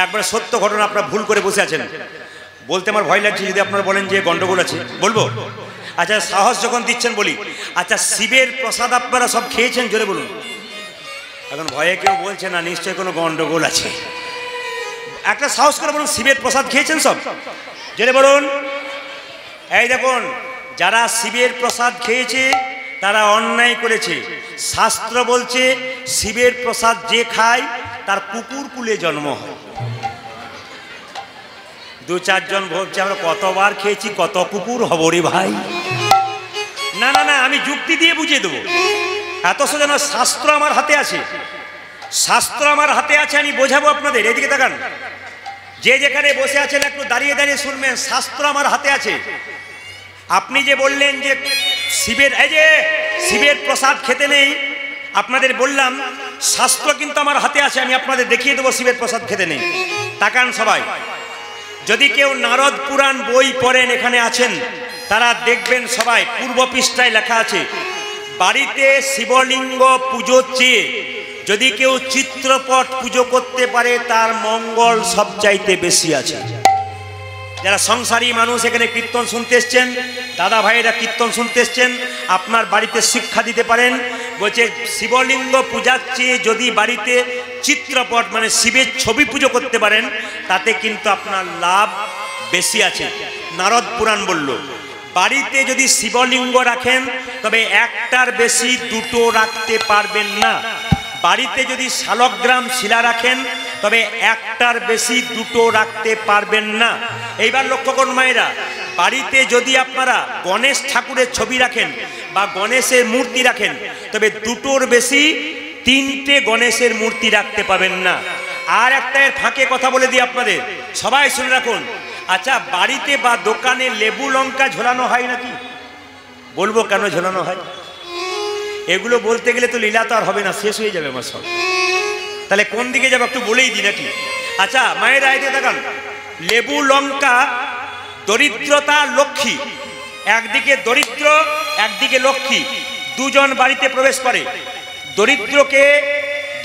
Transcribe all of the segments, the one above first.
একবারে সত্য ঘটনা, আপনারা ভুল করে বসে আছেন, বলতে আমার ভয় লাগছে যদি আপনারা বলেন যে গন্ডগোল আছে। বলবো? আচ্ছা, সাহস যখন দিচ্ছেন বলি। আচ্ছা, শিবের প্রসাদ আপনারা সব খেয়েছেন? জোরে বলুন। এখন ভয়ে কেউ বলছে না, নিশ্চয়ই কোনো গন্ডগোল আছে। একটা সাহস করে বলুন, শিবের প্রসাদ খেয়েছেন সব? জোরে বলুন। এই দেখুন, যারা শিবের প্রসাদ খেয়েছে তারা অন্যায় করেছে। শাস্ত্র বলছে শিবের প্রসাদ যে খায় তার কুকুর কুলে জন্ম হয়। দু চারজন ভাবছে আমরা কতবার খেয়েছি, কত কুকুর হব রে ভাই। না না না, আমি যুক্তি দিয়ে বুঝিয়ে দেবো। এত সোজা শাস্ত্র আমার হাতে আছে, শাস্ত্র আমার হাতে আছে, আমি বোঝাবো আপনাদের। এদিকে তাকান, যে যেখানে বসে আছেন একটু দাঁড়িয়ে দাঁড়িয়ে শুনবেন, শাস্ত্র আমার হাতে আছে। আপনি যে বললেন যে শিবের প্রসাদ খেতে নেই, আপনাদের বললাম শাস্ত্র কিন্তু আমার হাতে আছে, আমি আপনাদের দেখিয়ে দেবো শিবের প্রসাদ খেতে নেই। তাকান সবাই, যদি কেউ নারদ পুরাণ বই পড়েন, এখানে আছেন তারা দেখবেন সবাই পূর্ব পৃষ্ঠায় লেখা আছে, বাড়িতে শিবলিঙ্গ পুজোর চেয়ে যদি কেউ চিত্রপট পুজো করতে পারে তার মঙ্গল সবচাইতে বেশি আছে। যারা সংসারী মানুষ এখানে কীর্তন শুনতে এসছেন, দাদা ভাইয়েরা কীর্তন শুনতে এসছেন, আপনার বাড়িতে শিক্ষা দিতে পারেন। বলছে শিবলিঙ্গ পূজার চেয়ে যদি বাড়িতে চিত্রপট মানে শিবের ছবি পুজো করতে পারেন তাতে কিন্তু আপনার লাভ বেশি আছে। নারদ পুরাণ বলল, বাড়িতে যদি শিবলিঙ্গ রাখেন তবে একটার বেশি দুটো রাখতে পারবেন না। বাড়িতে যদি শালগ্রাম শিলা রাখেন তবে একটার বেশি দুটো রাখতে পারবেন না। এইবার লক্ষ্য করুন মায়েরা, বাড়িতে যদি আপনারা গণেশ ঠাকুরের ছবি রাখেন বা গণেশের মূর্তি রাখেন তবে দুটোর বেশি তিনটে গণেশের মূর্তি রাখতে পাবেন না। আর একটা এর ফাঁকে কথা বলে দিই আপনাদের, সবাই শুনে রাখুন। আচ্ছা, বাড়িতে বা দোকানে লেবু লঙ্কা ঝোলানো হয় নাকি? বলবো কেন ঝোলানো হয়? এগুলো বলতে গেলে তো লীলা তো আর হবে না, শেষ হয়ে যাবে আমার সব। তাহলে কোন দিকে যাবো একটু বলেই দিই নাকি? আচ্ছা মায়েরা এদিকে দেখান, লেবু লঙ্কা দরিদ্রতা লক্ষ্মী, একদিকে দরিদ্র একদিকে লক্ষ্মী, দুজন বাড়িতে প্রবেশ করে।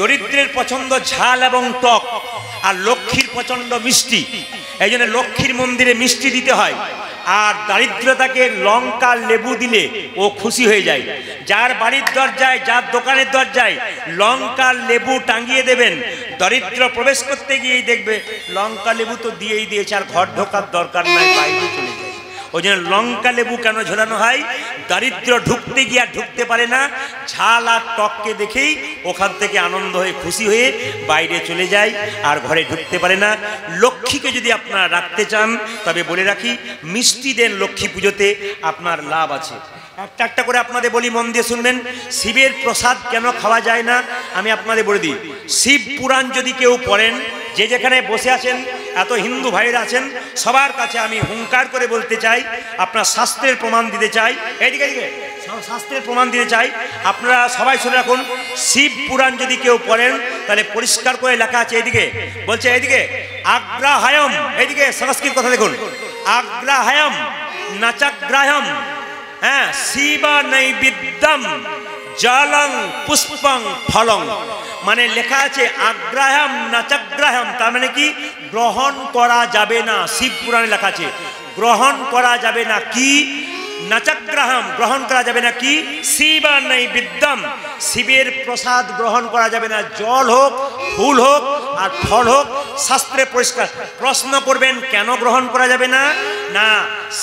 দরিদ্রের পছন্দ ঝাল এবং টক, আর লক্ষ্মীর পছন্দ মিষ্টি। এই জন্য লক্ষ্মীর মন্দিরে মিষ্টি দিতে হয়, আর দারিদ্রতাকে লঙ্কা লেবু দিলে ও খুশি হয়ে যায়। যার বাড়ির দরজায়, যার দোকানের দরজায় লঙ্কা লেবু টাঙিয়ে দেবেন, দরিদ্র প্রবেশ করতে গিয়েই দেখবে লঙ্কা লেবু তো দিয়েই দিয়েছে, আর ঘর ঢোকার দরকার নাই, বাইরে চলে যায়। ওই জন্য লঙ্কা লেবু কেন ঝোলানো হয়? দারিদ্র ঢুকতে গিয়ে আর ঢুকতে পারে না, ঝাল আর টককে দেখেই ওখান থেকে আনন্দ হয়ে খুশি হয়ে বাইরে চলে যায়, আর ঘরে ঢুকতে পারে না। লক্ষ্মীকে যদি আপনারা রাখতে চান তবে বলে রাখি, মিষ্টি দেন লক্ষ্মী পুজোতে, আপনার লাভ আছে। একটা একটা করে আপনাদের বলি, মন দিয়ে শুনবেন। শিবের প্রসাদ কেন খাওয়া যায় না আমি আপনাদের বলে দিই। শিব পুরাণ যদি কেউ পড়েন, যে যেখানে বসে আছেন, এত হিন্দু ভাইরা আছেন, সবার কাছে আমি হুঙ্কার করে বলতে চাই, আপনার শাস্ত্রের প্রমাণ দিতে চাই। এইদিকে শাস্ত্রের প্রমাণ দিতে চাই, আপনারা সবাই শুনে রাখুন। শিব পুরাণ যদি কেউ পড়েন তাহলে পরিষ্কার করে লেখা আছে, এইদিকে বলছে, এইদিকে আগ্রাহায়ম, এইদিকে সংস্কৃত কথা দেখুন, আগ্রাহায়ম নাচাগ্রাহম, হ্যাঁ, শিবা নৈবেদ্যম জলং পুষ্পং ফলং। মানে লেখা আছে আগ্রাহম নাচাগ্রাহম, তার মানে কি গ্রহণ করা যাবে না। শিব পুরাণে লেখা আছে গ্রহণ করা যাবে না কি? নাচাগ্রাহম, গ্রহণ করা যাবে না কি? শিবা নৈবেদ্যম, শিবের প্রসাদ গ্রহণ করা যাবে না। জল হোক, ফুল হোক আর ফল হোক, শাস্ত্রে পরিষ্কার। প্রশ্ন করবেন কেন গ্রহণ করা যাবে না? না,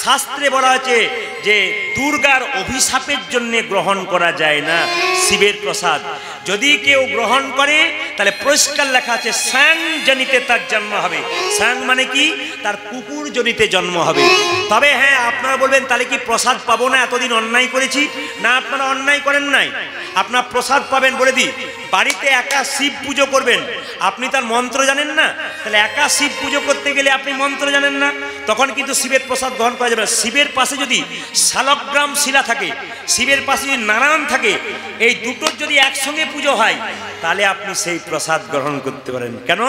শাস্ত্রে বলা আছে যে দুর্গার অভিশাপের জন্য গ্রহণ করা যায় না শিবের প্রসাদ। যদি কেউ গ্রহণ করে তাহলে পরিষ্কার লেখা আছে স্যাং জনিতে তার জন্ম হবে। স্যাং মানে কি? তার কুকুর জনিতে জন্ম হবে। তবে হ্যাঁ, আপনারা বলবেন তাহলে কি প্রসাদ পাবো না? এতদিন অন্যায় করেছি। না, আপনারা অন্যায় করেন নাই, আপনার প্রসাদ পাবেন। বলে দিই, বাড়িতে একা শিব পুজো করবেন, আপনি তার মন্ত্র জানেন না, তাহলে একা শিব পুজো করতে গেলে আপনি মন্ত্র জানেন না, তখন কিন্তু শিবের প্রসাদ গ্রহণ করা যাবে না। শিবের পাশে যদি শালগ্রাম শিলা থাকে, শিবের পাশে যদি নারায়ণ থাকে, এই দুটোর যদি একসঙ্গে পুজো হয় তাহলে আপনি সেই প্রসাদ গ্রহণ করতে পারেন। কেন?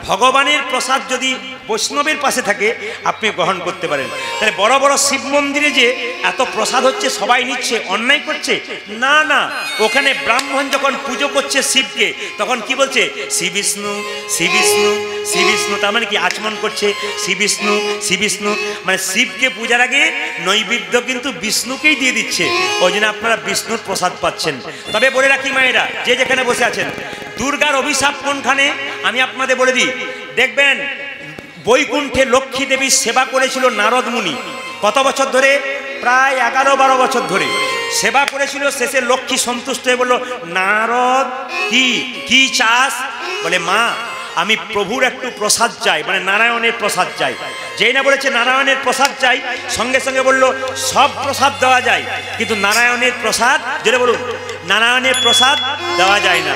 ভগবানের প্রসাদ যদি বৈষ্ণবের পাশে থাকে আপনি গ্রহণ করতে পারেন। তাহলে বড় বড় শিব মন্দিরে যে এত প্রসাদ হচ্ছে, সবাই নিচ্ছে, অন্যায় করছে না? না, ওখানে ব্রাহ্মণ যখন পুজো করছে শিবকে, তখন কি বলছে? শ্রী বিষ্ণু, শ্রী বিষ্ণু, শ্রী বিষ্ণু। তার মানে কি আচমন করছে শ্রী বিষ্ণু, শ্রী বিষ্ণু, মানে শিবকে পূজার আগে নৈবেদ্য কিন্তু বিষ্ণুকেই দিয়ে দিচ্ছে। ওই জন্য আপনারা বিষ্ণুর প্রসাদ পাচ্ছেন। তবে বলে রাখি মায়েরা, যে যেখানে বসে আছেন, দুর্গার অভিশাপ কোনখানে আমি আপনাদের বলে দিই। দেখবেন বৈকুণ্ঠে লক্ষ্মী দেবীর সেবা করেছিল নারদ মুনি। কত বছর ধরে? প্রায় 11-12 বছর ধরে সেবা করেছিল। শেষে লক্ষ্মী সন্তুষ্ট হয়ে বলল, নারদ কি চাস? বলে, মা আমি প্রভুর একটু প্রসাদ চাই, মানে নারায়ণের প্রসাদ চাই। যেই না বলেছে নারায়ণের প্রসাদ চাই, সঙ্গে সঙ্গে বলল সব প্রসাদ দেওয়া যায়, কিন্তু নারায়ণের প্রসাদ, যেটা বলুন, নারায়ণের প্রসাদ দেওয়া যায় না।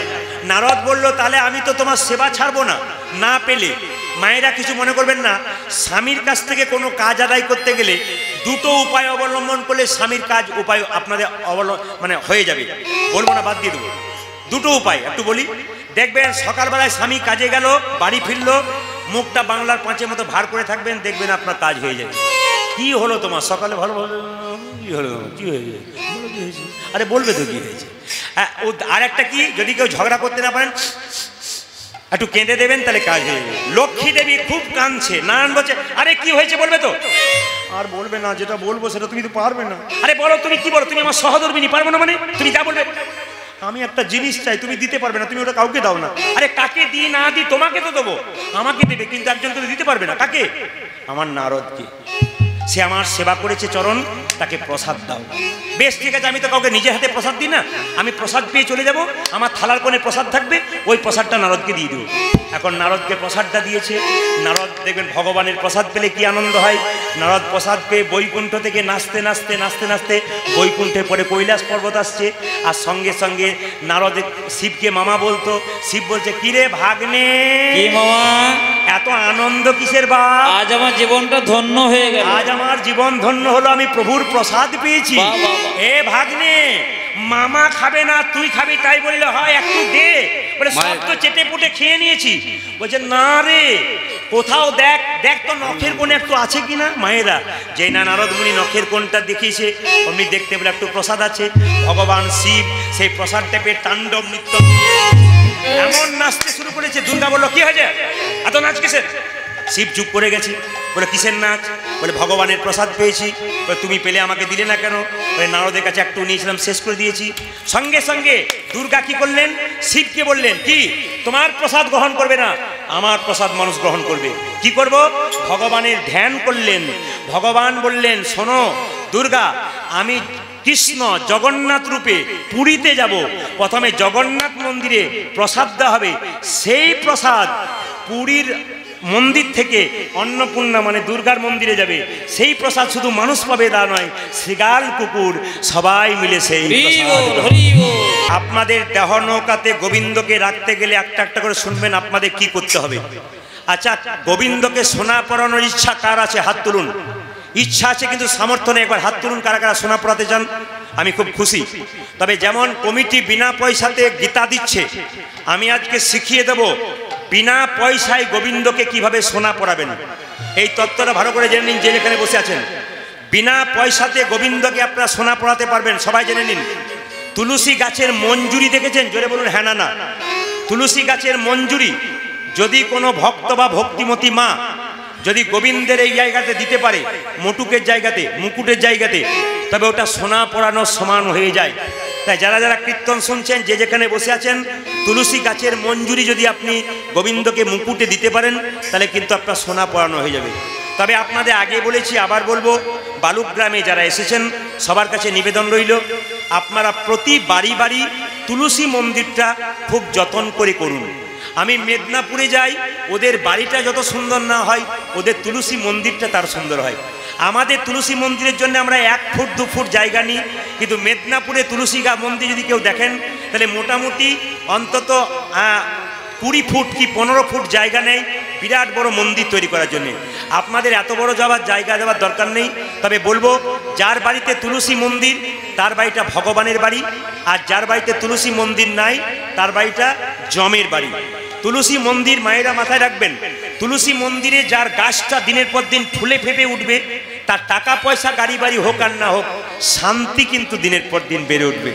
নারদ বলল, তাহলে আমি তো তোমার সেবা ছাড়বো না, না পেলে। মায়েরা কিছু মনে করবেন না, স্বামীর কাছ থেকে কোনো কাজ আদায় করতে গেলে দুটো উপায় অবলম্বন করলে স্বামীর কাজ উপায় আপনাদের মানে হয়ে যাবে। বলবো না, বাদ দিয়ে দেবো। দুটো উপায় একটু বলি। দেখবেন সকালবেলায় স্বামী কাজে গেল, বাড়ি ফিরলো, মুখটা বাংলার পাঁচের মতো ভার করে থাকবেন, দেখবেন আপনার কাজ হয়ে যাবে। কি হলো তোমার সকালে? ভালো ভালো। কি হলো? কি হয়েছে? আরে বলবে তো কি হয়েছে। ও আর একটা কি, যদি কেউ ঝগড়া করতে না পারেন, একটু কেঁদে দেবেন, তাহলে কাজ হয়ে যাবে। লক্ষ্মী দেবী খুব কাঁদছে, নারায়ণ বলছে, আরে কি হয়েছে বলবে তো? আর বলবে না, যেটা বলবো সেটা তুমি তো পারবে না। আরে বলো, তুমি কি বলো? তুমি আমার সহধর্মিনী, পারবো না মানে? তুমি যা বলবে। আমি একটা জিনিস চাই, তুমি দিতে পারবে না, তুমি ওটা কাউকে দাও না। আরে কাকে দিই না দিই, তোমাকে তো দেবো, আমাকে দেবে, কিন্তু একজনকে তো দিতে পারবে না। কাকে? আমার নারদকে। সে আমার সেবা করেছে চরণ, তাকে প্রসাদ দাও। বেশ ঠিক আছে, আমি তো কাউকে নিজে হাতে প্রসাদ দিই না, আমি প্রসাদ পেয়ে চলে যাব, আমার থালার কোণে প্রসাদ থাকবে, ওই প্রসাদটা নারদকে দিয়ে দেবো। এখন নারদকে প্রসাদটা দিয়েছে। নারদ দেখবেন ভগবানের প্রসাদ পেলে কি আনন্দ হয়। নারদ প্রসাদ পেয়ে বৈকুণ্ঠ থেকে নাচতে নাচতে নাচতে নাচতে বৈকুণ্ঠের পরে কৈলাস পর্বত আসছে। আর সঙ্গে সঙ্গে নারদ শিবকে মামা বলতো। শিব বলছে, কিরে ভাগ্নে, কি মামা এত আনন্দ কিসের বা? আজ আমার জীবনটা ধন্য হয়ে গেল। আজ আমার জীবন ধন্য হলো, আমি প্রভুর প্রসাদ পেয়েছি। এ ভাগ্নে, মামা খাবে না, তুই খাবি, তাই বললে হয়? একটু দে। বলে, সব তো চেটে পুটে খেয়ে নিয়েছি। বলছে, না রে, কোথাও দেখ, দেখ তো নখের কোণে একটু আছে কিনা। মায়েরা, যেই না নারদ মুনি নখের কোণটা দেখিয়েছে, অমনি দেখতে পেলে একটু প্রসাদ আছে। ভগবান শিব সেই প্রসাদটা পেয়ে তাণ্ডব নৃত্য এমন নাচতে শুরু করেছে। দুর্গা বলল, কি হয়েছে, এত নাচ কিসের? শিব চুপ করে গেছে। বলে, কিসের নাচ? বলে, ভগবানের প্রসাদ পেয়েছি। বলে, তুমি পেলে আমাকে দিলে না কেন? বলে, নারদের কাছে একটু নিয়েছিলাম, শেষ করে দিয়েছি। সঙ্গে সঙ্গে দুর্গা কি করলেন? শিবকে বললেন, কি তোমার প্রসাদ গ্রহণ করবে না, আমার প্রসাদ মানুষ গ্রহণ করবে। কি করব? ভগবানের ধ্যান করলেন। ভগবান বললেন, শোনো দুর্গা, আমি কৃষ্ণ জগন্নাথ রূপে পুরীতে যাব, প্রথমে জগন্নাথ মন্দিরে প্রসাদ দেওয়া হবে। সেই প্রসাদ পুরীর মন্দির থেকে অন্নপূর্ণা মানে দুর্গার মন্দিরে যাবে। সেই প্রসাদ শুধু মানুষ পাবে তা নয়, শৃগাল কুকুর সবাই মিলে সেই প্রসাদ। আপনাদের দেহ নৌকাতে গোবিন্দকে রাখতে গেলে একটা একটা করে শুনবেন আপনাদের কি করতে হবে। আচ্ছা, গোবিন্দকে সোনা পরানোর ইচ্ছা কার আছে? হাত তুলুন। ইচ্ছা আছে কিন্তু সামর্থ্য নেই। একবার হাত তুলুন কারা কারা সোনা পরাতে চান। আমি খুব খুশি। তবে যেমন কমিটি বিনা পয়সাতে গীতা দিচ্ছে, আমি আজকে শিখিয়ে দেব বিনা পয়সায় গোবিন্দকে কিভাবে সোনা পরাবেন। এই তত্ত্বটা ভালো করে জেনে নিন, যে যেখানে বসে আছেন। বিনা পয়সাতে গোবিন্দকে আপনারা সোনা পরাতে পারবেন। সবাই জেনে নিন। তুলসী গাছের মঞ্জুরি দেখেছেন? জোরে বলুন হ্যাঁ না না। তুলসী গাছের মঞ্জুরি যদি কোনো ভক্ত বা ভক্তিমতী মা যদি গোবিন্দের এই জায়গাতে দিতে পারে, মুটুকের জায়গাতে, মুকুটের জায়গাতে, তবে ওটা সোনা পরানোর সমান হয়ে যায়। তাই যারা যারা কীর্তন শুনছেন, যে যেখানে বসে আছেন, তুলসী গাছের মঞ্জুরি যদি আপনি গোবিন্দকে মুকুটে দিতে পারেন, তাহলে কিন্তু আপনার সোনা পরানো হয়ে যাবে। তবে আপনাদের আগে বলেছি, আবার বলবো, বালুগ্রামে যারা এসেছেন সবার কাছে নিবেদন রইল, আপনারা প্রতি বাড়ি বাড়ি তুলসী মন্দিরটা খুব যত্ন করে করুন। আমি মেদিনীপুরে যাই, ওদের বাড়িটা যত সুন্দর না হয়, ওদের তুলসী মন্দিরটা তার সুন্দর হয়। আমাদের তুলসী মন্দিরের জন্য আমরা 1 ফুট 2 ফুট জায়গা নিই, কিন্তু মেদিনীপুরে তুলসী মন্দির যদি কেউ দেখেন, তাহলে মোটামুটি অন্তত 20 ফুট কি 15 ফুট জায়গা নেই বিরাট বড় মন্দির তৈরি করার জন্য। আপনাদের এত বড় যাওয়ার জায়গা দেওয়ার দরকার নেই। তবে বলবো, যার বাড়িতে তুলসী মন্দির তার বাড়িটা ভগবানের বাড়ি, আর যার বাড়িতে তুলসী মন্দির নাই তার বাড়িটা জমের বাড়ি। তুলসী মন্দির মায়েরা মাথায় রাখবেন, তুলসী মন্দিরে যার গাছটা দিনের পর দিন ফুলে ফেপে উঠবে, তার টাকা পয়সা গাড়ি বাড়ি হোক আর না হোক, শান্তি কিন্তু দিনের পর দিন বেড়ে উঠবে।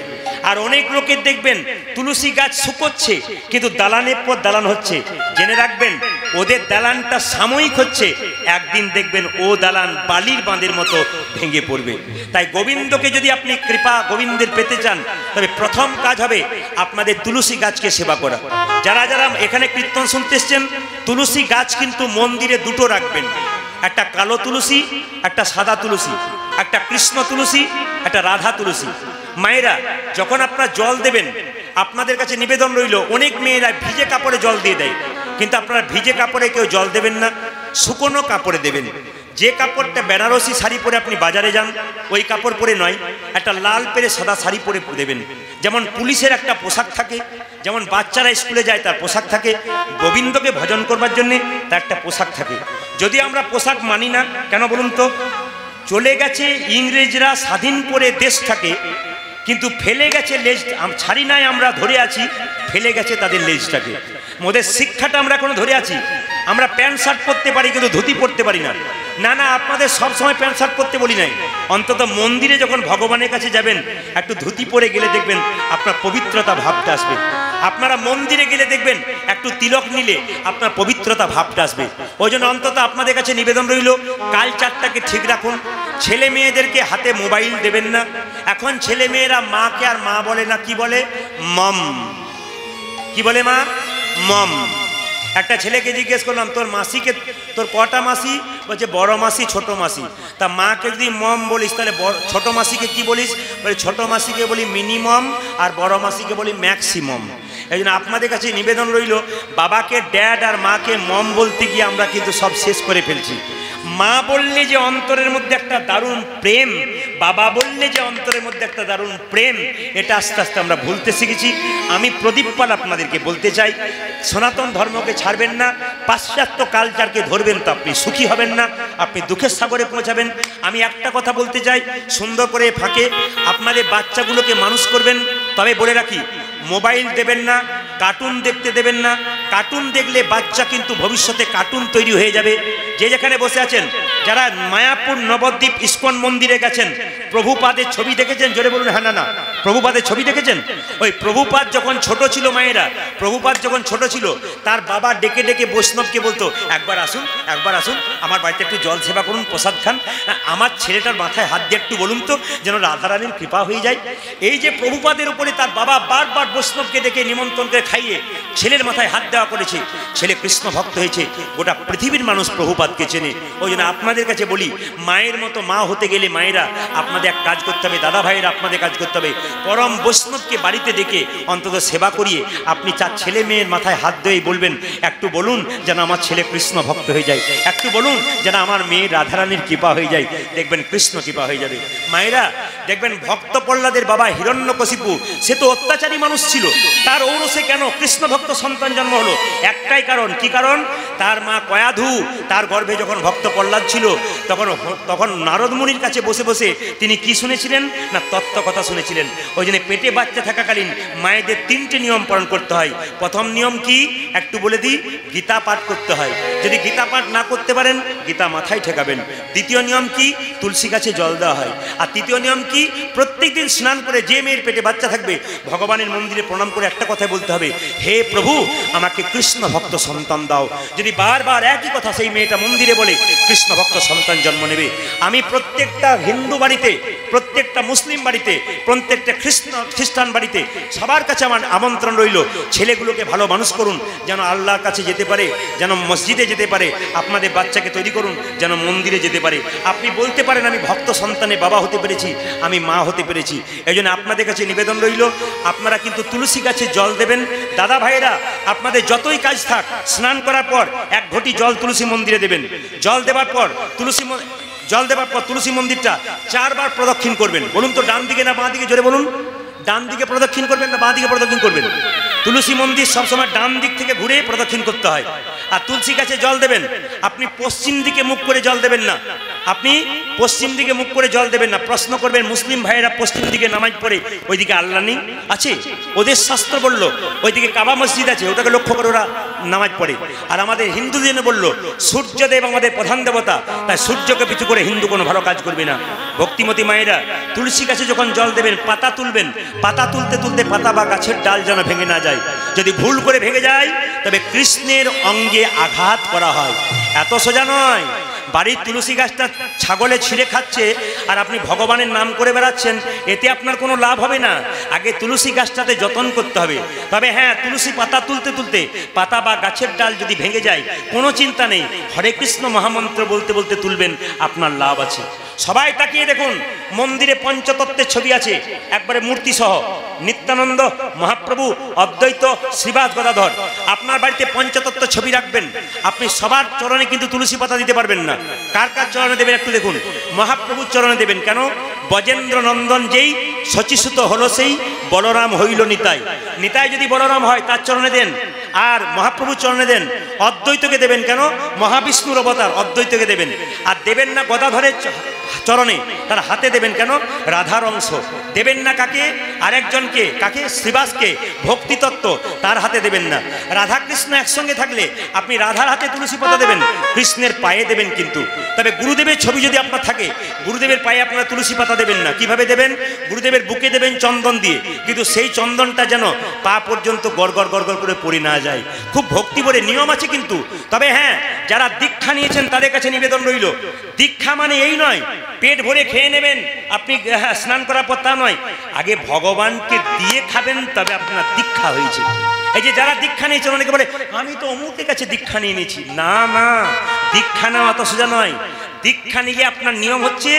আর অনেক লোকের দেখবেন তুলসী গাছ শুকোচ্ছে কিন্তু দালানের পর দালান হচ্ছে। জেনে রাখবেন ওদের দালানটা সাময়িক হচ্ছে, একদিন দেখবেন ও দালান বালির বাঁধের মতো ভেঙে পড়বে। তাই গোবিন্দকে যদি আপনি কৃপা গোবিন্দের পেতে চান, তবে প্রথম কাজ হবে আপনাদের তুলসী গাছকে সেবা করা। যারা যারা এখানে কীর্তন শুনতে এসছেন, তুলসী গাছ কিন্তু মন্দিরে দুটো রাখবেন, একটা কালো তুলসী, একটা সাদা তুলসী, একটা কৃষ্ণ তুলসী, একটা রাধা তুলসী। মায়েরা যখন আপনারা জল দেবেন, আপনাদের কাছে নিবেদন রইল, অনেক মেয়েরা ভিজে কাপড়ে জল দিয়ে দেয়, কিন্তু আপনারা ভিজে কাপড়ে কেউ জল দেবেন না, শুকনো কাপড়ে দেবেন। যে কাপড়টা বেনারসি শাড়ি পরে আপনি বাজারে যান, ওই কাপড় পরে নয়, একটা লাল পেরে সাদা শাড়ি পরে দেবেন। যেমন পুলিশের একটা পোশাক থাকে, যেমন বাচ্চারা স্কুলে যায় তার পোশাক থাকে, গোবিন্দকে ভজন করবার জন্য তার একটা পোশাক থাকে। যদি আমরা পোশাক মানি না কেন বলুন তো? চলে গেছে ইংরেজরা স্বাধীন করে দেশটাকে, কিন্তু ফেলে গেছে লেজ, ছাড়ি নাই আমরা ধরে আছি, ফেলে গেছে তাদের লেজটাকে। ওদের শিক্ষাটা আমরা এখনো ধরে আছি। আমরা প্যান্ট শার্ট পরতে পারি কিন্তু ধুতি পরতে পারি না। না না, আপনাদের সব সময় প্যান্ট শার্ট পরতে বলি নাই, অন্তত মন্দিরে যখন ভগবানের কাছে যাবেন একটু ধুতি পরে গেলে দেখবেন আপনার পবিত্রতা ভাবটা আসবে। আপনারা মন্দিরে গেলে দেখবেন একটু তিলক নিলে আপনার পবিত্রতা ভাবটা আসবে। ওই জন্য অন্তত আপনাদের কাছে নিবেদন রইল, কালচারটাকে ঠিক রাখুন। ছেলে মেয়েদেরকে হাতে মোবাইল দেবেন না। এখন ছেলে মেয়েরা মাকে আর মা বলে না, কি বলে? মম। কি বলে মা? মম। একটা ছেলেকে জিজ্ঞেস করলাম, তোর মাসিকে, তোর কটা মাসি? বলছে বড় মাসি, ছোট মাসি। তা মাকে যদি মম বলিস তাহলে ছোট মাসিকে কি বলিস? বলে ছোট মাসিকে বলি মিনিমাম, আর বড় মাসিকে বলি ম্যাক্সিমাম। এই জন্য আপনাদের কাছে নিবেদন রইল, বাবাকে ড্যাড আর মাকে মম বলতে গিয়ে আমরা কিন্তু সব শেষ করে ফেলছি। মা বললে যে অন্তরের মধ্যে একটা দারুণ প্রেম, বাবা বললে যে অন্তরের মধ্যে একটা দারুণ প্রেম, এটা আস্তে আস্তে আমরা ভুলতে শিখেছি। আমি প্রদীপ পাল আপনাদেরকে বলতে চাই, সনাতন ধর্মকে ছাড়বেন না, পাশ্চাত্য কালচারকে ধরবেন তো আপনি সুখী হবেন না, আপনি দুঃখের সাগরে পৌঁছাবেন। আমি একটা কথা বলতে চাই, সুন্দর করে ফাঁকে আপনাদের বাচ্চাগুলোকে মানুষ করবেন, তবে বলে রাখি, মোবাইল দেবেন না, কার্টুন দেখতে দেবেন না। কার্টুন দেখলে বাচ্চা কিন্তু ভবিষ্যতে কার্টুন তৈরি হয়ে যাবে। যে যেখানে বসে আছেন, যারা মায়াপুর নবদ্বীপ ইস্কন মন্দিরে গেছেন, প্রভুপাদের ছবি দেখেছেন? জোরে বলুন হ্যাঁ না না। প্রভুপাদের ছবি দেখেছেন? ওই প্রভুপাদ যখন ছোট ছিল, মায়েরা, প্রভুপাদ যখন ছোট ছিল, তার বাবা ডেকে ডেকে বৈষ্ণবকে বলতো, একবার আসুন, একবার আসুন, আমার বাড়িতে একটু জল সেবা করুন, প্রসাদ খান, আমার ছেলেটার মাথায় হাত দিয়ে একটু বলুন তো, যেন রাধারানীর কৃপা হয়ে যায়। এই যে প্রভুপাদের উপরে তার বাবা বারবার বৈষ্ণবকে ডেকে নিমন্ত্রণ করে খাইয়ে ছেলের মাথায় হাত দেওয়া করেছে, ছেলে কৃষ্ণ ভক্ত হয়েছে, গোটা পৃথিবীর মানুষ প্রভুপাদকে চেনে। ওই জন্য আপনাদের কাছে বলি, মায়ের মতো মা হতে গেলে মায়েরা আপনাদের এক কাজ করতে হবে, দাদা ভাইয়েরা আপনাদের কাজ করতে হবে, পরম বৈষ্ণবকে বাড়িতে ডেকে অন্তত সেবা করিয়ে আপনি চার ছেলে মেয়ের মাথায় হাত দিয়ে বলবেন, একটু বলুন যেন আমার ছেলে কৃষ্ণ ভক্ত হয়ে যায়, একটু বলুন যেন আমার মেয়ে রাধারানীর কৃপা হয়ে যায়, দেখবেন কৃষ্ণ কৃপা হয়ে যাবে। মায়েরা দেখবেন, ভক্ত প্রহ্লাদের বাবা হিরণ্যকশিপু, সে তো অত্যাচারী মানুষ ছিল, তার ঔরসে কেন কৃষ্ণ ভক্ত সন্তান জন্ম হলো? একটাই কারণ। কি কারণ? তার মা কয়াধু, তার গর্ভে যখন ভক্ত প্রহ্লাদ ছিল, তখন নারদ মুনির কাছে বসে বসে তিনি কি শুনেছিলেন না? তত্ত্ব কথা শুনেছিলেন। ওই জন্য পেটে বাচ্চা থাকাকালীন মায়েদের 3টে নিয়ম পালন করতে হয়। প্রথম নিয়ম কি একটু বলে দিই, গীতা পাঠ করতে হয়। যদি গীতা পাঠ না করতে পারেন, গীতা মাথায় ঠেকাবেন। দ্বিতীয় নিয়ম কি? তুলসী গাছে জল দেওয়া হয়। আর তৃতীয় নিয়ম কি? প্রত্যেকদিন স্নান করে, যে মেয়ের পেটে বাচ্চা থাকবে, ভগবানের মন্দিরে প্রণাম করে একটা কথাই বলতে হবে, হে প্রভু, আমাকে কৃষ্ণ ভক্ত সন্তান দাও। যদি বারবার একই কথা সেই মেয়েটা মন্দিরে বলে, কৃষ্ণ ভক্ত সন্তান জন্ম নেবে। আমি প্রত্যেকটা হিন্দু বাড়িতে, প্রত্যেকটা মুসলিম বাড়িতে, প্রত্যেকটা খ্রিস্টান বাড়িতে সবার কাছে আমার আমন্ত্রণ রইল, ছেলেগুলোকে ভালো মানুষ করুন, যেন আল্লাহর কাছে যেতে পারে, যেন মসজিদে যেতে পারে। আপনাদের বাচ্চাকে তৈরি করুন যেন মন্দিরে যেতে পারে। আপনি বলতে পারেন, আমি ভক্ত সন্তানে বাবা হতে পেরেছি, আমি মা হতে পেরেছি। এই জন্য আপনাদের কাছে নিবেদন রইল, আপনারা কিন্তু তুলসী গাছে জল দেবেন। দাদা ভাইয়েরা, আপনাদের যতই কাজ থাক, স্নান করার পর 1 ঘটি জল তুলসী মন্দিরে দেবেন। জল দেওয়ার পর তুলসী মন্দিরটা 4 বার প্রদক্ষিণ করবেন। বলুন তো, ডান দিকে না বাঁ দিকে? জোরে বলুন। ডান দিকে প্রদক্ষিণ করবেন না বাঁ দিকে প্রদক্ষিণ করবেন? তুলসী মন্দির সবসময় ডান দিক থেকে ঘুরে প্রদক্ষিণ করতে হয়। আর তুলসী গাছে জল দেবেন, আপনি পশ্চিম দিকে মুখ করে জল দেবেন না, আপনি পশ্চিম দিকে মুখ করে জল দেবেন না। প্রশ্ন করবেন, মুসলিম ভাইয়েরা পশ্চিম দিকে নামাজ পড়ে, ওইদিকে আল্লাহ নেই? আছে, ওদের শাস্ত্র বলল ওইদিকে কাবা মসজিদ আছে, ওটাকে লক্ষ্য করে ওরা নামাজ পড়ে। আর আমাদের হিন্দুদের বলল সূর্যদেব আমাদের প্রধান দেবতা, তাই সূর্যকে পিছু করে হিন্দু কোনো ভালো কাজ করবে না। ভক্তিমতী মায়েরা তুলসী গাছে যখন জল দেবেন, পাতা তুলবেন, পাতা তুলতে তুলতে পাতা বা গাছের ডাল যেন ভেঙে না যায়। যদি ভুল করে ভেঙে যায় তবে কৃষ্ণের অঙ্গে আঘাত করা হয়। এত সোজা নয়। বাড়ির তুলসী গাছটা ছাগলে ছিঁড়ে খাচ্ছে আর আপনি ভগবানের নাম করে বেড়াচ্ছেন, এতে আপনার কোনো লাভ হবে না। আগে তুলসী গাছটাতে যত্ন করতে হবে। তবে হ্যাঁ, তুলসী পাতা তুলতে তুলতে পাতা বা গাছের ডাল যদি ভেঙে যায় কোনো চিন্তা নেই, হরে কৃষ্ণ মহামন্ত্র বলতে বলতে তুলবেন, আপনার লাভ আছে। সবাই তাকিয়ে দেখুন, মন্দিরে পঞ্চতত্ত্বের ছবি আছে একবারে মূর্তি সহ। নিত্যানন্দ মহাপ্রভু, অদ্বৈত, শ্রীবাস গদাধর। আপনার বাড়িতে পঞ্চতত্ত্ব ছবি রাখবেন, আপনি সবার চরণে কিন্তু তুলসী পাতা দিতে পারবেন না। কার কার চরণে দেবেন একটু দেখুন। মহাপ্রভুর চরণে দেবেন। কেন? ব্রজেন্দ্র নন্দন যেই শচীসুত হলো সেই বলরাম হইল নিতাই। নিতাই যদি বলরাম হয় তার চরণে দেন, আর মহাপ্রভুর চরণে দেন। অদ্বৈতকে দেবেন। কেন? মহাবিষ্ণুর অবতার, অদ্বৈতকে দেবেন। আর দেবেন না গদাধরের চরণে, তার হাতে দেবেন। কেন? রাধার অংশ। দেবেন না কাকে? আরেকজনকে। কাকে? শ্রীবাসকে, ভক্তিতত্ত্ব, তার হাতে দেবেন না। রাধা কৃষ্ণ একসঙ্গে থাকলে আপনি রাধার হাতে তুলসী পাতা দেবেন, কৃষ্ণের পায়ে দেবেন কিন্তু। তবে গুরুদেবের ছবি যদি আপনার থাকে, গুরুদেবের পায়ে আপনারা তুলসী পাতা দেবেন না। কিভাবে দেবেন? গুরুদেবের বুকে দেবেন চন্দন দিয়ে, কিন্তু সেই চন্দনটা যেন পা পর্যন্ত গড়গড় গড়গড় করে পড়ে না যায়। খুব ভক্তি ভরে নিয়ম আছে কিন্তু। তবে হ্যাঁ, যারা দীক্ষা নিয়েছেন তাদের কাছে নিবেদন রইল, দীক্ষা মানে এই নয় পেট ভরে খেয়ে নেবেন আপনি স্নান করার পর, তা নয়। আগে ভগবানকে দিয়ে খাবেন, তবে আপনার দীক্ষা হয়েছে। এই যে যারা দীক্ষা নিয়েছেন, অনেকে বলে আমি তো অমুকের কাছে দীক্ষা নিয়ে নিয়েছি। না না, দীক্ষা নেওয়া অত সোজা নয়। দীক্ষা নিলে আপনার নিয়ম হচ্ছে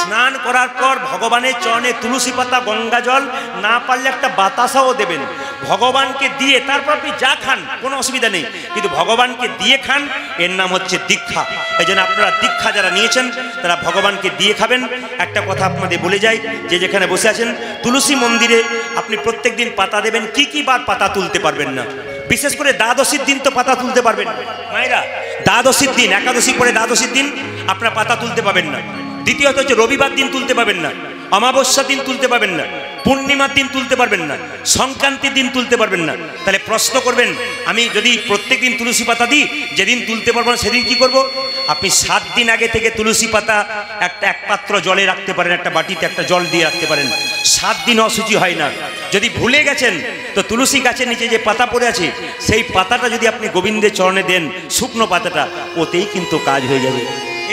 স্নান করার পর ভগবানের চরণে তুলসী পাতা, গঙ্গা জল, না পারলে একটা বাতাসাও দেবেন। ভগবানকে দিয়ে তারপর আপনি যা খান কোনো অসুবিধা নেই, কিন্তু ভগবানকে দিয়ে খান, এর নাম হচ্ছে দীক্ষা। এই জন্য আপনারা দীক্ষা যারা নিয়েছেন তারা ভগবানকে দিয়ে খাবেন। একটা কথা আপনাদের বলে যাই, যে যেখানে বসে আছেন, তুলসী মন্দিরে আপনি প্রত্যেক দিন পাতা দেবেন। কি কি বার পাতা তুলতে পারবেন না? বিশেষ করে দ্বাদশীর দিন তো পাতা তুলতে পারবেন মায়েরা। দ্বাদশীর দিন, একাদশী পরে দ্বাদশীর দিন আপনার পাতা তুলতে পাবেন না। দ্বিতীয়ত হচ্ছে রবিবার দিন তুলতে পাবেন না, অমাবস্যার দিন তুলতে পারবেন না, পূর্ণিমার দিন তুলতে পারবেন না, সংক্রান্তির দিন তুলতে পারবেন না। তাহলে প্রশ্ন করবেন, আমি যদি প্রত্যেক দিন তুলসী পাতা দিই, যেদিন তুলতে পারবো না সেদিন কি করব? আপনি 7 দিন আগে থেকে তুলসী পাতা এক পাত্র জলে রাখতে পারেন, একটা বাটিতে একটা জল দিয়ে রাখতে পারেন। 7 দিন অশুচি হয় না। যদি ভুলে গেছেন তো তুলসী গাছের নিচে যে পাতা পড়ে আছে, সেই পাতাটা যদি আপনি গোবিন্দের চরণে দেন, শুকনো পাতাটা, ওতেই কিন্তু কাজ হয়ে যাবে।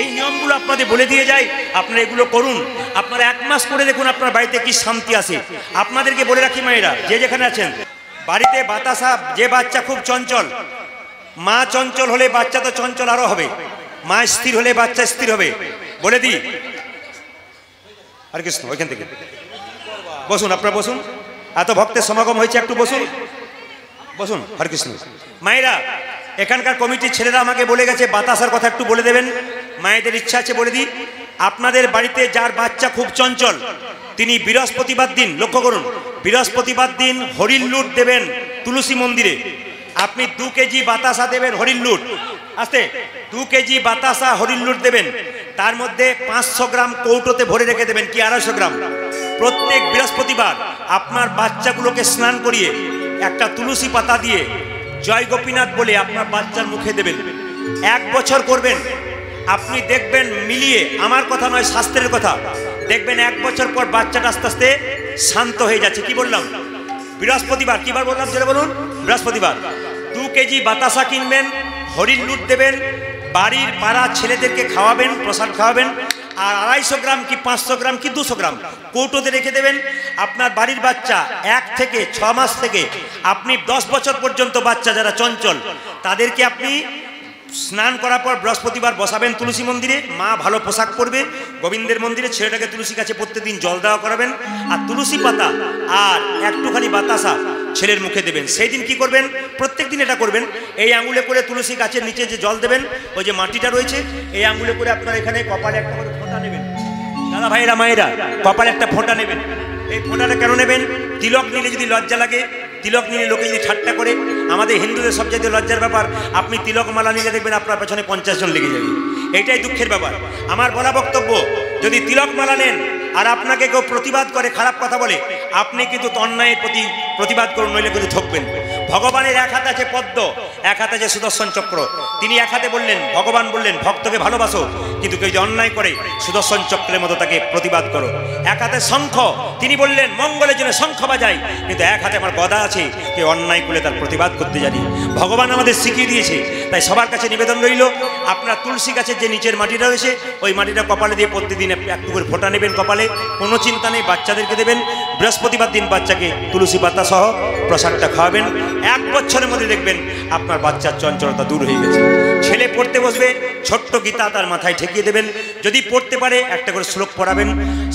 এই নিয়মগুলো আপনাদের বলে দিয়ে যায়, আপনারা এগুলো করুন। আপনারা 1 মাস করে দেখুন আপনার বাড়িতে কি শান্তি আসে। আপনাদেরকে বলে রাখি মায়েরা, যে যেখানে আছেন, বাড়িতে বাতাসা, যে বাচ্চা খুব চঞ্চল, মা চঞ্চল হলে বাচ্চা তো চঞ্চল আরো হবে, মা স্থির হলে বাচ্চা স্থির হবে। বলে দিই, হরে কৃষ্ণ, ওইখান থেকে বসুন, আপনারা বসুন। এত ভক্তের সমাগম হয়েছে, একটু বসুন, বসুন। হরে কৃষ্ণ। মায়েরা, এখানকার কমিটির ছেলেরা আমাকে বলে গেছে বাতাসার কথা একটু বলে দেবেন। মায়েদের ইচ্ছা আছে, বলে দিই। আপনাদের বাড়িতে যার বাচ্চা খুব চঞ্চল, তিনি বৃহস্পতিবার দিন, লক্ষ্য করুন, বৃহস্পতিবার দিন হরিণ লুট দেবেন তুলসী মন্দিরে। আপনি 2 কেজি বাতাসা দেবেন, হরিণ লুট, আস্তে 2 কেজি বাতাসা হরিণ লুট দেবেন। তার মধ্যে 500 গ্রাম কৌটোতে ভরে রেখে দেবেন, কি 250 গ্রাম। প্রত্যেক বৃহস্পতিবার আপনার বাচ্চাগুলোকে স্নান করিয়ে একটা তুলসী পাতা দিয়ে জয় গোপীনাথ বলে আপনার বাচ্চার মুখে দেবেন। 1 বছর করবেন, আপনি দেখবেন মিলিয়ে, আমার কথা নয়, শাস্ত্রের কথা, দেখবেন 1 বছর পর বাচ্চাটা আস্তে আস্তে শান্ত হয়ে যাচ্ছে। কি বললাম? বৃহস্পতিবার, কিবার বললাম যেটা বলুন, বৃহস্পতিবার। 2 কেজি বাতাসা কিনবেন, হরিণ লুট দেবেন, বাড়ির পাড়া ছেলেদেরকে খাওয়াবেন, প্রসাদ খাওয়াবেন। আর 250 গ্রাম কি 500 গ্রাম কি 200 গ্রাম কৌটোতে রেখে দেবেন। আপনার বাড়ির বাচ্চা 1 থেকে 6 মাস থেকে আপনি 10 বছর পর্যন্ত বাচ্চা যারা চঞ্চল, তাদেরকে আপনি স্নান করার পর বৃহস্পতিবার বসাবেন তুলসী মন্দিরে। মা ভালো পোশাক পরবে, গোবিন্দের মন্দিরে ছেলেটাকে তুলসী গাছে প্রত্যেকদিন জল দেওয়া করাবেন। আর তুলসী পাতা আর একটুখানি বাতাসা ছেলের মুখে দেবেন। সেই দিন কি করবেন? প্রত্যেক দিন এটা করবেন। এই আঙুলে করে তুলসী গাছের নিচে যে জল দেবেন, ওই যে মাটিটা রয়েছে, এই আঙুলে করে আপনার এখানে কপালে একটা করে ফোঁটা নেবেন। দাদা ভাইরা মায়েরা, কপালে একটা ফোঁটা নেবেন। এই ফোঁটাটা কেন নেবেন? তিলক নিলে যদি লজ্জা লাগে, তিলক নিলে লোকে যদি ঠাট্টা করে, আমাদের হিন্দুদের সবচেয়ে লজ্জার ব্যাপার, আপনি তিলক মালা নিলে দেখবেন আপনার পেছনে 50 জন লেগে যাবে। এইটাই দুঃখের ব্যাপার। আমার বলা বক্তব্য, যদি তিলক মালা নেন আর আপনাকে কেউ প্রতিবাদ করে, খারাপ কথা বলে, আপনি কিন্তু অন্যায়ের প্রতি প্রতিবাদ করুন, নইলে কিন্তু ঠকবেন। ভগবানের এক হাতে আছে পদ্ম, এক হাতে আছে সুদর্শন চক্র। তিনি এক হাতে বললেন, ভগবান বললেন ভক্তকে ভালোবাসো, কিন্তু কেউ যদি অন্যায় করে সুদর্শন চক্রের মতো তাকে প্রতিবাদ করো। এক হাতে শঙ্খ, তিনি বললেন মঙ্গলের জন্য শঙ্খ বাজাই, কিন্তু এক হাতে আমার গদা আছে, কেউ অন্যায় করলে তার প্রতিবাদ করতে জানি। ভগবান আমাদের শিখিয়ে দিয়েছে। তাই সবার কাছে নিবেদন রইল, আপনার তুলসী গাছের যে নিচের মাটিটা রয়েছে, ওই মাটিটা কপালে দিয়ে প্রতিদিন একটু করে ফোঁটা নেবেন কপালে, কোনো চিন্তা নেই, বাচ্চাদেরকে দেবেন। বৃহস্পতিবার দিন বাচ্চাকে তুলসী পাতা সহ প্রসাদটা খাওয়াবেন। 1 বছরের মধ্যে দেখবেন আপনার বাচ্চার চঞ্চলতা দূর হয়ে গেছে। ছেলে পড়তে বসবে, ছোট্ট গীতা তার মাথায় ঠেকিয়ে দেবেন, যদি পড়তে পারে একটা করে শ্লোক পড়াবেন।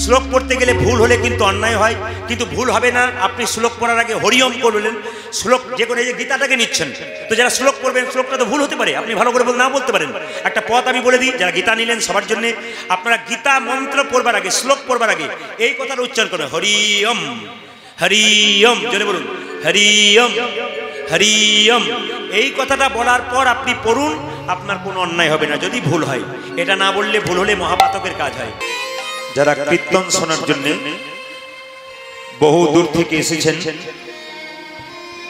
শ্লোক পড়তে গেলে ভুল হলে কিন্তু অন্যায় হয়, কিন্তু ভুল হবে না। আপনি শ্লোক পড়ার আগে হরিওম করলেন। শ্লোক যে করে যে গীতাটাকে নিচ্ছেন, তো যারা শ্লোক পড়বেন, শ্লোকটা তো ভুল হতে পারে, আপনি ভালো করে না বলতে পারেন। একটা পথ আমি বলে দিই, যারা গীতা নিলেন সবার জন্য, আপনারা গীতা মন্ত্র পড়বার আগে, শ্লোক পড়বার আগে এই কথাটা উচ্চারণ করবেন, হরি ওম, হরি ওম, জোরে বলুন, হরি ওম, হরি ওম। এই কথাটা বলার পর আপনি পড়ুন, আপনার কোনো অন্যায় হবে না যদি ভুল হয়। এটা না বললে, ভুল হলে মহাপাতকের কাজ হয়। যারা কীর্তন শোনার জন্য বহু দূর থেকে এসেছেন,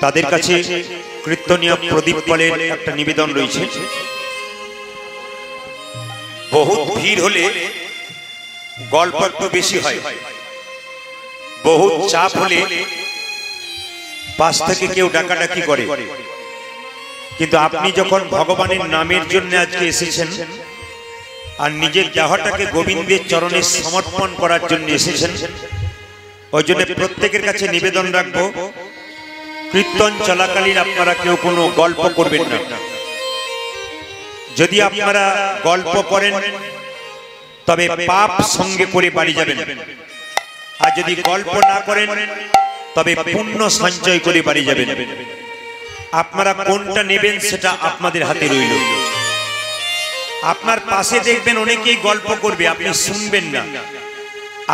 তাদের কাছে কীর্তনীয় প্রদীপ পালের একটা নিবেদন রয়েছে। বহুত ভিড় হলে গল্প একটু বেশি হয়, বহুত চাপ হলে পাশ থেকে কেউ ডাকাডাকি করে, কিন্তু আপনি যখন ভগবানের নামের জন্য আজকে এসেছেন আর নিজের দেহটাকে গোবিন্দের চরণে সমর্পণ করার জন্য এসেছেন, ওই জন্য প্রত্যেকের কাছে নিবেদন রাখবো, কীর্তন চলাকালীন আপনারা কেউ কোনো গল্প করবেন না। যদি আপনারা গল্প করেন তবে পাপ সঙ্গে করে বাড়ি যাবেন, আর যদি গল্প না করেন তবে পুণ্য সঞ্চয় করে বাড়ি যাবেন। আপনারা কোনটা নেবেন সেটা আপনাদের হাতে রইল। আপনার পাশে দেখবেন অনেকেই গল্প করবে, আপনি শুনবেন না।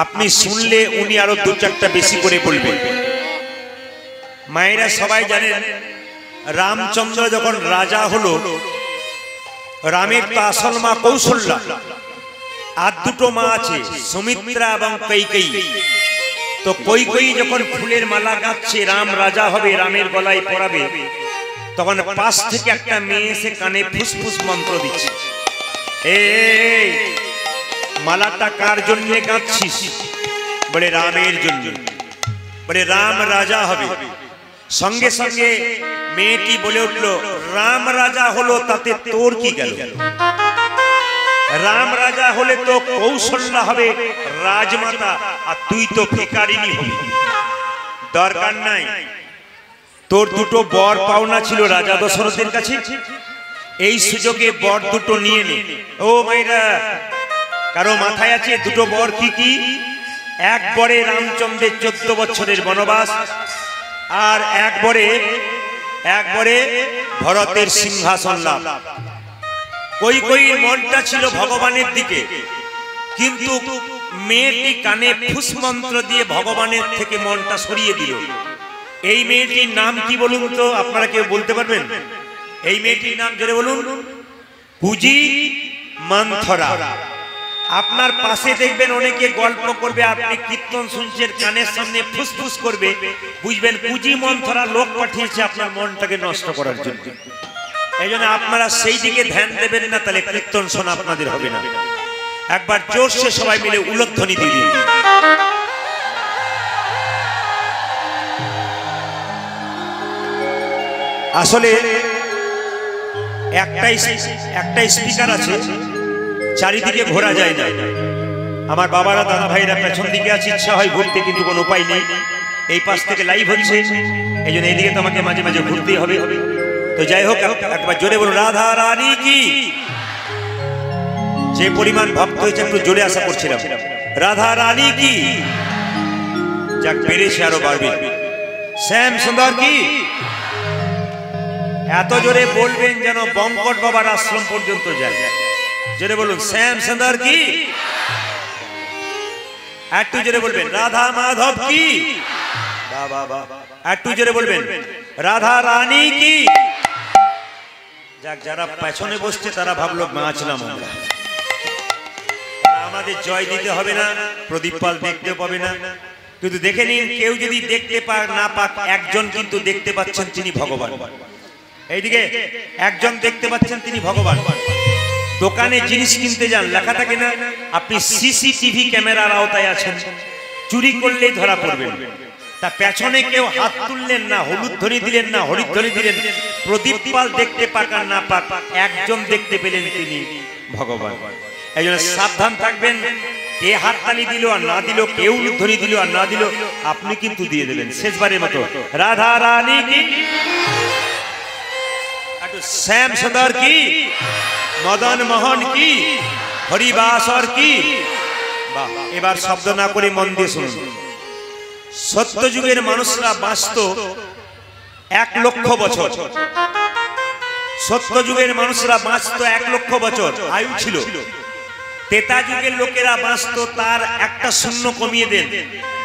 আপনি শুনলে উনি আরো 2-4টা বেশি করে বলবেন। মায়েরা সবাই জানেন, রামচন্দ্র যখন রাজা হলো, রামের তো আসল মা কৌশল্যা, আর 2টো মা আছে, সুমিত্রা এবং কৈকেয়ী। তো কৈকেয়ী যখন ফুলের মালা গাচ্ছে, রাম রাজা হবে, রামের গলায় পরাবে, তখন পাশ থেকে একটা মেয়ে এসে কানে ফুসফুস মন্ত্র দিচ্ছে, এই মালাটা কার জন্য গাচ্ছিস? বলে রামের জন্য। বলে রাম রাজা হবে। সঙ্গে সঙ্গে মেয়েটি বলে উঠলো, রাম রাজা হলো তাতে তোর কি গেল? রাম রাজা হলে তো কৌশল্যা হবে রাজমাতা, আর তুই তো ভিখারিনী হবি। দরকার নাই, তোর 2টো বর পাওনা ছিল রাজা দশরথের কাছে, এই সুযোগে বর 2টো নিয়ে নে। ও মাইরা, কারো মাথায় আছে 2টো বর কি কি? এক বরে রামচন্দ্রের 14 বছরের বনবাস, আর এক বরে ভরতের সিংহাসন লাভ। কৈকেয়ীর মনটা ছিল ভগবানের দিকে, কিন্তু মেয়েটি কানে ফুস মন্ত্র দিয়ে ভগবানের থেকে মনটা সরিয়ে দিল। এই মেয়েটির নাম কি বলুন তো? আপনারা কেউ বলতে পারবেন? এই মেয়েটির নাম জোরে বলুন, কুজি মন্থরা। আপনার পাশে দেখবেন অনেকে গল্প করবে, আপনি কীর্তন শুনছেন, কানের সামনে ফুসফুস করবে, বুঝবেন কুজি মন্থরা লোক পাঠিয়েছে আপনার মনটাকে নষ্ট করার জন্য। এই জন্য আপনারা সেই দিকে ধ্যান দেবেন না, তাহলে কীর্তন শোনা আপনাদের হবে না। একবার জোরসে সবাই মিলে উলধ্বনি দিয়ে দিন। আসলে একটাই স্পিকার আছে, চারিদিকে ঘোরা যায় না। আমার বাবারা, দাদা ভাইরা পেছন দিকে আছে, ইচ্ছা হয় ঘুরতে, কিন্তু কোনো উপায় নেই। এই পাশ থেকে লাইভ হচ্ছে, এই জন্য এইদিকে তো আমাকে মাঝে মাঝে ঘুরতেই হবে। তো যাই হোক, একবার জোরে বলুন, রাধা রানী কি। যে পরিমাণ ভক্ত হয়েছে একটু জোরে আশা করছিলাম, রাধা রানী কি। যাক, বেড়েছে, আরো বাড়বে। শ্যাম সুন্দর কি। এত জোরে বলবেন যেন বঙ্কট বাবার আশ্রম পর্যন্ত যায়। জোরে বলুন, শ্যাম সুন্দর কি। একটু জোরে বলবেন, রাধা মাধব কি। একটু জোরে বলবেন, রাধা রানী কি। যাক, যারা পেছনে বসছে তারা ভাবলো নাচলাম আমরা। আমাদের জয় দিতে হবে না, প্রদীপ পাল দেখতে পাবে না, কিন্তু দেখে নিন কেউ যদি দেখতে পাক না পাক একজন কিন্তু দেখতে পাচ্ছেন, তিনি ভগবান। এইদিকে একজন দেখতে পাচ্ছেন, তিনি ভগবান। দোকানে জিনিস কিনতে যান, লেখা থাকে না আপনি সিসিটিভি ক্যামেরার আওতায় আছেন, চুরি করলেই ধরা পড়বেন। তা পেছনে কেউ হাত তুললেন না, হলুদ ধরে দিলেন না, হরিদ ধরে দিলেন, প্রদীপ পাল দেখতে পাক আর না পাক একজন দেখতে পেলেন, তিনি ভগবান। এই জন্য সাবধান থাকবেন, কে হাততালি দিল আর না দিল, কেউ ধরে দিল আর না দিল, আপনি কিন্তু দিয়ে দেবেন। শেষবারের মতো রাধা রানী কি, শ্যাম সুন্দর কি, মদন মোহন কি, হরিবাসর কি। বাহ, এবার শব্দ না করে মন দিয়ে শুনুন। সত্যযুগের মানুষরা বাঁচত 1 লক্ষ বছর। সত্যযুগের মানুষরা বাঁচত 1 লক্ষ বছর আয়ু ছিল। ত্রেতা যুগের লোকেরা বাঁচত, তার একটা শূন্য কমিয়ে দেন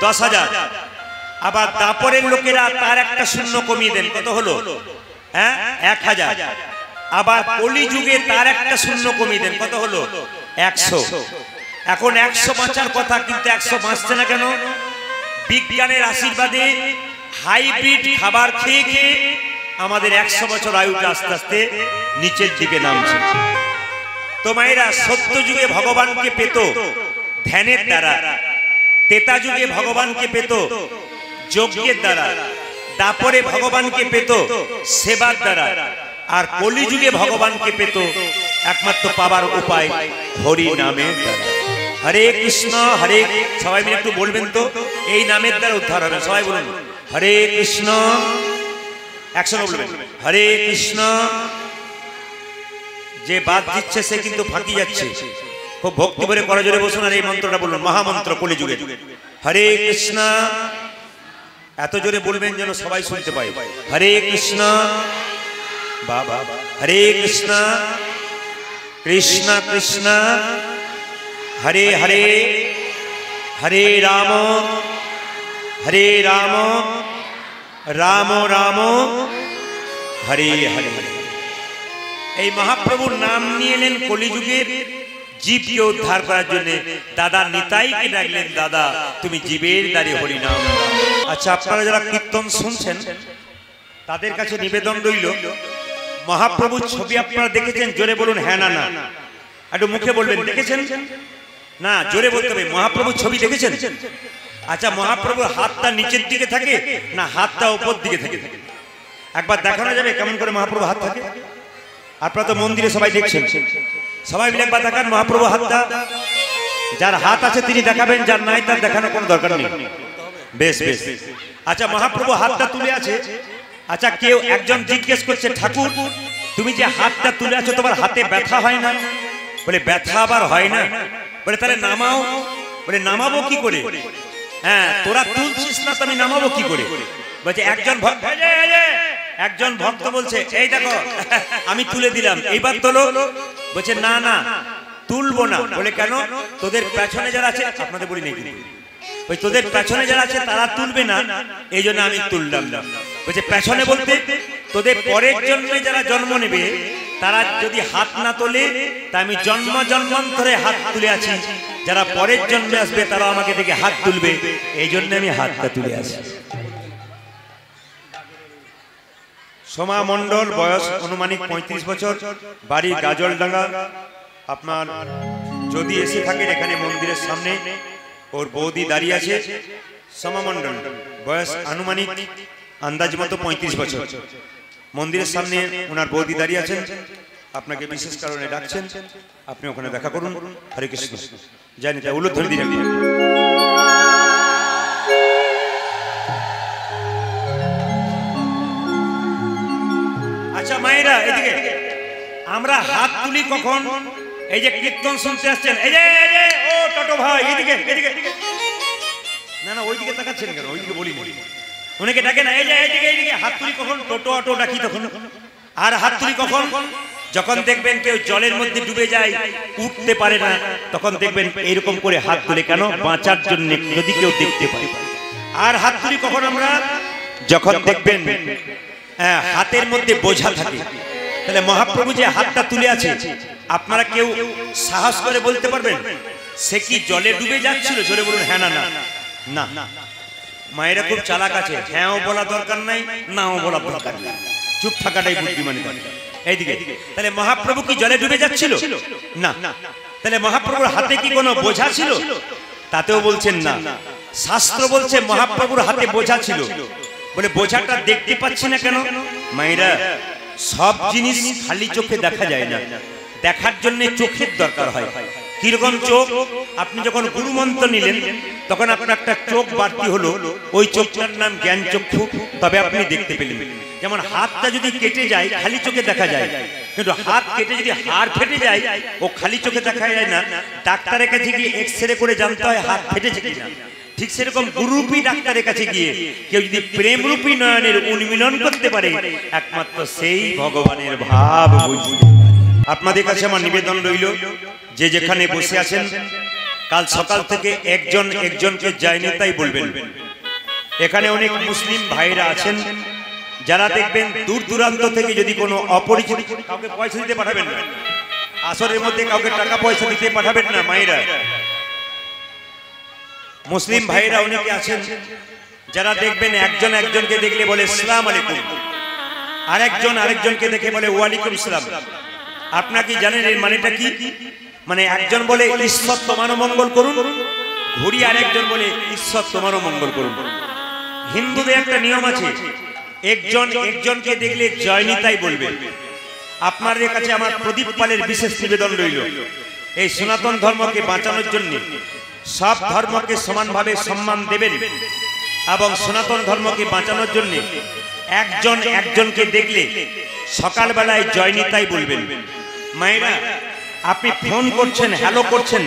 10,000। আবার দাপরের লোকেরা তার একটা শূন্য কমিয়ে দেন, কত হলো? 1000। আবার কলি যুগে তার একটা শূন্য কমিয়ে দেন, কত হলো? 100। এখন 100 বাঁচার কথা, কিন্তু 100 বাঁচছে না কেন? বিজ্ঞানের আশীর্বাদে হাইব্রিড খাবার খেয়ে খেয়ে আমাদের 100 বছর আয়ুটা আস্তে আস্তে নিচের দিকে নামছে। তো মায়েরা, সত্য যুগে ভগবানকে পেত ধ্যানের দ্বারা, ত্রেতা যুগে ভগবানকে পেত যজ্ঞের দ্বারা, দাপরে ভগবানকে পেত সেবার দ্বারা, আর কলি যুগে ভগবানকে পেত একমাত্র পাবার উপায় হরি নামের দ্বারা। হরে কৃষ্ণ হরে, সবাই মিলে একটু বলবেন তো, এই নামের দ্বারা উদ্ধার হবে। সবাই বলুন হরে কৃষ্ণ, একসঙ্গে বলবেন হরে কৃষ্ণ। যে বাদ দিচ্ছে সে কিন্তু ফাঁকি যাচ্ছে। খুব ভক্তি ভরে করা জোরে বসুন আর এই মন্ত্রটা বলুন, মহামন্ত্র কলি যুগে। হরে কৃষ্ণ, এত জোরে বলবেন যেন সবাই শুনতে পায়। হরে কৃষ্ণ বাবা, হরে কৃষ্ণ কৃষ্ণ কৃষ্ণ হরে হরে, হরে রাম রাম রাম হরে হরে। এই মহাপ্রভুর নাম নিয়ে এলেন কলিযুগের জীবকে উদ্ধার করার জন্য। দাদা নিতাইকে ডাকলেন, দাদা তুমি জীবের দ্বারে হরি নাম। আচ্ছা, আপনারা যারা কীর্তন শুনছেন তাদের কাছে নিবেদন রইল, মহাপ্রভুর ছবি আপনারা দেখেছেন? জোরে বলুন হ্যাঁ না না, একটু মুখে বলবেন দেখেছেন না, জোরে বলতে হবে। মহাপ্রভুর ছবি দেখেছেন? আচ্ছা, মহাপ্রভুর হাতটা নিচের দিকে থাকে না হাতটা উপর দিকে থাকে? একবার দেখানো যাবে কেমন করে মহাপ্রভু হাত থাকে? আপনারা তো মন্দিরে সবাই দেখছেন, সবাই মিলে একবার দেখান মহাপ্রভু হাতটা। যার হাত আছে তিনি দেখাবেন, যার নাই তার দেখানোর কোনো দরকার নেই। বেশ বেশ। আচ্ছা, মহাপ্রভু হাতটা তুলে আছে। আচ্ছা, কেউ একজন জিজ্ঞেস করছে, ঠাকুর তুমি যে হাতটা তুলে আছো তোমার হাতে ব্যথা হয় না? বলে ব্যথা আবার হয় না? বলে তাহলে নামাও। বলে নামাবো কি করে? হ্যাঁ, তোরা তুলছিস না তো আমি নামাবো কি করে? বলছে একজন ভক্ত বলছে, এই দেখো আমি তুলে দিলাম, এইবার তোলো। বলছে না না তুলবো না। বলে কেন? তোদের পেছনে যারা আছে, আপনাদের বলি নেই, ওই তোদের পেছনে যারা আছে তারা তুলবে না, এই জন্য আমি তুললাম না। বলছে পেছনে বলতে তোদের পরের জন্মে যারা জন্ম নেবে তারা যদি হাত না তোলে, তা আমি জন্ম জন্মান্তরে হাত তুলে আছি, যারা পরের জন্মে আসবে তারা আমাকে দেখে হাত তুলবে, এই জন্য আমি হাতটা তুলে আছি। সোমা মণ্ডল, বয়স অনুমানিক 35 বছর, বাড়ি গাজলডাঙ্গা। আপনার যদি এসে থাকেন এখানে মন্দিরের সামনে, ওর বৌদি দাঁড়িয়ে আছে। সোমা মণ্ডল, বয়স আনুমানিক আন্দাজ মতো 35 বছর, মন্দিরের সামনে ওনার বৌদি দাঁড়িয়ে আছেন, আপনাকে বিশেষ কারণে ডাকছেন, আপনি ওখানে দেখা করুন। হরে কৃষ্ণ। জানি তা উল্লেখ ধরে দিন। আচ্ছা মায়েরা, এদিকে আমরা হাত তুলি কখন? এই যে কীর্তন শুনতে আসছেন, এই যে ও টোটো ভাই, এদিকে এদিকে। না না, ওইদিকে তাকাচ্ছেন কেন? ওইদিকে বলি অনেকে ডাকে না, এই যে এইদিকে এইদিকে। হাত তুলি কখন? টোটো অটো ডাকি তখন। আর হাত তুলি কখন? যখন দেখবেন কেউ জলের মধ্যে ডুবে যায়, উঠতে পারে না, তখন দেখবেন এইরকম করে হাত তুলে, কেন? বাঁচার জন্য, যদি কেউ দেখতে পায়। আর হাত তুলি কখন আমরা? যখন দেখবেন হাতের মধ্যে বোঝা থাকে। তাহলে মহাপ্রভু যে হাতটা তুলে আছে, আপনারা কেউ সাহস করে বলতে পারবেন সে কি জলে ডুবে যাচ্ছিল? জোরে বলুন হ্যাঁ না না না। মায়েরা খুব চালাক আছে, হ্যাঁও বলা দরকার নাই, নাও বলা দরকার নাই, চুপ থাকাটাই বুদ্ধিমানী। এইদিকে তাহলে মহাপ্রভু কি জলে ডুবে যাচ্ছিল? না। তাহলে মহাপ্রভুর হাতে কি কোনো বোঝা ছিল? তাতেও বলছেন না। শাস্ত্র বলছে মহাপ্রভুর হাতে বোঝা ছিল। বলে বোঝাটা দেখতে পাচ্ছি না কেন? মায়েরা, সব জিনিস খালি চোখে দেখা যায় না, দেখার জন্য চোখের দরকার হয়। কিরকম চোখ? আপনি যখন গুরু মন্ত্র নিলেন তখন আপনার একটা চোখ বাড়তি হলো, ওই চোখটার নাম জ্ঞান চক্ষু, তবে আপনি দেখতে পেলেন। যেমন হাতটা যদি কেটে যায় খালি চোখে দেখা যায়, কিন্তু হাত কেটে যদি হাড় ফেটে যায় ও খালি চোখে দেখা যায় না, ডাক্তারের কাছে গিয়ে এক্সরে করে জানতে হয় হাত ফেটেছে কিনা। ঠিক সেরকম গুরুরূপী ডাক্তারের কাছে গিয়ে কেউ যদি প্রেমরূপী নয়নের উন্মিলন করতে পারে, একমাত্র সেই ভগবানের ভাব বুঝতে পারে। আপনাদের কাছে আমার নিবেদন রইল, যে যেখানে বসে আছেন কাল সকাল থেকে একজন একজনকে জয় নেতাই বলবেন। এখানে অনেক মুসলিম ভাইরা আছেন যারা দেখবেন দূর দূরান্ত থেকে যদি কোনো অপরিচিত, কাউকে পয়সা দিতে পাঠাবেন না, আসরের মধ্যে কাউকে টাকা পয়সা দিতে পাঠাবেন না। মায়েরা, মুসলিম ভাইরা অনেকে আছেন যারা দেখবেন একজন একজনকে দেখলে বলে আসসালামু আলাইকুম, আরেকজন আরেকজনকে দেখে বলে ওয়ালাইকুম আসসালাম। আপনারা কি জানেন এর মানেটা কি? মানে একজন বলে ঈশ্বর তোমারও মঙ্গল করুন, ঘুরি আরেকজন বলে ঈশ্বর তোমারও মঙ্গল করুন। হিন্দুদের একটা নিয়ম আছে, একজন একজনকে দেখলে জয় নিতাই বলবে। আপনাদের কাছে আমার প্রদীপ পালের বিশেষ নিবেদন রইল, এই সনাতন ধর্মকে বাঁচানোর জন্য সব ধর্মকে সমানভাবে সম্মান দেবেন এবং সনাতন ধর্মকে বাঁচানোর জন্য একজন একজনকে দেখলে সকালবেলায় জয় নিতাই বলবেন। মায়েরা, আপনি ফোন করছেন, হ্যালো করছেন,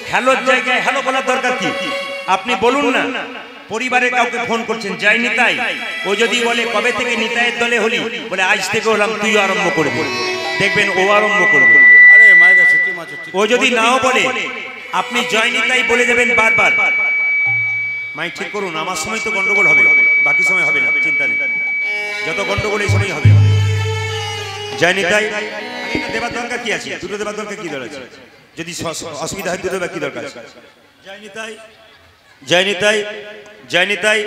হ্যালোর জায়গায় হ্যালো বলার দরকার কি? আপনি বলুন না। পরিবারের কাউকে ফোন করছেন, জয় নিতাই, ও যদি বলে কবে থেকে নিতাইয়ের দলে হলি, বলে আজ থেকে হলাম, তুই আরম্ভ করবি, দেখবেন ও আরম্ভ করবে। ও যদি নাও বলে আপনি জয় নিতাই বলে দেবেন বারবার। মাই ঠিক করুন, আমার সময় তো গন্ডগোল হবে, বাকি সময় হবে না, চিন্তা নেই, যত গন্ডগোল এই সময় হবে। জয় নিতাই দেবার দরকার কি আছে? দুটো দেবার দরকার কি দরকার? যদি অসুবিধা হয় দুটো দেবার কি দরকার? জয় নিতাই, জয় নিতাই, জয় নিতাই।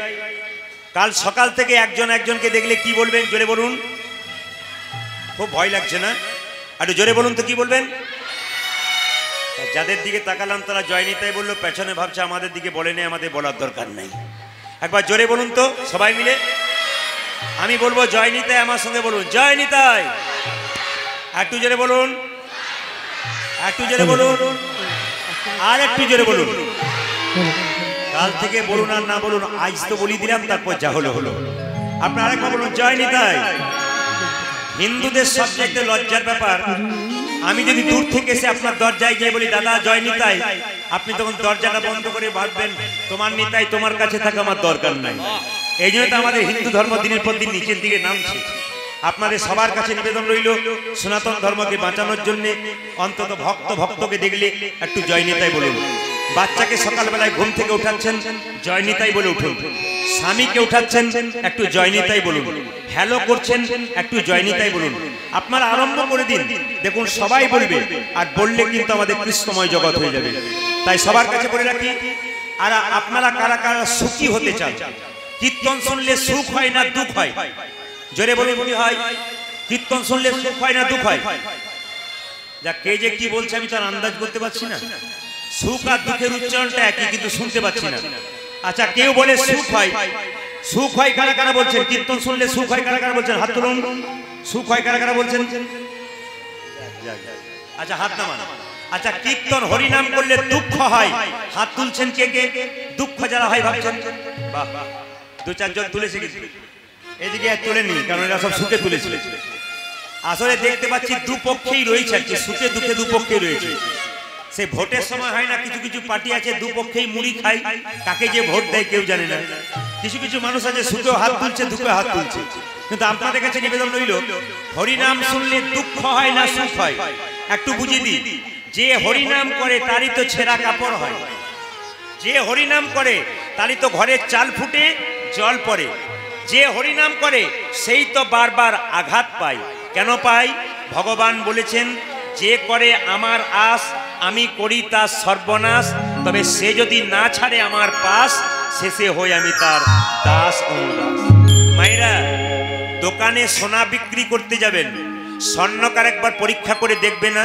কাল সকাল থেকে একজন একজনকে দেখলে কি বলবেন? জোরে বলুন। খুব ভয় লাগছে না? একটু জোরে বলুন তো কি বলবেন? যাদের দিকে তাকালাম তারা জয় নিতাই বললো, পেছনে ভাবছে আমাদের দিকে বলেনি, আমাদের বলার দরকার নেই। একবার জোরে বলুন তো সবাই মিলে। আমি বলবো জয় নিতাই, আমার সঙ্গে বলুন জয় নিতাই। একটু জোরে বলুন, একটু জোরে বলুন, আর একটু জোরে বলুন। কাল থেকে বলুন আর না বলুন, আজ তো বলি দিলাম, তারপর যা হলো হলো। আপনারা আরেকবার বলুন জয় নিতাই। হিন্দুদের সবচেয়ে লজ্জার ব্যাপার, আমি যদি দূর থেকে এসে আপনার দরজায় গিয়ে বলি দাদা জয় নিতাই, আপনি তখন দরজাটা বন্ধ করে ভাববেন তোমার নিতাই তোমার কাছে থাকা আমার দরকার নাই। এই জন্য তো আমাদের হিন্দু ধর্ম দিনের পর দিন নিচের দিকে নামছে। আপনাদের সবার কাছে নিবেদন রইল, সনাতন ধর্মকে বাঁচানোর জন্য অন্তত ভক্তকে দেখলে একটু জয় নিতাই বলুন। বাচ্চাকে সকালবেলায় ঘুম থেকে উঠাচ্ছেন, জয় নিতাই বলে উঠুন। স্বামীকে উঠাচ্ছেন, একটু জয় নিতাই বলুন। হ্যালো করছেন, একটু জয় নিতাই বলুন। আপনারা আরম্ভ করে দিন, দেখুন সবাই বলবে, আর বললে কিন্তু আমাদের কৃষ্ণময় জগৎ হয়ে যাবে। তাই সবার কাছে বলে রাখি, আর আপনারা কারা কারা সুখী হতে চান? কীর্তন শুনলে সুখ হয় না দুঃখ হয়? জোরে বলে বলি হয়। কীর্তন শুনলে সুখ হয় না দুঃখ হয়? যা কে যে কি বলছে আমি তার আন্দাজ করতে পারছি না। সুখ আর দুঃখের উচ্চারণটা একই, কিন্তু শুনতে পাচ্ছি না। আচ্ছা, কেউ বলে সুখ হয়। সুখ হয় কারা কারা বলছেন? কীর্তন শুনলে সুখ হয় কারা কারা বলছেন? হাত তুলুন। সুখ হয় কারা কারা বলছেন? আচ্ছা হাত নামান। আচ্ছা, কীর্তন হরিনাম করলে দুঃখ হয়, হাত তুলছেন কে কে? দুঃখ যারা হয় ভাবছেন। বাহ, দু চারজন তুলেছে, কিন্তু এদিকে আর তোলেনি, কারণ এরা সব সুখে তুলেছিল। আসলে দেখতে পাচ্ছি দুপক্ষেই রয়েছে, আর কি সুখে দুঃখে দুপক্ষেই রয়েছে। সে ভোটের সময় হয় না, কিছু কিছু পার্টি আছে দুপক্ষেই মুড়ি খায়, কাকে যে ভোট দেয় কেউ জানে না। কিছু কিছু মানুষ আছে সুখেও হাত তুলছে, দুঃখে হাত তুলছে। কিন্তু আপনাদের কাছে নিবেদন রইল, হরিনাম শুনলে দুঃখ হয় না সুখ হয়? একটু বুঝিয়ে দিই, যে হরিনাম করে তারই তো ছেঁড়া কাপড় হয়। যে হরিনাম করে তারই তো ঘরের চাল ফুটে জল পড়ে। যে হরিনাম করে সেই তো বারবার আঘাত পায়। কেন পায়? ভগবান বলেছেন, যে করে আমার আস আমি করি তার সর্বনাশ, তবে সে যদি না ছাড়ে আমার পাশ, শেষে হই আমি তার দাস অনুদাস। মায়েরা, দোকানে সোনা বিক্রি করতে যাবেন, স্বর্ণকার একবার পরীক্ষা করে দেখবে না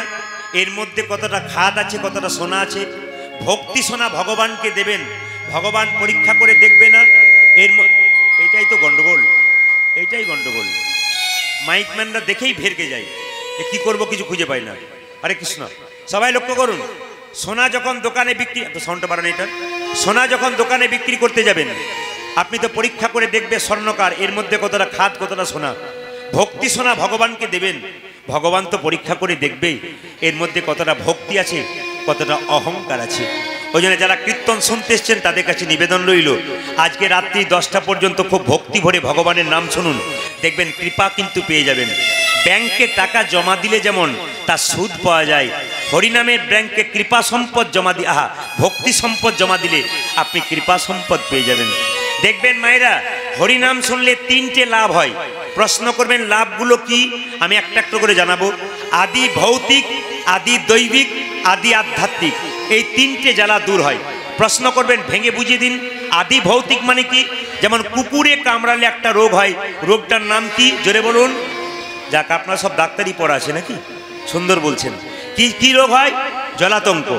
এর মধ্যে কতটা খাদ আছে, কতটা সোনা আছে? ভক্তি সোনা ভগবানকে দেবেন, ভগবান পরীক্ষা করে দেখবে না এর এটাই তো গন্ডগোল, এইটাই গন্ডগোল। মাইকম্যানরা দেখেই ভেরকে যায়, কি করব কিছু খুঁজে পাই না। হরে কৃষ্ণ। সবাই লক্ষ্য করুন, সোনা যখন দোকানে বিক্রি, সাউন্ডটা বাড়ান এটা, সোনা যখন দোকানে বিক্রি করতে যাবেন, আপনি তো পরীক্ষা করে দেখবে স্বর্ণকার এর মধ্যে কতটা খাদ, কতটা সোনা। ভক্তি সোনা ভগবানকে দেবেন, ভগবান তো পরীক্ষা করে দেখবেই এর মধ্যে কতটা ভক্তি আছে, কতটা অহংকার আছে। ওই জন্য যারা কীর্তন শুনতে এসছেন তাদের কাছে নিবেদন রইল, আজকে রাত্রি 10টা পর্যন্ত খুব ভক্তি ভরে ভগবানের নাম শুনুন, দেখবেন কৃপা কিন্তু পেয়ে যাবেন। ব্যাংকে টাকা জমা দিলে যেমন তার সুদ পাওয়া যায়, হরিনামের ব্যাংকে কৃপা সম্পদ জমা দিয়ে, ভক্তি সম্পদ জমা দিলে আপনি কৃপা সম্পদ পেয়ে যাবেন। দেখবেন মায়েরা, হরিনাম শুনলে 3টে লাভ হয়। প্রশ্ন করবেন লাভগুলো কি? আমি একটা একটা করে জানাবো। আদি ভৌতিক, আদি দৈবিক, আদি আধ্যাত্মিক, এই 3টে জ্বালা দূর হয়। প্রশ্ন করবেন, ভেঙে বুঝিয়ে দিন। আদি ভৌতিক মানে কি? যেমন কুকুরে কামড়ালে একটা রোগ হয়, রোগটার নাম কি? জোরে বলুন। যাক, আপনার সব ডাক্তারি পড়া আছে নাকি? সুন্দর বলছেন। কি কি রোগ হয়? জলাতঙ্ক।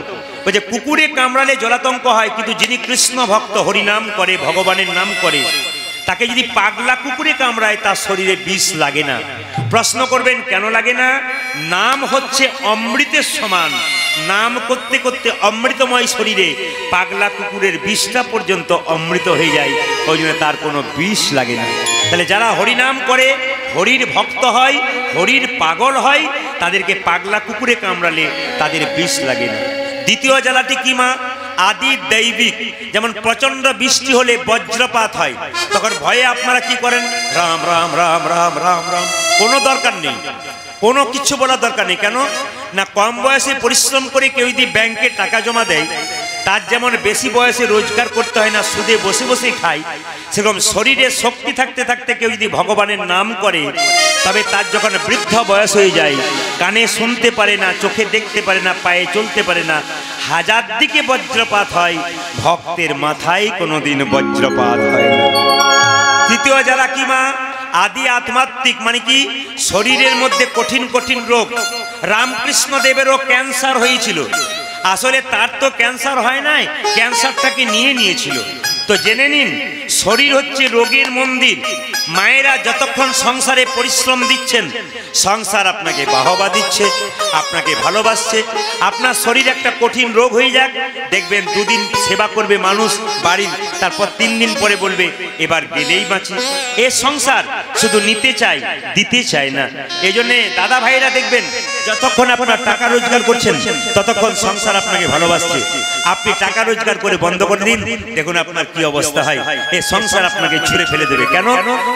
ওই যে কুকুরে কামড়ালে জলাতঙ্ক হয়, কিন্তু যিনি কৃষ্ণ ভক্ত, হরিনাম করে, ভগবানের নাম করে, তাকে যদি পাগলা কুকুরে কামড়ায় তার শরীরে বিষ লাগে না। প্রশ্ন করবেন কেন লাগে না? নাম হচ্ছে অমৃতের সমান, নাম করতে করতে অমৃতময় শরীরে পাগলা কুকুরের বিষটা পর্যন্ত অমৃত হয়ে যায়, ওই জন্য তার কোনো বিষ লাগে না। তাহলে যারা হরিনাম করে, হরির ভক্ত হয়, হরির পাগল হয়, তাদেরকে পাগলা কুকুরে কামড়ালে তাদের বিষ লাগে না। দ্বিতীয় জ্বালাটি কি মা? আদি দৈবিক। যেমন প্রচন্ড বৃষ্টি হলে বজ্রপাত হয়, তখন ভয়ে আপনারা কি করেন? রাম রাম রাম রাম রাম রাম। কোনো দরকার নেই, কোনো কিছু বলার দরকার নেই। কেন না, কম বয়সে পরিশ্রম করে কেউ যদি ব্যাংকে টাকা জমা দেয়, তার যেমন বেশি বয়সে রোজগার করতে হয় না, সুদে বসে বসে খায়, সেরকম শরীরে শক্তি থাকতে থাকতে কেউ যদি ভগবানের নাম করে, তবে তার যখন বৃদ্ধ বয়স হয়ে যায়, কানে শুনতে পারে না, চোখে দেখতে পারে না, পায়ে চলতে পারে না, হাজার দিকে বজ্রপাত হয়, ভক্তের মাথায় কোনোদিন বজ্রপাত হয় না। তৃতীয় যারা কি মা? আদি আধ্যাত্মিক মানে কি? শরীরের মধ্যে কঠিন কঠিন রোগ। রামকৃষ্ণ দেবেরও ক্যান্সার হয়েছিল, আসলে তার তো ক্যান্সার হয় নাই, ক্যান্সারটাকে নিয়ে নিয়েছিল। তো জেনে নিন, শরীর হচ্ছে রোগের মন্দির। মায়েরা যতক্ষণ সংসারে পরিশ্রম দিচ্ছেন, সংসার আপনাকে বাহবা দিচ্ছে, আপনাকে ভালোবাসছে। আপনার শরীর একটা কঠিন রোগ হয়ে যাক, দেখবেন 2 দিন সেবা করবে মানুষ বাড়ির, তারপর 3 দিন পরে বলবে এবার গেলেই বাঁচি। এ সংসার শুধু নিতে চায়, দিতে চায় না। এই জন্যে দাদা ভাইরা দেখবেন, যতক্ষণ আপনার টাকা রোজগার করছেন ততক্ষণ সংসার আপনাকে ভালোবাসছে। আপনি টাকা রোজগার করে বন্ধ করে দিন, দেখুন আপনার কি অবস্থা হয়। এই সংসার আপনাকে ছুঁড়ে ফেলে দেবে। কেন?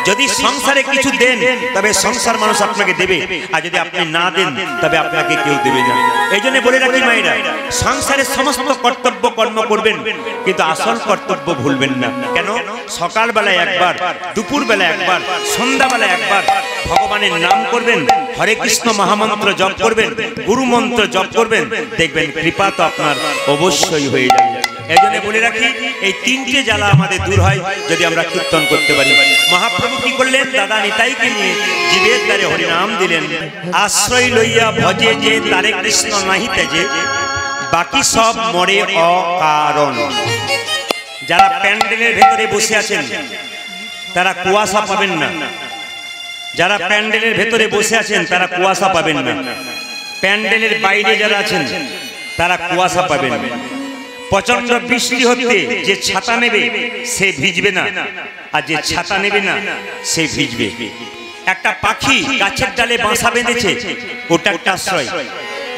যদি সংসারে কিছু দেন তবে সংসার মানুষ আপনাকে দেবে, আর যদি আপনি না দেন তবে আপনাকে কেউ দেবে না। এই জন্য বলে রাখি মায়েরা, সংসারের সমস্ত কর্তব্য কর্ম করবেন, কিন্তু আসল কর্তব্য ভুলবেন না। কেন? সকালবেলায় একবার, দুপুরবেলায় একবার, সন্ধ্যাবেলায় একবার ভগবানের নাম করবেন, হরে কৃষ্ণ মহামন্ত্র জপ করবেন, গুরু মন্ত্র জপ করবেন, দেখবেন কৃপা তো আপনার অবশ্যই হয়ে যাবে। এই জন্য বলে রাখি, এই 3টে জ্বালা আমাদের দূর হয় যদি আমরা কীর্তন করতে পারি। মহাপ্রভু কি করলেন? দাদা নিতাইকে নিয়ে জীবের দ্বারে হরিনাম দিলেন। আশ্রয় লইয়া ভজে যে তারে কৃষ্ণ নাহি তেজে, বাকি সব মরে অকারণ। যারা প্যান্ডেলের ভেতরে বসে আছেন তারা কুয়াশা পাবেন না। যারা প্যান্ডেলের ভেতরে বসে আছেন তারা কুয়াশা পাবেন না। প্যান্ডেলের বাইরে যারা আছেন তারা কুয়াশা পাবেন। প্রচন্ড বৃষ্টি হতে যে ছাতা নেবে সে ভিজবে না, আর যে ছাতা নেবে না সে ভিজবে। একটা পাখি গাছের ডালে বাসা বেঁধেছে, ওটা একটা আশ্রয়।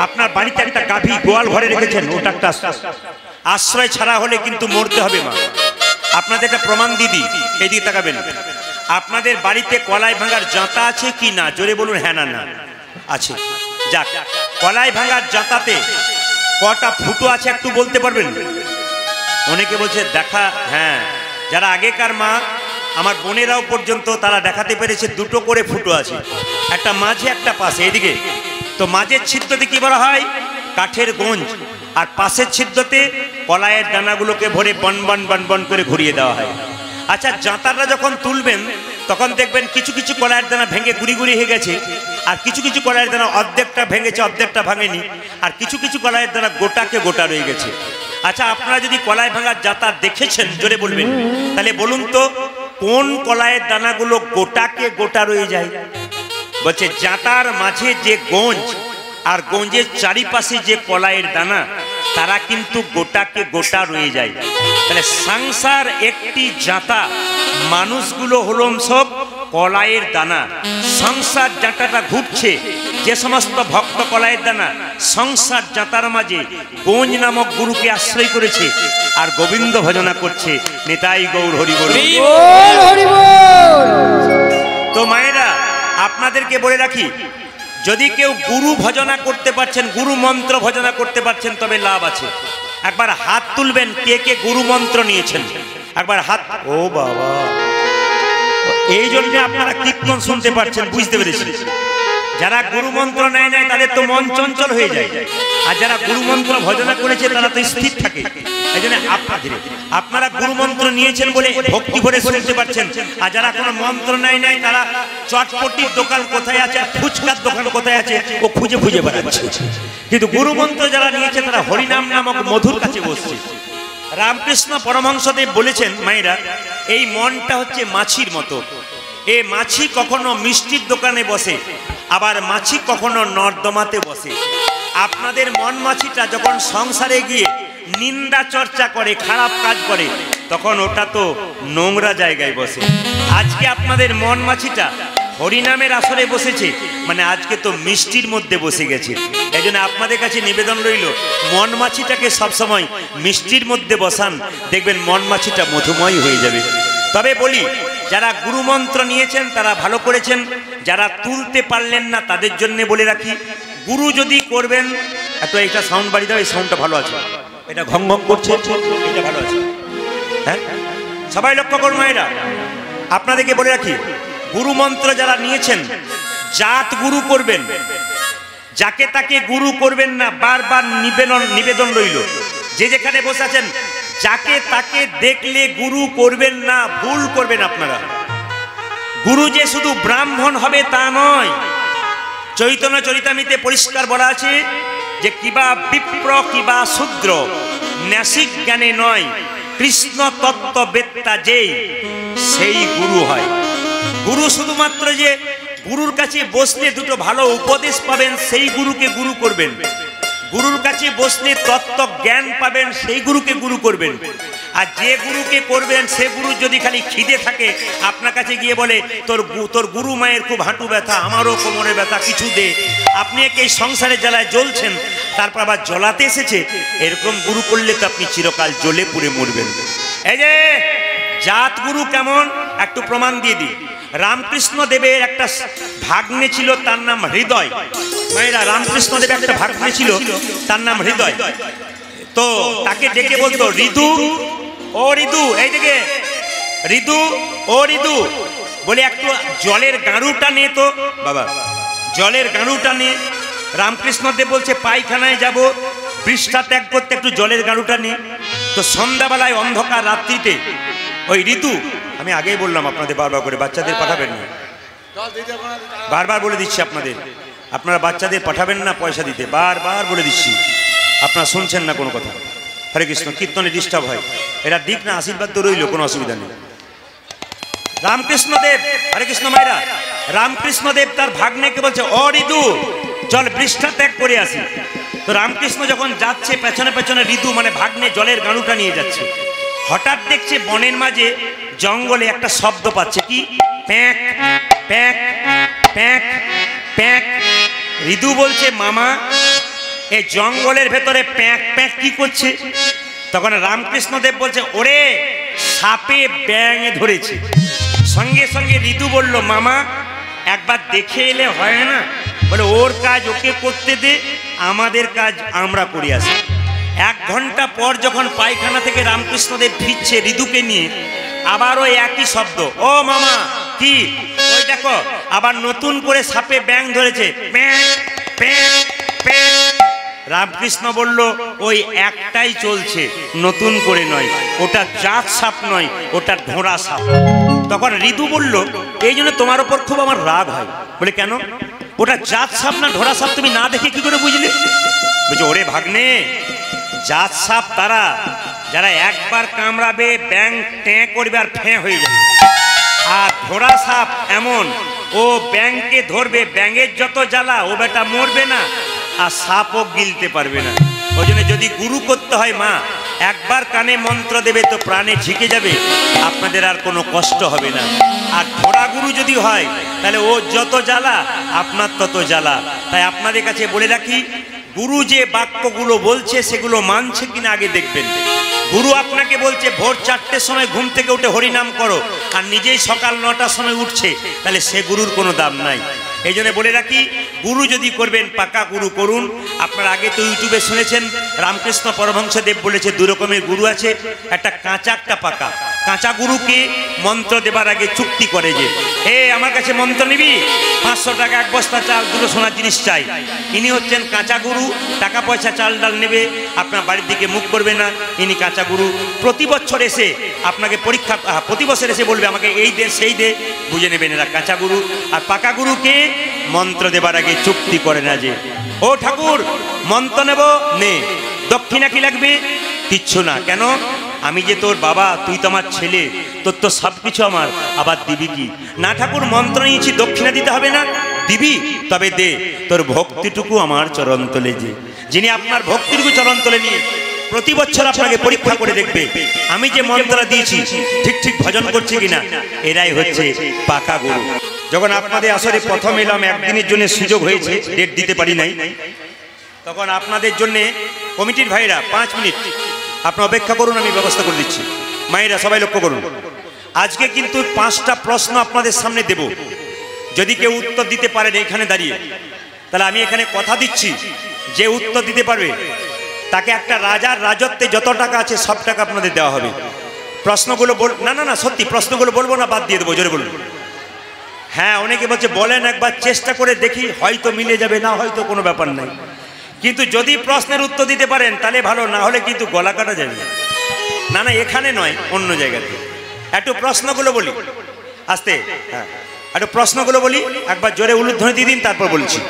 আপনার বাড়িতে একটা গাভী গোয়াল ঘরে রেখেছেন, ওটা একটা আশ্রয়। ছাড়া হলে কিন্তু মরতে হবে মা। আপনাদের একটা প্রমাণ দিদি, এইদিকে তাকাবেন। আপনাদের বাড়িতে কলাই ভাঙার জাঁতা আছে কি না? জোরে বলুন হ্যাঁ না না। আছে। যাক, কলাই ভাঙার জাঁতাতে কটা ফুটো আছে একটু বলতে পারবেন? অনেকে বলছে দেখা, হ্যাঁ, যারা আগেকার মা, আমার বোনেরাও পর্যন্ত তারা দেখাতে পেরেছে 2টো করে ফুটো আছে, একটা মাঝে একটা পাশে। এদিকে তো মাঝের ছিদ্রতে কি বলা হয়? কাঠের গঞ্জ, আর পাশের ছিদ্রতে কলাইয়ের দানাগুলোকে ভরে বন বন বন বন করে ঘুরিয়ে দেওয়া হয়। আচ্ছা, জাঁতারটা যখন তুলবেন তখন দেখবেন কিছু কিছু কলাইয়ের দানা ভেঙে গুড়ি গুড়ি হয়ে গেছে, আর কিছু কিছু কলাইয়ের দানা অর্ধেকটা ভেঙেছে অর্ধেকটা ভাঙেনি, আর কিছু কিছু কলাইয়ের দানা গোটাকে গোটা রয়ে গেছে। আচ্ছা, আপনারা যদি কলাই ভাঙার জাঁতার দেখেছেন জোরে বলবেন, তাহলে বলুন তো কোন কলাইয়ের দানাগুলো গোটাকে গোটা রয়ে যায়? বলছে জাঁতার মাঝে যে গঞ্জ আর গঞ্জের চারিপাশে যে কলাইয়ের দানা তারা কিন্তু গোটাকে গোটা রয়ে যায়। তাহলে সংসার একটি জাঁতা, মানুষগুলো হলম সব কলাইয়ের দানা। সংসার জাঁতাটা ঘুরছে, যে সমস্ত ভক্ত কলাইয়ের দানা সংসার জাঁতার মাঝে গঞ্জ নামক গুরুকে আশ্রয় করেছে আর গোবিন্দ ভজনা করছে। নিতাই গৌর হরি বল। তো মায়েরা, আপনাদেরকে বলে রাখি, যদি কেউ গুরু ভজনা করতে পারছেন, গুরু মন্ত্র ভজনা করতে পারছেন, তবে লাভ আছে। একবার হাত তুলবেন কে কে গুরু মন্ত্র নিয়েছেন, একবার হাত। ও বাবা, এই জন্য আপনারা কীর্তন শুনতে পারছেন, বুঝতে পেরেছি। যারা গুরু মন্ত্র নেয় নাই তাদের তো মন চঞ্চল হয়ে যায়, আর যারা গুরু মন্ত্র ভজনা করেছে তারা তো স্থির থাকে। এই জন্য আপনারা গুরু মন্ত্র নিয়েছেন বলে ভক্তি ভরে শুনতে পারছেন, আর যারা কোনো মন্ত্র নেয় নাই তারা চটপটির দোকান কোথায় আছে, ফুচকার দোকান কোথায় আছে ও খুঁজে খুঁজে বেড়াচ্ছে। কিন্তু গুরু মন্ত্র যারা নিয়েছে তারা হরিনাম নামক মধুর কাছে বসছে। রামকৃষ্ণ পরমহংসদেব বলেছেন, মায়েরা, এই মনটা হচ্ছে মাছির মতো। এ মাছি কখনো মিষ্টির দোকানে বসে, আবার মাছি কখনো নর্দমাতে বসে। আপনাদের মন মাছিটা যখন সংসারে গিয়ে নিন্দা চর্চা করে, খারাপ কাজ করে, তখন ওটা তো নোংরা জায়গায় বসে। আজকে আপনাদের মন মাছিটা হরিনামের আসরে বসেছে, মানে আজকে তো মিষ্টির মধ্যে বসে গেছে। এই জন্য আপনাদের কাছে নিবেদন রইল, মন মাছিটাকে সবসময় মিষ্টির মধ্যে বসান, দেখবেন মন মাছিটা মধুময় হয়ে যাবে। তবে বলি, যারা গুরু মন্ত্র নিয়েছেন তারা ভালো করেছেন, যারা তুলতে পারলেন না তাদের জন্য বলে রাখি, গুরু যদি করবেন, এত একটা সাউন্ড বাড়ি দাও, এই সাউন্ডটা ভালো আছে, এটা ঘং ঘং করছে, এটা ভালো আছে, হ্যাঁ সবাই লক্ষ্য করুন। মায়েরা, আপনাদেরকে বলে রাখি, গুরু মন্ত্র যারা নিয়েছেন জাত গুরু করবেন, যাকে তাকে গুরু করবেন না। বারবার নিবেদন রইল, যে যেখানে বসে আছেন যাকে তাকে দেখলে গুরু করবেন না, ভুল করবেন আপনারা। গুরু যে শুধু ব্রাহ্মণ হবে তা নয়। চৈতন্য চরিতামৃতে পরিষ্কার বলা আছে যে কিবা বিপ্র কিবা শূদ্র, ন্যাসিক জ্ঞানে নয়, কৃষ্ণ তত্ত্ববেত্তা যেই সেই গুরু হয়। গুরু শুধুমাত্র যে গুরুর কাছে বসলে দুটো ভালো উপদেশ পাবেন সেই গুরুকে গুরু করবেন, গুরুর কাছে বসলে তত্ত্ব জ্ঞান পাবেন সেই গুরুকে গুরু করবেন। আর যে গুরুকে করবেন সে গুরু যদি খালি খিদে থাকে, আপনার কাছে গিয়ে বলে তোর গুরু মায়ের খুব হাঁটু ব্যথা, আমারও কোমরে ব্যথা, কিছু দে, আপনি এই সংসারে জ্বালায় জ্বলছেন, তারপর আবার জ্বলাতে এসেছে, এরকম গুরু করলে তো আপনি চিরকাল জ্বলে পুড়ে মরবেন। এই যে জাত গুরু কেমন, একটু প্রমাণ দিয়ে দিই। রামকৃষ্ণ দেবের একটা ভাগ্নে ছিল, তার নাম হৃদয়। মায়েরা, রামকৃষ্ণ দেবের একটা ভাগ্নে ছিল, তার নাম হৃদয়। তো তাকে ডেকে বলতো, ঋদু ও ঋদু, এই দিকে ঋদু ও ঋদু, বলে একটু জলের গাঁড়ুটা নে তো বাবা, জলের গাঁড়ুটা নে। রামকৃষ্ণ দেব বলছে পায়খানায় যাব, পৃষ্ঠা ত্যাগ করতে, একটু জলের গাঁড়ুটা নে। তো সন্ধ্যাবেলায় অন্ধকার রাত্রিতে ওই ঋতু, আমি আগেই বললাম আপনাদের বারবার করে, বাচ্চাদের পাঠাবেন না, বারবার বলে দিচ্ছি আপনাদের, আপনারা বাচ্চাদের পাঠাবেন না পয়সা দিতে, বারবার বলে দিচ্ছি, আপনারা শুনছেন না কোনো কথা। হরে কৃষ্ণ, কীর্তনে ডিস্টার্ব হয়, এটা দিক না, আশীর্বাদ তো রইল, কোনো অসুবিধা নেই। রামকৃষ্ণ দেব, হরে কৃষ্ণ মায়েরা, রামকৃষ্ণ দেব তার ভাগ্নেকে বলছে, ও ঋতু চল পৃষ্ঠা ত্যাগ করে আসি। তো রামকৃষ্ণ যখন যাচ্ছে, পেছনে পেছনে ঋতু মানে ভাগ্নে জলের গাঁড়ুটা নিয়ে যাচ্ছে। হঠাৎ দেখছে বনের মাঝে জঙ্গলে একটা শব্দ পাচ্ছে, কি প্যাঁক প্যাঁক প্যাঁক প্যাঁক। ঋতু বলছে, মামা এই জঙ্গলের ভেতরে প্যাঁক প্যাঁক কি করছে? তখন রামকৃষ্ণ দেব বলছে, ওরে সাপে ব্যাঙ ধরেছে। সঙ্গে সঙ্গে ঋতু বলল, মামা একবার দেখে এলে হয় না? বলে, ওর কাজ ওকে করতে দে, আমাদের কাজ আমরা করে আসি। 1 ঘন্টা পর যখন পায়খানা থেকে রামকৃষ্ণদেব ফিরছে ঋতুকে নিয়ে, আবার ওই একই শব্দ, ও মামা কি? ওই দেখো আবার নতুন করে সাপে ব্যাঙ ধরেছে, প্যাঁক প্যাঁক প্যাঁক রামকৃষ্ণ বলল ওই একটাই চলছে, নতুন করে নয়, ওটা জাত সাপ নয়, ওটা ঢোঁড়া সাপ। তখন ঋতু বলল এই জন্য তোমার ওপর খুব আমার রাগ হয়। বলে কেন? ওটা জাত সাপ না ঢোঁড়া সাপ তুমি না দেখে কি করে বুঝলে? বলছে ওরে ভাগ্নে, জাত সাপ তারা যারা একবার কামড়াবে ব্যাং ট্যাঁ করবে আর ফ্যাঁ হয়ে যাবে, আর ঢোঁড়া সাপ এমন ও ব্যাংকে ধরবে, ব্যাঙের যত জ্বালা ও বেটা মরবে না আর সাপও গিলতে পারবে না। ওই জন্য যদি গুরু করতে হয় মা, একবার কানে মন্ত্র দেবে তো প্রাণে ঝিকে যাবে, আপনাদের আর কোনো কষ্ট হবে না। আর ঢোড়া গুরু যদি হয় তাহলে ও যত জ্বালা আপনার তত জ্বালা। তাই আপনাদের কাছে বলে রাখি, গুরু যে বাক্যগুলো বলছে সেগুলো মানছে কিনা আগে দেখবেন। গুরু আপনাকে বলছে ভোর 4টের সময় ঘুম থেকে উঠে হরিনাম করো, আর নিজেই সকাল 9টার সময় উঠছে, তাহলে সে গুরুর কোনো দাম নাই। এই জন্য বলে রাখি, গুরু যদি করবেন পাকা গুরু করুন। আপনারা আগে তো ইউটিউবে শুনেছেন রামকৃষ্ণ পরমহংসদেব বলেছে 2 রকমের গুরু আছে, একটা কাঁচা একটা পাকা। কাঁচা গুরুকে মন্ত্র দেবার আগে চুক্তি করে যে আমার কাছে মন্ত্র নিবি, 500 টাকা 1 বস্তা চাল 2 সোনার জিনিস চাই। ইনি হচ্ছেন কাঁচা গুরু, টাকা পয়সা চাল ডাল নেবে, আপনার বাড়ির দিকে মুখ করবে না, ইনি কাঁচা গুরু। প্রতি বছর এসে আপনাকে পরীক্ষা, প্রতি বছর এসে বলবে আমাকে এই দে সেই দে, বুঝে নেবেন এরা কাঁচা গুরু। আর পাকা গুরুকে মন্ত্র দেবার আগে চুক্তি করে না যে ও ঠাকুর মন্ত্র নেব নে, দক্ষিণা কি লাগবে? কিচ্ছু না। কেন? আমি যে তোর বাবা, তুই তো আমার ছেলে, তোর তো সব কিছু আমার, আবার দিবি কি? না ঠাকুর মন্ত্র নিয়েছি, দক্ষিণা দিতে হবে না। দিবি? তবে দে, তোর ভক্তিটুকু আমার চরণ তলে যে। যিনি আপনার ভক্তিটুকু চরণ তলে নিয়ে প্রতি বছর আপনাকে পরীক্ষা করে দেখবে আমি যে মন্ত্র দিয়েছি ঠিক ঠিক ভজন করছি কিনা, এরাই হচ্ছে পাকা গুরু। যখন আপনাদের আসরে প্রথম এলাম, একদিনের জন্য সুযোগ হয়েছে, ডেট দিতে পারি নাই, তখন আপনাদের জন্য কমিটির ভাইরা 5 মিনিট আপনার অপেক্ষা করুন, আমি ব্যবস্থা করে দিচ্ছি। মায়েরা সবাই লক্ষ্য করুন, আজকে কিন্তু 5টা প্রশ্ন আপনাদের সামনে দেব। যদি কেউ উত্তর দিতে পারেন এখানে দাঁড়িয়ে, তাহলে আমি এখানে কথা দিচ্ছি, যে উত্তর দিতে পারবে তাকে একটা রাজার রাজত্বে যত টাকা আছে সব টাকা আপনাদের দেওয়া হবে। প্রশ্নগুলো না না না সত্যি, প্রশ্নগুলো বলবো না, বাদ দিয়ে দেবো, জোরে বলুন। হ্যাঁ, অনেকে বলছে বলেন একবার চেষ্টা করে দেখি, হয়তো মিলে যাবে, না হয়তো কোনো ব্যাপার নাই। কিন্তু যদি প্রশ্নের উত্তর দিতে পারেন তাহলে ভালো, না হলে কিন্তু গলা কাটা যাবে। না না এখানে নয়, অন্য জায়গাতে। একটু প্রশ্নগুলো বলি আস্তে, হ্যাঁ একটু প্রশ্নগুলো বলি, একবার জোরে উলুধ্বনি দিয়ে দিন, তারপর বলছি।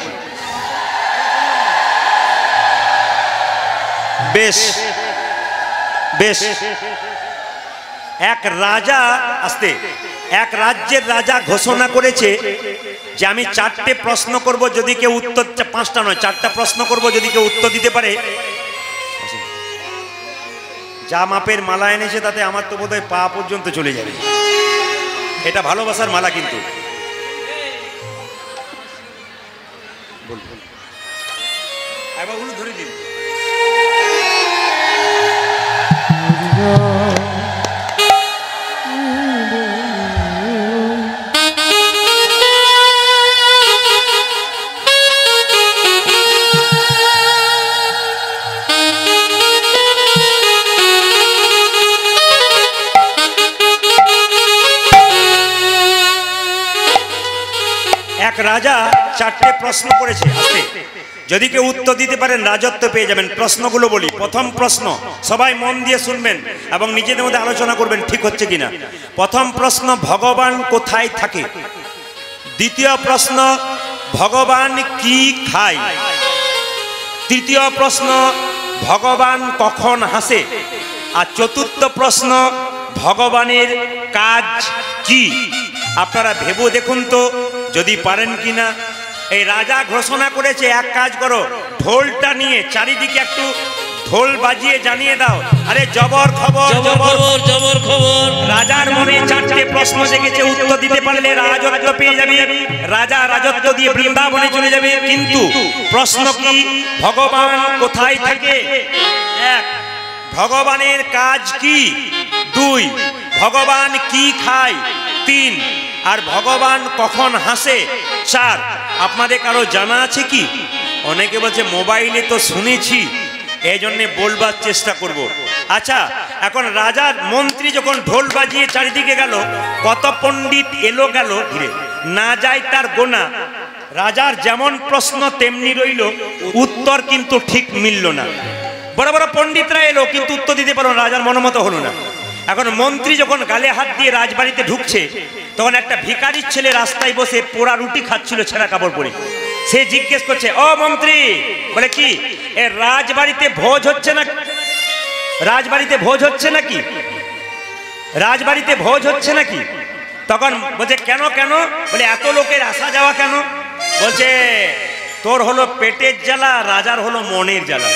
বেশ বেশ। এক রাজা, আস্তে, এক রাজ্যের রাজা ঘোষণা করেছে যে আমি 4টে প্রশ্ন করব, যদি কেউ উত্তর, 5টা নয় 4টা প্রশ্ন করব, যদি কেউ উত্তর দিতে পারে। যা মাপের মালা এনেছে তাতে আমার তো বোধহয় পা পর্যন্ত চলে যাবে। এটা ভালোবাসার মালা কিন্তু। একবার উলু ধরে দিন। এক রাজা 4টে প্রশ্ন করেছে, আস্তে, যদি কেউ উত্তর দিতে পারেন রাজত্ব পেয়ে যাবেন। প্রশ্নগুলো বলি। প্রথম প্রশ্ন, সবাই মন দিয়ে শুনবেন এবং নিজেদের মধ্যে আলোচনা করবেন ঠিক হচ্ছে কিনা। প্রথম প্রশ্ন, ভগবান কোথায় থাকে? দ্বিতীয় প্রশ্ন, ভগবান কি খায়? তৃতীয় প্রশ্ন, ভগবান কখন হাসে? আর চতুর্থ প্রশ্ন, ভগবানের কাজ কি? আপনারা ভেবে দেখুন তো যদি পারেন কিনা। এই রাজা ঘোষণা করেছে, এক কাজ করো, ঢোলটা নিয়ে চারিদিকে একটু ঢোল বাজিয়ে জানিয়ে দাও, আরে জবর খবর, জবর জবর খবর। রাজার মনে 4টে প্রশ্ন জেগেছে, উত্তর দিতে পারলে রাজত্ব পেয়ে যাবে, রাজা রাজত্ব দিয়ে বৃন্দাবনে চলে যাবে। কিন্তু প্রশ্ন কি? ভগবান কোথায় থাকে? 1, ভগবানের কাজ কি? 2, ভগবান কি খায়? 3, আর ভগবান কখন হাসে? 4, আপনাদের কারো জানা আছে কি? অনেকে বলছে মোবাইলে তো শুনেছি, এই জন্যে বলবার চেষ্টা করব। আচ্ছা, এখন রাজার মন্ত্রী যখন ঢোল বাজিয়ে চারিদিকে গেল, কত পণ্ডিত এলো গেল ঘিরে, না যায় তার গোনা। রাজার যেমন প্রশ্ন তেমনি রইল, উত্তর কিন্তু ঠিক মিলল না। বড় বড় পণ্ডিতরা এলো কিন্তু উত্তর দিতে পারলো না, রাজার মনোমত হলো না। এখন মন্ত্রী যখন গালে হাত দিয়ে রাজবাড়িতে ঢুকছে, তখন একটা ভিখারির ছেলে রাস্তায় বসে পোড়া রুটি খাচ্ছিল ছেঁড়া কাপড় পরে। সে জিজ্ঞেস করছে, ও মন্ত্রী, বলে কি এ রাজবাড়িতে ভোজ হচ্ছে না? রাজবাড়িতে ভোজ হচ্ছে নাকি? রাজবাড়িতে ভোজ হচ্ছে নাকি? তখন বলছে কেন কেন? বলে এত লোকের আসা যাওয়া কেন? বলছে তোর হলো পেটের জ্বালা, রাজার হলো মনের জ্বালা।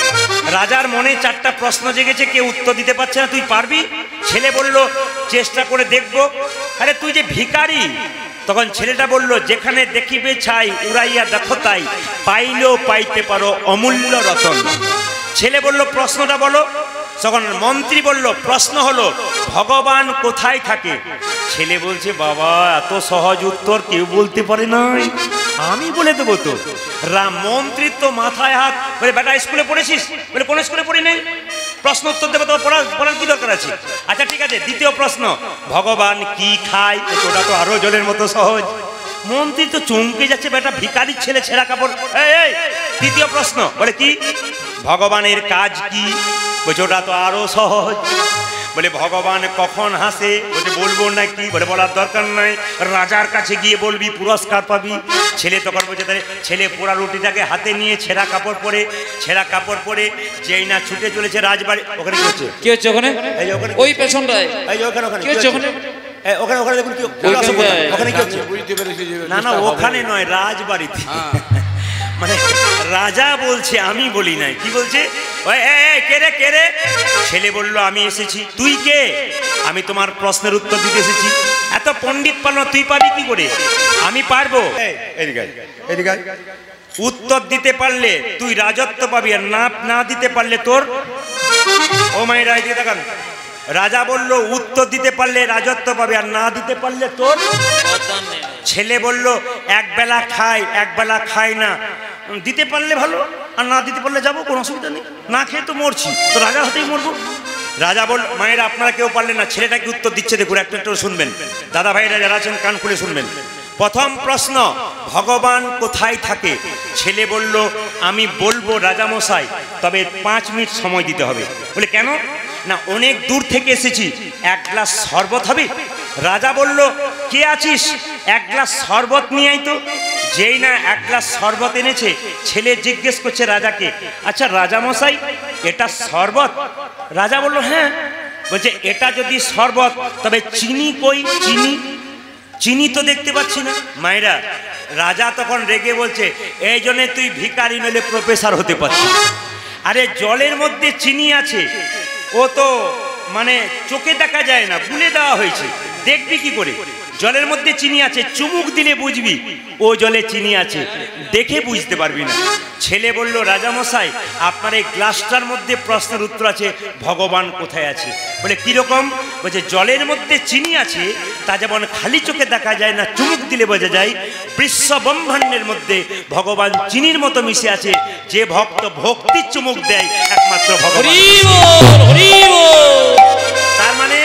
রাজার মনে চারটা প্রশ্ন জেগেছে, কেউ উত্তর দিতে পারছে না, তুই পারবি? ছেলে বলল চেষ্টা করে দেখবো। আরে তুই যে ভিখারি। তখন ছেলেটা বলল, যেখানে দেখিবে ছাই উড়াইয়া দেখো তাই, পাইলেও পাইতে পারো অমূল্য রতন। ছেলে বলল প্রশ্নটা বলো। তখন মন্ত্রী বলল প্রশ্ন হলো ভগবান কোথায় থাকে? ছেলে বলছে, বাবা এত সহজ উত্তর কেউ বলতে পারে নাই, আমি বলে দেবো তো। মন্ত্রীর তো মাথায় হাত। বলে বেটা স্কুলে পড়েছিস? বলে কোন স্কুলে পড়ি নাই। প্রশ্ন উত্তর দেবো তো পড়ার কি দরকার আছে? আচ্ছা ঠিক আছে, দ্বিতীয় প্রশ্ন, ভগবান কি খায়? ওটা তো আরো জলের মতো সহজ। মন্ত্রী তো চমকে যাচ্ছে, বেটা ভিখারির ছেলে ছেঁড়া কাপড়। এই তৃতীয় প্রশ্ন, বলে কি ভগবানের কাজ কি? বলছে ওটা তো আরো সহজ। বলে ভগবান কখন হাসে? বলছে বলবো না কি? বলে বলার দরকার নাই, রাজার কাছে গিয়ে বলবি, পুরস্কার পাবি। ছেলে তখন বলছে, তাহলে ছেলে পোড়া রুটিটাকে হাতে নিয়ে ছেঁড়া কাপড় পরে যেই না ছুটে চলেছে রাজবাড়ি। ওখানে কি হচ্ছে? কি হচ্ছে ওখানে? এই ওখানে ওই পেছনটায়। এই ওখানে কি হচ্ছে ওখানে? ওখানে দেখুন কি ওখানে কি হচ্ছে? না না ওখানে নয়, রাজবাড়িতে। মানে রাজা বলছে, আমি বলি নাই। কি বলছে? কে রে কে রে? ছেলে বলল আমি এসেছি। তুই কে? আমি তোমার প্রশ্নের উত্তর দিতে এসেছি। এত পণ্ডিত পারল, তুই পারবি কি করে? আমি পারবো। উত্তর দিতে পারলে তুই রাজত্ব পাবি, আর না দিতে পারলে তোর। ও মায়েরা এদিকে দেখান। রাজা বলল উত্তর দিতে পারলে রাজত্ব পাবে, আর না দিতে পারলে তোর। ছেলে বলল একবেলা খাই একবেলা খাই না, দিতে পারলে ভালো, আর না দিতে পারলে যাবো, কোনো অসুবিধা নেই, না খেয়ে তো মরছি, তো রাজার হাতেই মরবো। রাজা বল, মায়েরা আপনারা কেউ পারলেন না। ছেলেটাকে উত্তর দিচ্ছে, দেখুন একটা একটু শুনবেন, দাদা ভাইরা যারা আছেন কান খুলে শুনবেন। প্রথম প্রশ্ন, ভগবান কোথায় থাকে? ছেলে বলল আমি বলবো রাজামশাই, তবে 5 মিনিট সময় দিতে হবে। বলে কেন? না অনেক দূর থেকে এসেছি, এক গ্লাস শরবত হবে? রাজা বলল কে আছিস, এক গ্লাস শরবত নিয়ে আয় তো। যেই না এক গ্লাস শরবত এনেছে, ছেলে জিজ্ঞেস করছে রাজাকে, আচ্ছা রাজামশাই এটা শরবত? রাজা বলল হ্যাঁ। বলছে এটা যদি শরবত, তবে চিনি কই? চিনি তো দেখতে পাচ্ছি না। মায়েরা, রাজা তখন রেগে বলছে, এই জন্য তুই ভিখারি নইলে প্রফেসর হতে পারছিস। আরে জলের মধ্যে চিনি আছে, ও তো মানে চোখে দেখা যায় না, গুলে দেওয়া হয়েছে, দেখবি কি করে? জলের মধ্যে চিনি আছে, চুমুক দিলে বুঝবি ও জলে চিনি আছে, দেখে বুঝতে পারবি না। ছেলে বলল রাজামশাই আপনার এই গ্লাসটার মধ্যে প্রশ্নের উত্তর আছে, ভগবান কোথায় আছে? বলে কিরকম? বলছে জলের মধ্যে চিনি আছে, তা যেমন খালি চোখে দেখা যায় না, চুমুক দিলে বোঝা যায়, বিশ্ব ব্রহ্মাণ্ডের মধ্যে ভগবান চিনির মতো মিশে আছে। যে ভক্ত ভক্তির চুমুক দেয় একমাত্র ভগবান। তার মানে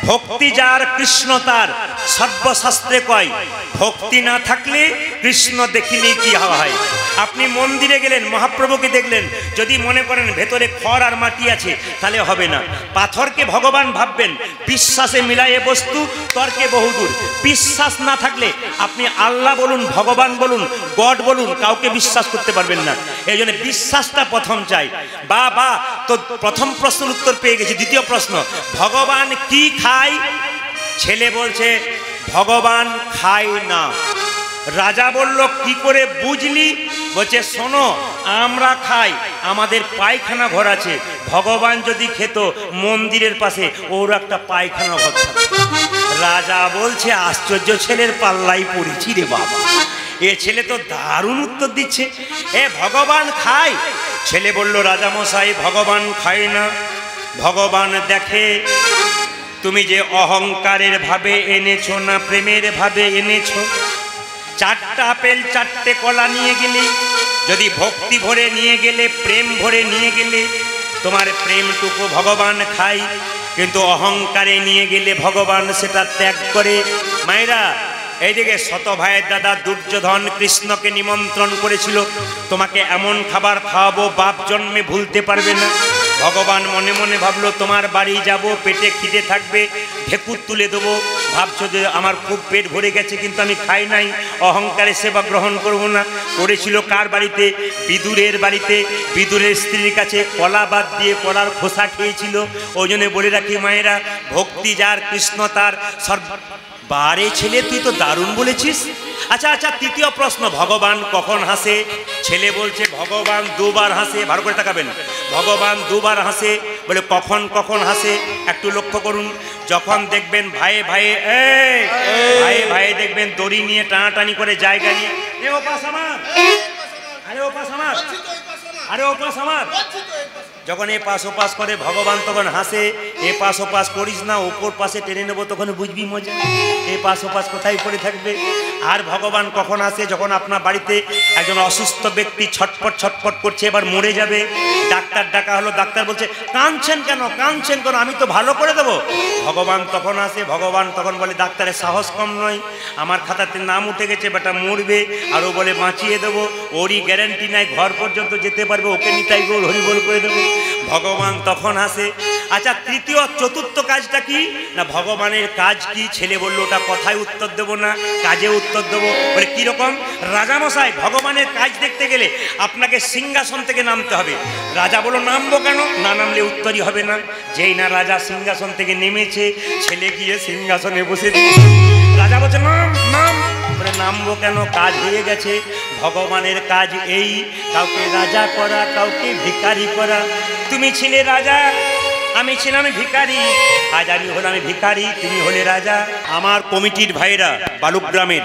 ভক্তি যার কৃষ্ণ তার, সর্বশাস্ত্রে কয় ভক্তি না থাকলে কৃষ্ণ দেখিলে কি হয়। আপনি মন্দিরে গেলেন, মহাপ্রভুকে দেখলেন, যদি মনে করেন ভেতরে খড় আর মাটি আছে তাহলে হবে না। পাথরকে ভগবান ভাববেন, বিশ্বাসে মিলায়ে বস্তু তর্কে বহুদূর। বিশ্বাস না থাকলে আপনি আল্লাহ বলুন, ভগবান বলুন, গড বলুন, কাউকে বিশ্বাস করতে পারবেন না। এই জন্য বিশ্বাসটা প্রথম চাই। বা তো প্রথম প্রশ্নের উত্তর পেয়ে গেছি। দ্বিতীয় প্রশ্ন, ভগবান কি খায়? ছেলে বলছে ভগবান খায় না। রাজা বলল কি করে বুঝলি? বলছে শোনো, আমরা খাই, আমাদের পায়খানা ঘর আছে, ভগবান যদি খেত মন্দিরের পাশে ওর একটা পায়খানা ঘর থাকতো। রাজা বলছে আশ্চর্য, ছেলের পাল্লাই পড়েছি রে বাবা, এ ছেলে তো দারুণ উত্তর দিচ্ছে। ভগবান খায়? ছেলে বলল রাজামশাই ভগবান খায় না, ভগবান দেখে। তুমি যে অহংকারের ভাবে এনেছো না প্রেমের ভাবে এনেছো, 4টা আপেল 4টে কলা নিয়ে গেলে, যদি ভক্তি ভরে নিয়ে গেলে, প্রেম ভরে নিয়ে গেলে, তোমার প্রেমটুকু ভগবান খায়, কিন্তু অহংকারে নিয়ে গেলে ভগবান সেটা ত্যাগ করে। মায়েরা, এইদিকে শত ভাইয়ের দাদা দুর্যোধন কৃষ্ণকে নিমন্ত্রণ করেছিল, তোমাকে এমন খাবার খাওয়াবো বাপ জন্মে ভুলতে পারবে না। ভগবান মনে মনে ভাবলো তোমার বাড়ি যাব, পেটে খিদে থাকবে, ঢেকুর তুলে দেবো, ভাবছো যে আমার খুব পেট ভরে গেছে কিন্তু আমি খাই নাই, অহংকারে সেবা গ্রহণ করব না। করেছিল কার বাড়িতে? বিদুরের বাড়িতে। বিদুরের স্ত্রীর কাছে কলা বাদ দিয়ে কলার খোসা খেয়েছিল। ওই জন্য বলে রাখি মায়েরা, ভক্তি যার কৃষ্ণ তার সর্ব। বারে ছেলে তুই তো দারুণ বলেছিস। আচ্ছা আচ্ছা, তৃতীয় প্রশ্ন, ভগবান কখন হাসে? ছেলে বলছে ভগবান দুবার হাসে। ভালো করে তাকাবেন, ভগবান দুবার হাসে। বলে কখন কখন হাসে একটু লক্ষ্য করুন। যখন দেখবেন ভাইয়ে ভাইয়ে ভাইয়ে ভাইয়ে দেখবেন দড়ি নিয়ে টানাটানি করে জায়গা নিয়ে, এ ওপাস আমার, আরে ওপাস আমার, আরে ওপাস আমার, যখন এ পাশ ওপাশ করে ভগবান তখন হাসে। এ পাশ ওপাশ করিস না, ওপর পাশে টেনে নেবো, তখন বুঝবি মজা। এ পাশ ওপাশ কোথায় পড়ে থাকবে। আর ভগবান কখন আসে? যখন আপনার বাড়িতে একজন অসুস্থ ব্যক্তি ছটপট ছটপট করছে, এবার মরে যাবে, ডাক্তার ডাকা হলো, ডাক্তার বলছে কাঁদছেন কেন, কাঁদছেন কেন, আমি তো ভালো করে দেবো। ভগবান তখন আসে। ভগবান তখন বলে ডাক্তারের সাহস কম নয়, আমার খাতাতে নাম উঠে গেছে, বেটা মরবে, আর ও বলে বাঁচিয়ে দেবো, ওরই গ্যারান্টি নাই ঘর পর্যন্ত যেতে পারবে, ওকে নিতাই গোল হরিবোল করে দেবো। ভগবান তখন আসে। আচ্ছা, তৃতীয় চতুর্থ কাজটা কি না, ভগবানের কাজ কি? ছেলে বললো ওটা কথায় উত্তর দেবো না, কাজে উত্তর দেবো। বলে কিরকম? রাজামশাই, ভগবানের কাজ দেখতে গেলে আপনাকে সিংহাসন থেকে নামতে হবে। রাজা বলল নামবো কেন? না নামলে উত্তরই হবে না। যেই না রাজা সিংহাসন থেকে নেমেছে, ছেলে গিয়ে সিংহাসনে বসে দিয়েছে। রাজা বলছে নাম নাম। বলে নামবো কেন? কাজ হয়ে গেছে। ভগবানের কাজ এই, কাউকে রাজা করা, কাউকে ভিখারি করা। তুমি ছিলে রাজা, আমি ছিলাম ভিখারি, আজ আমি হলাম ভিখারি, তুমি হলে রাজা। আমার কমিটির ভাইরা, বালুগ্রামের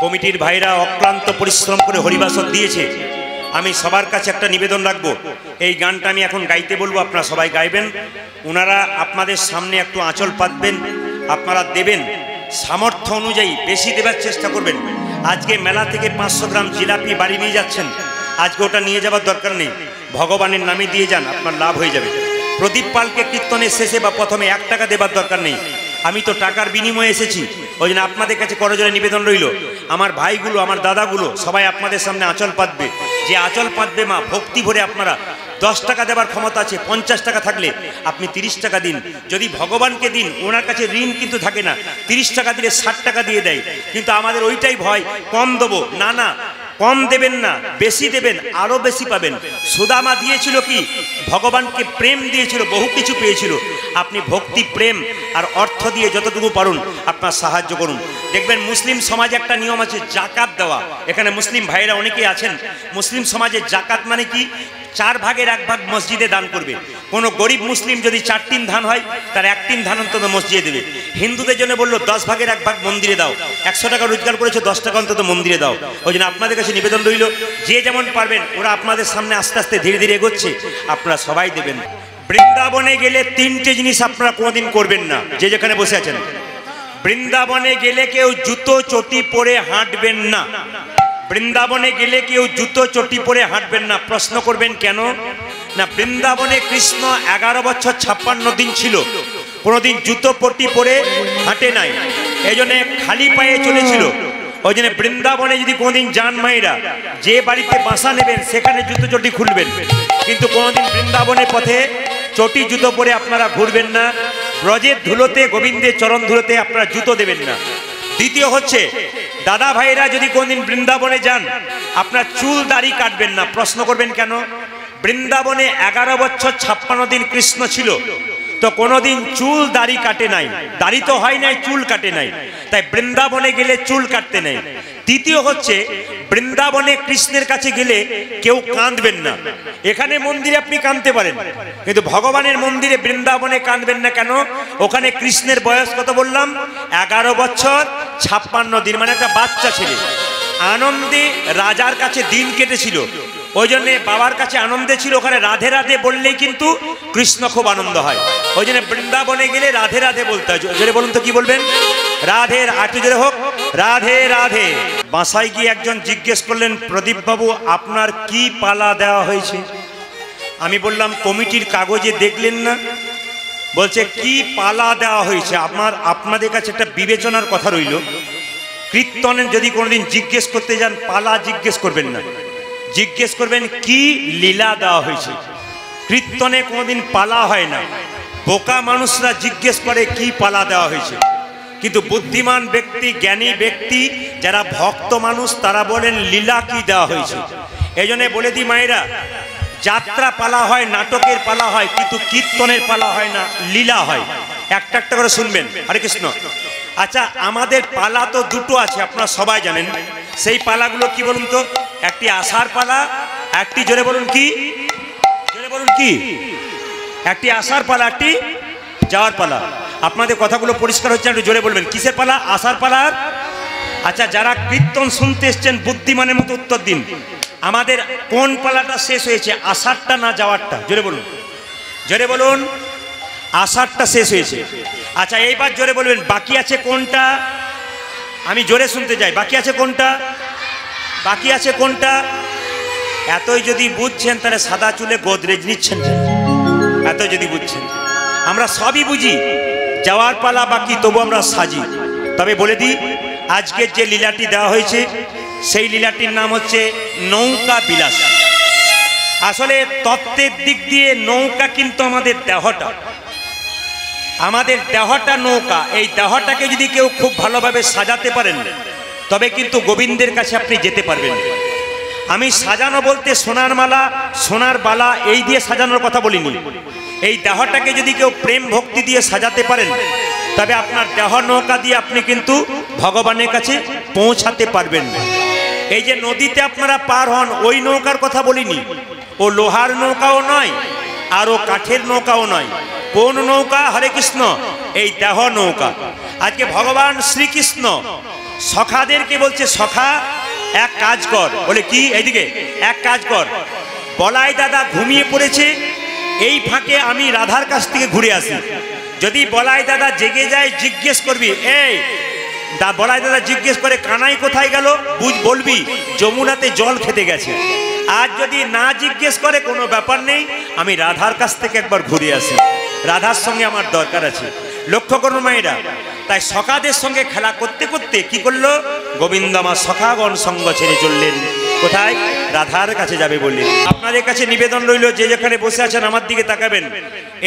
কমিটির ভাইরা অক্লান্ত পরিশ্রম করে হরিবাসর দিয়েছে। আমি সবার কাছে একটা নিবেদন রাখবো, এই গানটা আমি এখন গাইতে বলবো, আপনারা সবাই গাইবেন। ওনারা আপনাদের সামনে একটু আঁচল পাতবেন, আপনারা দেবেন সামর্থ্য অনুযায়ী, বেশি দেবার চেষ্টা করবেন। আজকে মেলা থেকে 500 গ্রাম জিলাপি বাড়ি নিয়ে যাচ্ছেন, আজকে ওটা নিয়ে যাবার দরকার নেই, ভগবানের নামে দিয়ে যান, আপনার লাভ হয়ে যাবে। প্রদীপ পালকে কীর্তনের শেষে বা প্রথমে 1 টাকা দেবার দরকার নেই, আমি তো টাকার বিনিময়ে এসেছি। ওই জন্য আপনাদের কাছে করজোড়ে নিবেদন রইল, আমার ভাইগুলো, আমার দাদাগুলো সবাই আপনাদের সামনে আঁচল পাতবে। যে আঁচল পাতবে মা, ভক্তি ভরে আপনারা 10 টাকা দেবার ক্ষমতা আছে, 50 টাকা থাকলে আপনি 30 টাকা দিন। যদি ভগবানকে দিন, ওনার কাছে ঋণ কিন্তু থাকে না, 30 টাকা দিলে 60 টাকা দিয়ে দেয়। কিন্তু আমাদের ওইটাই ভয়, কম দেবো, না না, কম দেবেন না, বেশি দেবেন, আরো বেশি পাবেন। সুদামা দিয়েছিল কি? ভগবানকে প্রেম দিয়েছিল, বহু কিছু পেয়েছিল। আপনি ভক্তি, প্রেম আর অর্থ দিয়ে যতটুকু পারুন আপনার সাহায্য করুন। দেখবেন মুসলিম সমাজে একটা নিয়ম আছে, জাকাত দেওয়া। এখানে মুসলিম ভাইরা অনেকেই আছেন। মুসলিম সমাজে জাকাত মানে কি? 4 ভাগের 1 ভাগ মসজিদে দান করবে। কোনো গরিব মুসলিম যদি 4 টিন ধান হয়, তার 1 টিন ধান অন্তত মসজিদে দেবে। হিন্দুদের জন্য বললো 10 ভাগের 1 ভাগ মন্দিরে দাও। 100 টাকা রোজগার করেছে, 10 টাকা অন্তত মন্দিরে দাও। ওই জন্য আপনাদের কাছে নিবেদন রইল, যে যেমন পারবেন, ওরা আপনাদের সামনে আস্তে আস্তে ধীরে ধীরে এগোচ্ছে, আপনারা সবাই দেবেন। বৃন্দাবনে গেলে 3টে জিনিস আপনারা কোনোদিন করবেন না, যে যেখানে বসে আছেন। বৃন্দাবনে গেলে কেউ জুতো চটি পরে হাঁটবেন না। বৃন্দাবনে গেলে কেউ জুতো চটি পরে হাঁটবেন না। প্রশ্ন করবেন কেন? না, বৃন্দাবনে কৃষ্ণ 11 বছর 56 দিন ছিল, কোনোদিন জুতো পটি পরে হাঁটে নাই, এই জন্য খালি পায়ে চলেছিল। ওই জন্য বৃন্দাবনে যদি কোনোদিন যান মায়েরা, যে বাড়িতে বাসা নেবেন সেখানে জুতো চটি খুলবেন, কিন্তু কোনোদিন বৃন্দাবনের পথে চটি জুতো পরে আপনারা ঘুরবেন না। ব্রজের ধুলোতে, গোবিন্দের চরণ ধুলোতে আপনারা জুতো দেবেন না। দ্বিতীয় হচ্ছে, দাদা ভাইরা যদি কোনদিন বৃন্দাবনে যান, আপনার চুল দাড়ি কাটবেন না। প্রশ্ন করবেন কেন? বৃন্দাবনে 11 বছর 56 দিন কৃষ্ণ ছিল, তো কোনোদিন চুল দাড়ি কাটে নাই, দাড়ি তো হয় নাই, চুল কাটে নাই, তাই বৃন্দাবনে গেলে চুল কাটতে নেই। তৃতীয় হচ্ছে, বৃন্দাবনে কৃষ্ণের কাছে গেলে কেউ কাঁদবেন না। এখানে মন্দিরে আপনি কাঁদতে পারেন, কিন্তু ভগবানের মন্দিরে বৃন্দাবনে কাঁদবেন না। কেন? ওখানে কৃষ্ণের বয়স কত বললাম? 11 বছর 56 দিন, মানে একটা বাচ্চা ছেলে। আনন্দে রাজার কাছে দিন কেটেছিল, ওই জন্যে বাবার কাছে আনন্দে ছিল। ওখানে রাধে রাধে বললেই কিন্তু কৃষ্ণ খুব আনন্দ হয়। ওই জন্য বৃন্দাবনে গেলে রাধে রাধে বলতে হয়। জোরে বলুন তো, কি বলবেন? রাধে, আটু জোরে হোক, রাধে রাধে। বাসায় গিয়ে একজন জিজ্ঞেস করলেন, প্রদীপ বাবু আপনার কি পালা দেওয়া হয়েছে? আমি বললাম কমিটির কাগজে দেখলেন না? বলছে কি পালা দেওয়া হয়েছে? আপনাদের কাছে একটা বিবেচনার কথা রইল, কীর্তনের যদি কোনোদিন জিজ্ঞেস করতে যান, পালা জিজ্ঞেস করবেন না, জিজ্ঞেস করবেন কি লীলা দেওয়া হয়েছে। কীর্তনে কোনোদিন পালা হয় না, বোকা মানুষরা জিজ্ঞেস করে কি পালা দেওয়া হয়েছে। কিন্তু বুদ্ধিমান ব্যক্তি, জ্ঞানী ব্যক্তি, যারা ভক্ত মানুষ, তারা বলেন লীলা কি দেওয়া হয়েছে। এই জন্য বলে দিই মায়েরা, যাত্রা পালা হয়, নাটকের পালা হয়, কিন্তু কীর্তনের পালা হয় না, লীলা হয়। একটা একটা করে শুনবেন। হরে কৃষ্ণ। আচ্ছা, আমাদের পালা তো দুটো আছে, আপনারা সবাই জানেন। সেই পালাগুলো কি বলুন তো? একটি আসার পালা, একটি জোরে বলুন কি, জোরে বলুন কি, একটি আসার পালা, একটি যাওয়ার পালা। আপনাদের কথাগুলো পরিষ্কার হচ্ছে, একটু জোরে বলবেন। কিসের পালা? আসার পালা। আচ্ছা, যারা কীর্তন শুনতে এসছেন বুদ্ধিমানের মতো উত্তর দিন, আমাদের কোন পালাটা শেষ হয়েছে, আসারটা না যাওয়ারটা? জোরে বলুন, জোরে বলুন। আসারটা শেষ হয়েছে। আচ্ছা, এইবার জোরে বলবেন বাকি আছে কোনটা? আমি জোরে শুনতে চাই, বাকি আছে কোনটা? বাকি আছে কোনটা? এতই যদি বুঝছেন তাহলে সাদা চুলে গোদরেজ নিচ্ছেন। এত যদি বুঝছেন, আমরা সবই বুঝি, যাওয়ার পালা বাকি, তবু আমরা সাজি। তবে বলে দিই, আজকের যে লীলাটি দেওয়া হয়েছে, সেই লীলাটির নাম হচ্ছে নৌকা বিলাস। আসলে তত্ত্বের দিক দিয়ে নৌকা কিন্তু আমাদের দেহটা, আমাদের দেহটা নৌকা। এই দেহটাকে যদি কেউ খুব ভালোভাবে সাজাতে পারেন, তবে কিন্তু গোবিন্দের কাছে আপনি যেতে পারবেন। আমি সাজানো বলতে সোনার মালা, সোনার বালা এই দিয়ে সাজানোর কথা বলিনি। এই দেহটাকে যদি কেউ প্রেম ভক্তি দিয়ে সাজাতে পারেন, তবে আপনার দেহ নৌকা দিয়ে আপনি কিন্তু ভগবানের কাছে পৌঁছাতে পারবেন। এই যে নদীতে আপনারা পার হন, ওই নৌকার কথা বলিনি। ও লোহার নৌকাও নয়, আর ও কাঠের নৌকাও নয়। কোন নৌকা? হরে কৃষ্ণ, এই দেহ নৌকা। আজকে ভগবান শ্রীকৃষ্ণ সখাদেরকে বলছে, সখা এক কাজ কর। বলে কি? এইদিকে এক কাজ কর, বলাই দাদা ঘুমিয়ে পড়েছে, এই ফাঁকে আমি রাধার কাছ থেকে ঘুরে আসি। যদি বলাই দাদা জেগে যায়, জিজ্ঞেস করবি, এই বলাই দাদা জিজ্ঞেস করে কানাই কোথায় গেল, বলবি যমুনাতে জল খেতে গেছে। আর যদি না জিজ্ঞেস করে, কোনো ব্যাপার নেই, আমি রাধার কাছ থেকে একবার ঘুরে আসি, রাধার সঙ্গে আমার দরকার আছে। লক্ষ্য করুন মায়েরা, তাই সখাদের সঙ্গে খেলা করতে করতে কি করলো? গোবিন্দ আমার সখাগণ সঙ্গ ছেড়ে চললেন কোথায়? রাধার কাছে যাবে বললেন। আপনাদের কাছে নিবেদন রইল, যে যেখানে বসে আছেন আমার দিকে তাকাবেন।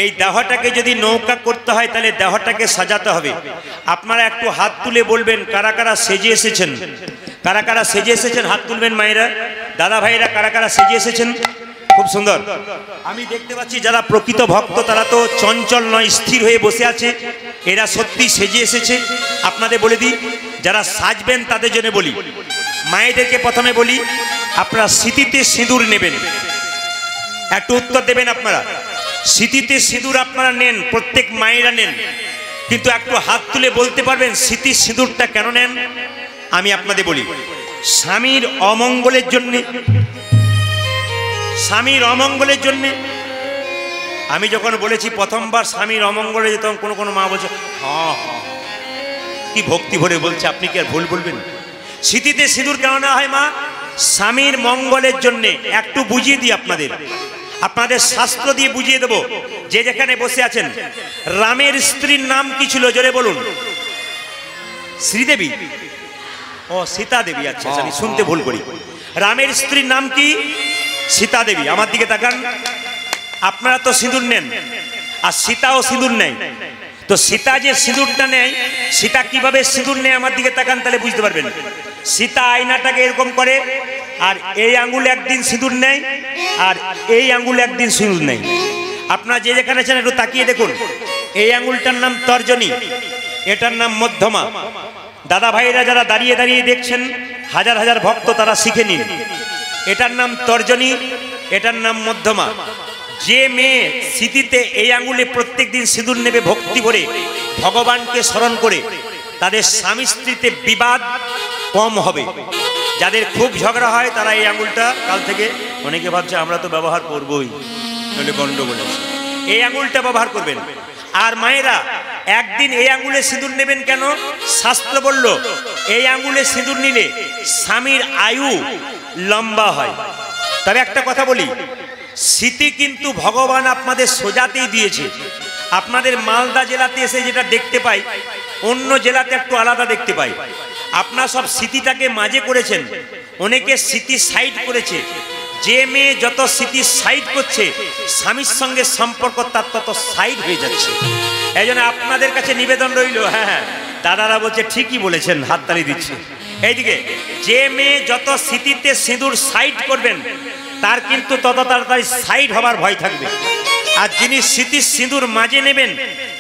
এই দেহটাকে যদি নৌকা করতে হয়, তাহলে দেহটাকে সাজাতে হবে। আপনারা একটু হাত তুলে বলবেন কারা কারা সেজে এসেছেন। কারা কারা সেজে এসেছেন হাত তুলবেন মায়েরা, দাদা ভাইরা, কারা কারা সেজে এসেছেন? খুব সুন্দর। আমি দেখতে পাচ্ছি যারা প্রকৃত ভক্ত, তারা তো চঞ্চল নয়, স্থির হয়ে বসে আছে। এরা সত্যি সেজে এসেছে। আপনাদের বলে দিই, যারা সাজবেন তাদের জন্য বলি, মায়েদেরকে প্রথমে বলি, আপনারা সিঁথিতে সিঁদুর নেবেন। একটু উত্তর দেবেন আপনারা। সিঁথিতে সিঁদুর আপনারা নেন, প্রত্যেক মায়েরা নেন, কিন্তু একটু হাত তুলে বলতে পারবেন সিঁথির সিঁদুরটা কেন নেন? আমি আপনাদের বলি, স্বামীর অমঙ্গলের জন্যে, স্বামীর অমঙ্গলের জন্যে। আমি যখন বলেছি প্রথমবার স্বামীর অমঙ্গলে, তখন কোনো কোনো মা বলছে হ্যাঁ হ্যাঁ, কি ভক্তি ভরে বলছে, আপনি কি আর ভুল বলবেন? সিঁথিতে সিঁদুর কেন নেওয়া হয় মা? স্বামীর মঙ্গলের জন্যে। একটু বুঝিয়ে দিই আপনাদের, আপনাদের শাস্ত্র দিয়ে বুঝিয়ে দেব। যে যেখানে বসে আছেন, রামের স্ত্রীর নাম কি ছিল? জোরে বলুন। শ্রীদেবী? ও সীতা দেবী। আচ্ছা, আমি শুনতে ভুল করি। রামের স্ত্রীর নাম কি? সীতা দেবী। আমার দিকে তাকান। আপনারা তো সিঁদুর নেন, আর সীতাও সিঁদুর নেয়। তো সীতা যে সিঁদুরটা নেয়, সীতা কিভাবে সিঁদুর নেয় আমার দিকে তাকান, তাহলে বুঝতে পারবেন। সীতা আয়নাটাকে এরকম করে, আর এই আঙ্গুলে একদিন সিঁদুর নেয়, আর এই আঙ্গুলে একদিন সিঁদুর নেয়। আপনারা যে যেখানে আছেন একটু তাকিয়ে দেখুন। এই আঙ্গুলটার নাম তর্জনী, এটার নাম মধ্যমা। দাদা ভাইরা যারা দাঁড়িয়ে দাঁড়িয়ে দেখছেন, হাজার হাজার ভক্ত, তারা শিখে নিন। এটার নাম তর্জনী, এটার নাম মধ্যমা। যে মেয়ে স্মৃতিতে এই আঙ্গুলে প্রত্যেক দিন সিঁদুর নেবে ভক্তি ভরে, ভগবানকে স্মরণ করে, তাদের স্বামী স্ত্রীতে বিবাদ কম হবে। যাদের খুব ঝগড়া হয়, তারা এই আঙ্গুলটা কাল থেকে, অনেকে ভাবছে আমরা তো ব্যবহার করবই, নইলে গন্ডগোল আছে, এই আঙ্গুলটা ব্যবহার করবেন। আর মায়েরা, একদিন এই আঙ্গুলে সিঁদুর নেবেন কেন? শাস্ত্র বলল, এই আঙ্গুলে সিঁদুর নিলে স্বামীর আয়ু লম্বা হয়। তবে একটা কথা বলি, স্মৃতি কিন্তু ভগবান আপনাদের সোজাতেই দিয়েছে। আপনাদের মালদা জেলাতে এসে যেটা দেখতে পাই, অন্য জেলাতে একটু আলাদা দেখতে পাই। আপনার সব স্মৃতিটাকে মাঝে করেছেন, অনেকে স্মৃতি সাইড করেছে। যে মেয়ে যত স্মৃতি সাইড করছে স্বামীর সঙ্গে সম্পর্ক তার তত সাইড হয়ে যাচ্ছে। এই জন্য আপনাদের কাছে নিবেদন রইল, হ্যাঁ দাদারা বলছে ঠিকই বলেছেন, হাততালি দিচ্ছে। এইদিকে যে মেয়ে যত স্মৃতিতে সিঁদুর সাইড করবেন তার কিন্তু তত তাড়াতাড়ি সাইড হবার ভয় থাকবে। আর যিনি স্মৃতির সিঁদুর মাঝে নেবেন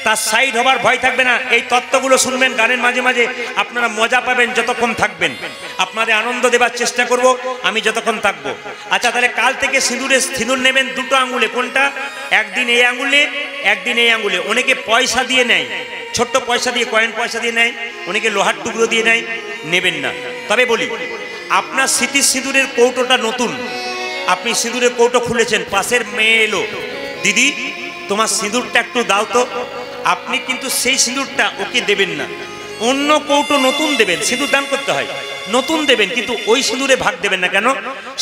তার সাইড হবার ভয় থাকবে না। এই তত্ত্বগুলো শুনবেন গানের মাঝে মাঝে, আপনারা মজা পাবেন যতক্ষণ থাকবেন। আপনাদের আনন্দ দেবার চেষ্টা করব আমি যতক্ষণ থাকবো। আচ্ছা তাহলে কাল থেকে সিঁদুর নেবেন দুটো আঙুলে, কোনটা? একদিন এই আঙুলে, একদিন এই আঙুলে। অনেকে পয়সা দিয়ে নেয়, ছোট্ট পয়সা দিয়ে, কয়েন পয়সা দিয়ে নেয়, অনেকে লোহার টুকরো দিয়ে নেয়, নেবেন না। তবে বলি, আপনার স্মৃতির সিঁদুরের কৌটোটা নতুন, আপনি সিঁদুরের কৌটো খুলেছেন, পাশের মেয়ে এলো, দিদি তোমার সিঁদুরটা একটু দাও তো। আপনি কিন্তু সেই সিঁদুরটা ওকে দেবেন না, অন্য কৌটো নতুন দেবেন। সিঁদুর দান করতে হয়, নতুন দেবেন, কিন্তু ওই সিঁদুরে ভাগ দেবেন না। কেন?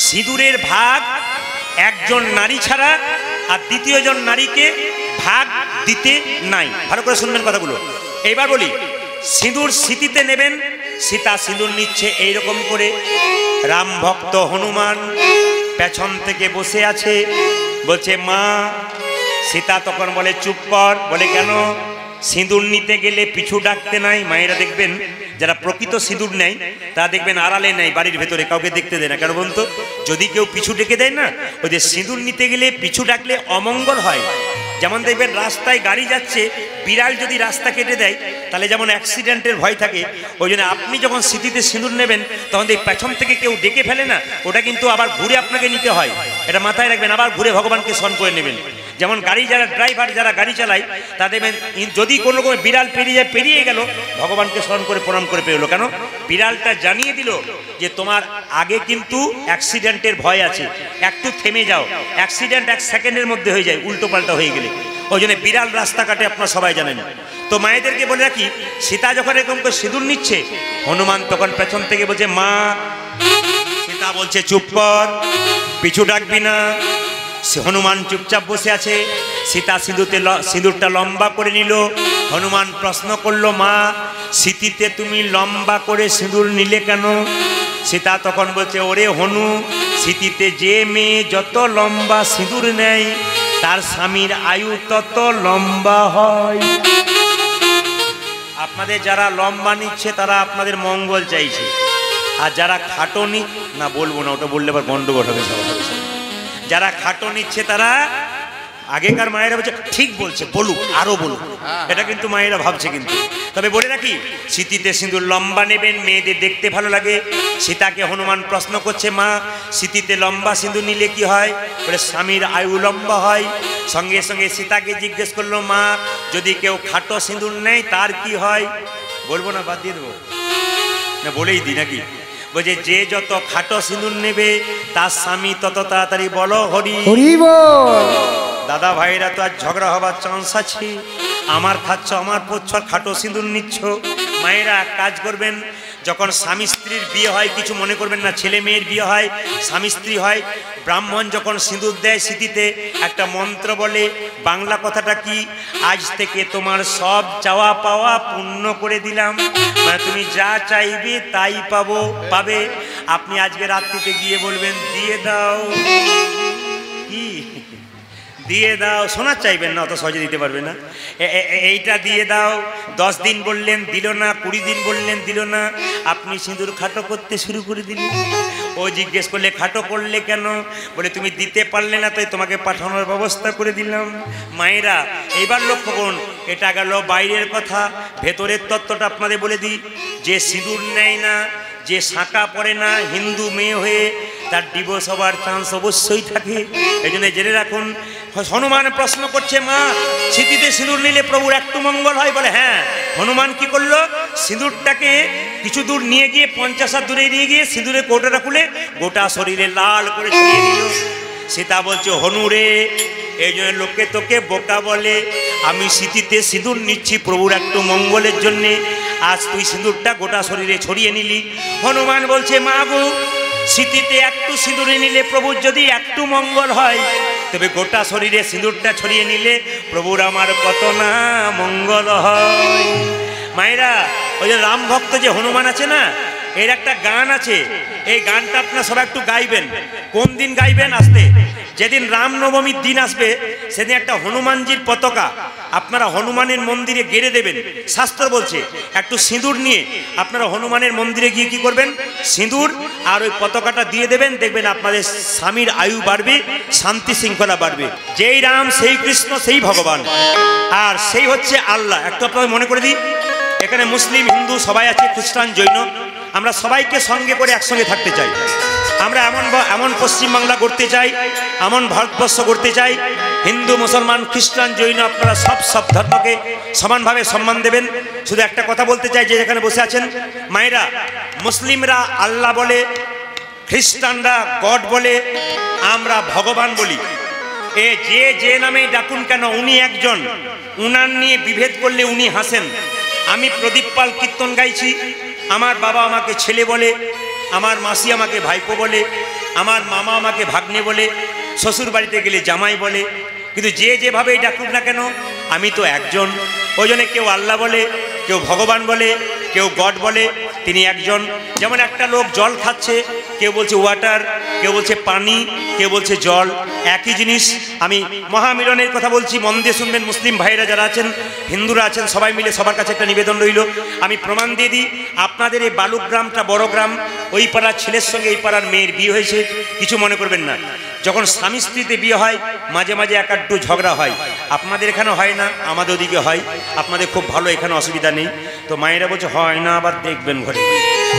সিঁদুরের ভাগ একজন নারী ছাড়া আর দ্বিতীয় জন নারীকে ভাগ দিতে নাই। ভালো করে শুনবেন কথাগুলো। এইবার বলি, সিঁদুর স্মৃতিতে নেবেন। সীতা সিঁদুর নিচ্ছে এইরকম করে, রাম ভক্ত হনুমান পেছন থেকে বসে আছে, বলছে মা। সীতা তখন বলে চুপ কর। বলে কেন? সিঁদুর নিতে গেলে পিছু ডাকতে নাই। মায়েরা দেখবেন যারা প্রকৃত সিঁদুর নেয় তা দেখবেন আড়ালে নেয়, বাড়ির ভেতরে কাউকে দেখতে দেয় না। কেন বলুন তো? যদি কেউ পিছু ডেকে দেয় না, ওই যে সিঁদুর নিতে গেলে পিছু ডাকলে অমঙ্গল হয়। যেমন দেখবেন রাস্তায় গাড়ি যাচ্ছে, বিড়াল যদি রাস্তা কেটে দেয় তাহলে যেমন অ্যাক্সিডেন্টের ভয় থাকে, ওই জন্য আপনি যখন স্মৃতিতে সিঁদুর নেবেন তখন এই পেছন থেকে কেউ ডেকে ফেলে না, ওটা কিন্তু আবার ঘুরে আপনাকে নিতে হয়। এটা মাথায় রাখবেন, আবার ঘুরে ভগবানকে স্মরণ করে নেবেন। যেমন গাড়ি যারা ড্রাইভার, যারা গাড়ি চালায়, তা দেখবেন যদি কোনো রকম বিড়াল পেরিয়ে গেল, ভগবানকে স্মরণ করে প্রণাম করে পেরোলো। কেন? বিড়ালটা জানিয়ে দিল যে তোমার আগে কিন্তু অ্যাক্সিডেন্টের ভয় আছে, একটু থেমে যাও। অ্যাক্সিডেন্ট 1 সেকেন্ডের মধ্যে হয়ে যায় উল্টো পাল্টা হয়ে গেলে। ওই জন্য বিড়াল রাস্তা কাটে, আপনারা সবাই জানেন। তো মায়েদেরকে বলে রাখি, সীতা যখন এরকম করে সিঁদুর নিচ্ছে, হনুমান তখন পেছন থেকে বলছে মা। সীতা বলছে চুপ কর, পিছু ডাকবি না। হনুমান চুপচাপ বসে আছে। সীতা সিঁদুরটা লম্বা করে নিল। হনুমান প্রশ্ন করলো, মা স্মৃতিতে তুমি লম্বা করে সিঁদুর নিলে কেন? সীতা তখন বলছে, ওরে হনু, স্মৃতিতে যে মেয়ে যত লম্বা সিঁদুর নেয় তার স্বামীর আয়ু তত লম্বা হয়। আপনাদের যারা লম্বা নিচ্ছে তারা আপনাদের মঙ্গল চাইছে, আর যারা খাটো না বলবো না, ওটা বললে আবার গন্ডগোল হবে সবার। যারা খাটো নিচ্ছে তারা, আগেকার মায়েরা বলছে ঠিক বলছে, বলুক আরো বলুক, এটা কিন্তু মায়েরা ভাবছে। কিন্তু তবে বলে রাখি, স্মৃতিতে সিঁদুর লম্বা নেবেন, মেয়েদের দেখতে ভালো লাগে। সীতাকে হনুমান প্রশ্ন করছে, মা স্মৃতিতে লম্বা সিঁদুর নিলে কি হয়? বলে স্বামীর আয়ু লম্বা হয়। সঙ্গে সঙ্গে সীতাকে জিজ্ঞেস করলো, মা যদি কেউ খাটো সিঁদুর নেয় তার কি হয়? বলবো না, বাদ দিয়ে দেবো না, বলেই দিই নাকি? বলছে যে যত খাটো সিঁদুর নেবে তার স্বামী তত তাড়াতাড়ি বলো হরি হরি বল। দাদা ভাইরা তো আর ঝগড়া হবার চান্স আছে। আমার খাচ্ছ, আমার পড়ছ, খাটো সিঁদুর নিচ্ছ। মায়েরা কাজ করবেন, যখন স্বামী স্ত্রীর বিয়ে হয় কিছু মনে করবেন না, ছেলে মেয়ের বিয়ে হয়, স্বামী স্ত্রী হয়, ব্রাহ্মণ যখন সিঁদুর দেয় স্মৃতিতে একটা মন্ত্র বলে। বাংলা কথাটা কি? আজ থেকে তোমার সব চাওয়া পাওয়া পূর্ণ করে দিলাম, মানে তুমি যা চাইবে তাই পাবে। আপনি আজকে রাত্রিতে গিয়ে বলবেন দিয়ে দাও, কি দিয়ে দাও, শোনা চাইবেন না, অত সহজে দিতে পারবে না। এইটা দিয়ে দাও। 10 দিন বললেন দিল না, 20 দিন বললেন দিল না, আপনি সিঁদুর খাটো করতে শুরু করে দিলেন। ও জিজ্ঞেস করলে খাটো করলে কেন? বলে তুমি দিতে পারলে না, তাই তোমাকে পাঠানোর ব্যবস্থা করে দিলাম। মায়েরা এইবার লক্ষ্য করুন, এটা গেল বাইরের কথা। ভেতরের তত্ত্বটা আপনাদের বলে দিই। যে সিঁদুর নেয় না, যে শাঁকা পড়ে না, হিন্দু মেয়ে হয়ে তার ডিভোর্স হবার চান্স অবশ্যই থাকে। এই জন্য জেনে রাখুন। হনুমান প্রশ্ন করছে, মা স্মৃতিতে সিঁদুর নিলে প্রভুর একটু মঙ্গল হয়? বলে হ্যাঁ। হনুমান কি করলো? সিঁদুরটাকে কিছু দূর নিয়ে গিয়ে, 50 হাত দূরে নিয়ে গিয়ে সিঁদুরের কৌটোটা খুলে গোটা শরীরে লাল করে ছড়িয়ে দিল। সীতা বলছে, হনুরে এই জন্য লোকে তোকে বোকা বলে, আমি স্মৃতিতে সিঁদুর নিচ্ছি প্রভুর একটু মঙ্গলের জন্যে, আজ তুই সিঁদুরটা গোটা শরীরে ছড়িয়ে নিলি। হনুমান বলছে, মা গো স্মৃতিতে একটু সিঁদুরে নিলে প্রভুর যদি একটু মঙ্গল হয়, তবে গোটা শরীরে সিঁদুরটা ছড়িয়ে নিলে প্রভুর আমার কত না মঙ্গল হয়। মায়েরা, ওই যে রাম ভক্ত যে হনুমান আছে না, এর একটা গান আছে, এই গানটা আপনারা সবাই একটু গাইবেন। কোন দিন গাইবেন? আসতে যেদিন রামনবমীর দিন আসবে সেদিন একটা হনুমানজির পতাকা আপনারা হনুমানের মন্দিরে গেড়ে দেবেন। শাস্ত্র বলছে একটু সিঁদুর নিয়ে আপনারা হনুমানের মন্দিরে গিয়ে কি করবেন, সিঁদুর আর ওই পতাকাটা দিয়ে দেবেন। দেখবেন আপনাদের স্বামীর আয়ু বাড়বে, শান্তি শৃঙ্খলা বাড়বে। যেই রাম সেই কৃষ্ণ সেই ভগবান, আর সেই হচ্ছে আল্লাহ। একটু আপনাদের মনে করে দিই, এখানে মুসলিম হিন্দু সবাই আছে, খ্রিস্টান জৈন, আমরা সবাইকে সঙ্গে করে একসঙ্গে থাকতে চাই। আমরা এমন পশ্চিমবাংলা করতে চাই, এমন ভারতবর্ষ করতে চাই, হিন্দু মুসলমান খ্রিস্টান জৈন আপনারা সব ধর্মকে সমানভাবে সম্মান দেবেন। শুধু একটা কথা বলতে চাই, যে এখানে বসে আছেন মায়েরা, মুসলিমরা আল্লাহ বলে, খ্রিস্টানরা গড বলে, আমরা ভগবান বলি। যে নামেই ডাকুন কেন উনি একজন, উনার নিয়ে বিভেদ করলে উনি হাসেন। আমি প্রদীপ পাল কীর্তন গাইছি, আমার বাবা আমাকে ছেলে বলে, আমার মাসি আমাকে ভাইপো বলে, আমার মামা আমাকে ভাগ্নে বলে, শ্বশুর বাড়িতে গেলে জামাই বলে, কিন্তু যেভাবেই ডাকুক না কেন আমি তো একজন। ওই জন্য কেউ আল্লাহ বলে, কেউ ভগবান বলে, কেউ গড বলে, তিনি একজন। যেমন একটা লোক জল খাচ্ছে, কেউ বলছে ওয়াটার, কেউ বলছে পানি, কেউ বলছে জল, একই জিনিস। আমি মহামিলনের কথা বলছি, মন দিয়ে শুনবেন। মুসলিম ভাইরা যারা আছেন, হিন্দুরা আছেন, সবাই মিলে সবার কাছে একটা নিবেদন রইল। আমি প্রমাণ দিয়ে দিই, আপনাদের এই বালুগ্রামটা বড় গ্রাম, ওই পাড়ার ছেলের সঙ্গে এই পাড়ার মেয়ের বিয়ে হয়েছে, কিছু মনে করবেন না। যখন স্বামী স্ত্রীতে বিয়ে হয় মাঝে মাঝে এক আধটু ঝগড়া হয়। আপনাদের এখানে হয় না, আমাদের ওদিকে হয়। আপনাদের খুব ভালো, এখানে অসুবিধা নেই। তো মায়েরা বলছে হয় না, আবার দেখবেন ঘরে।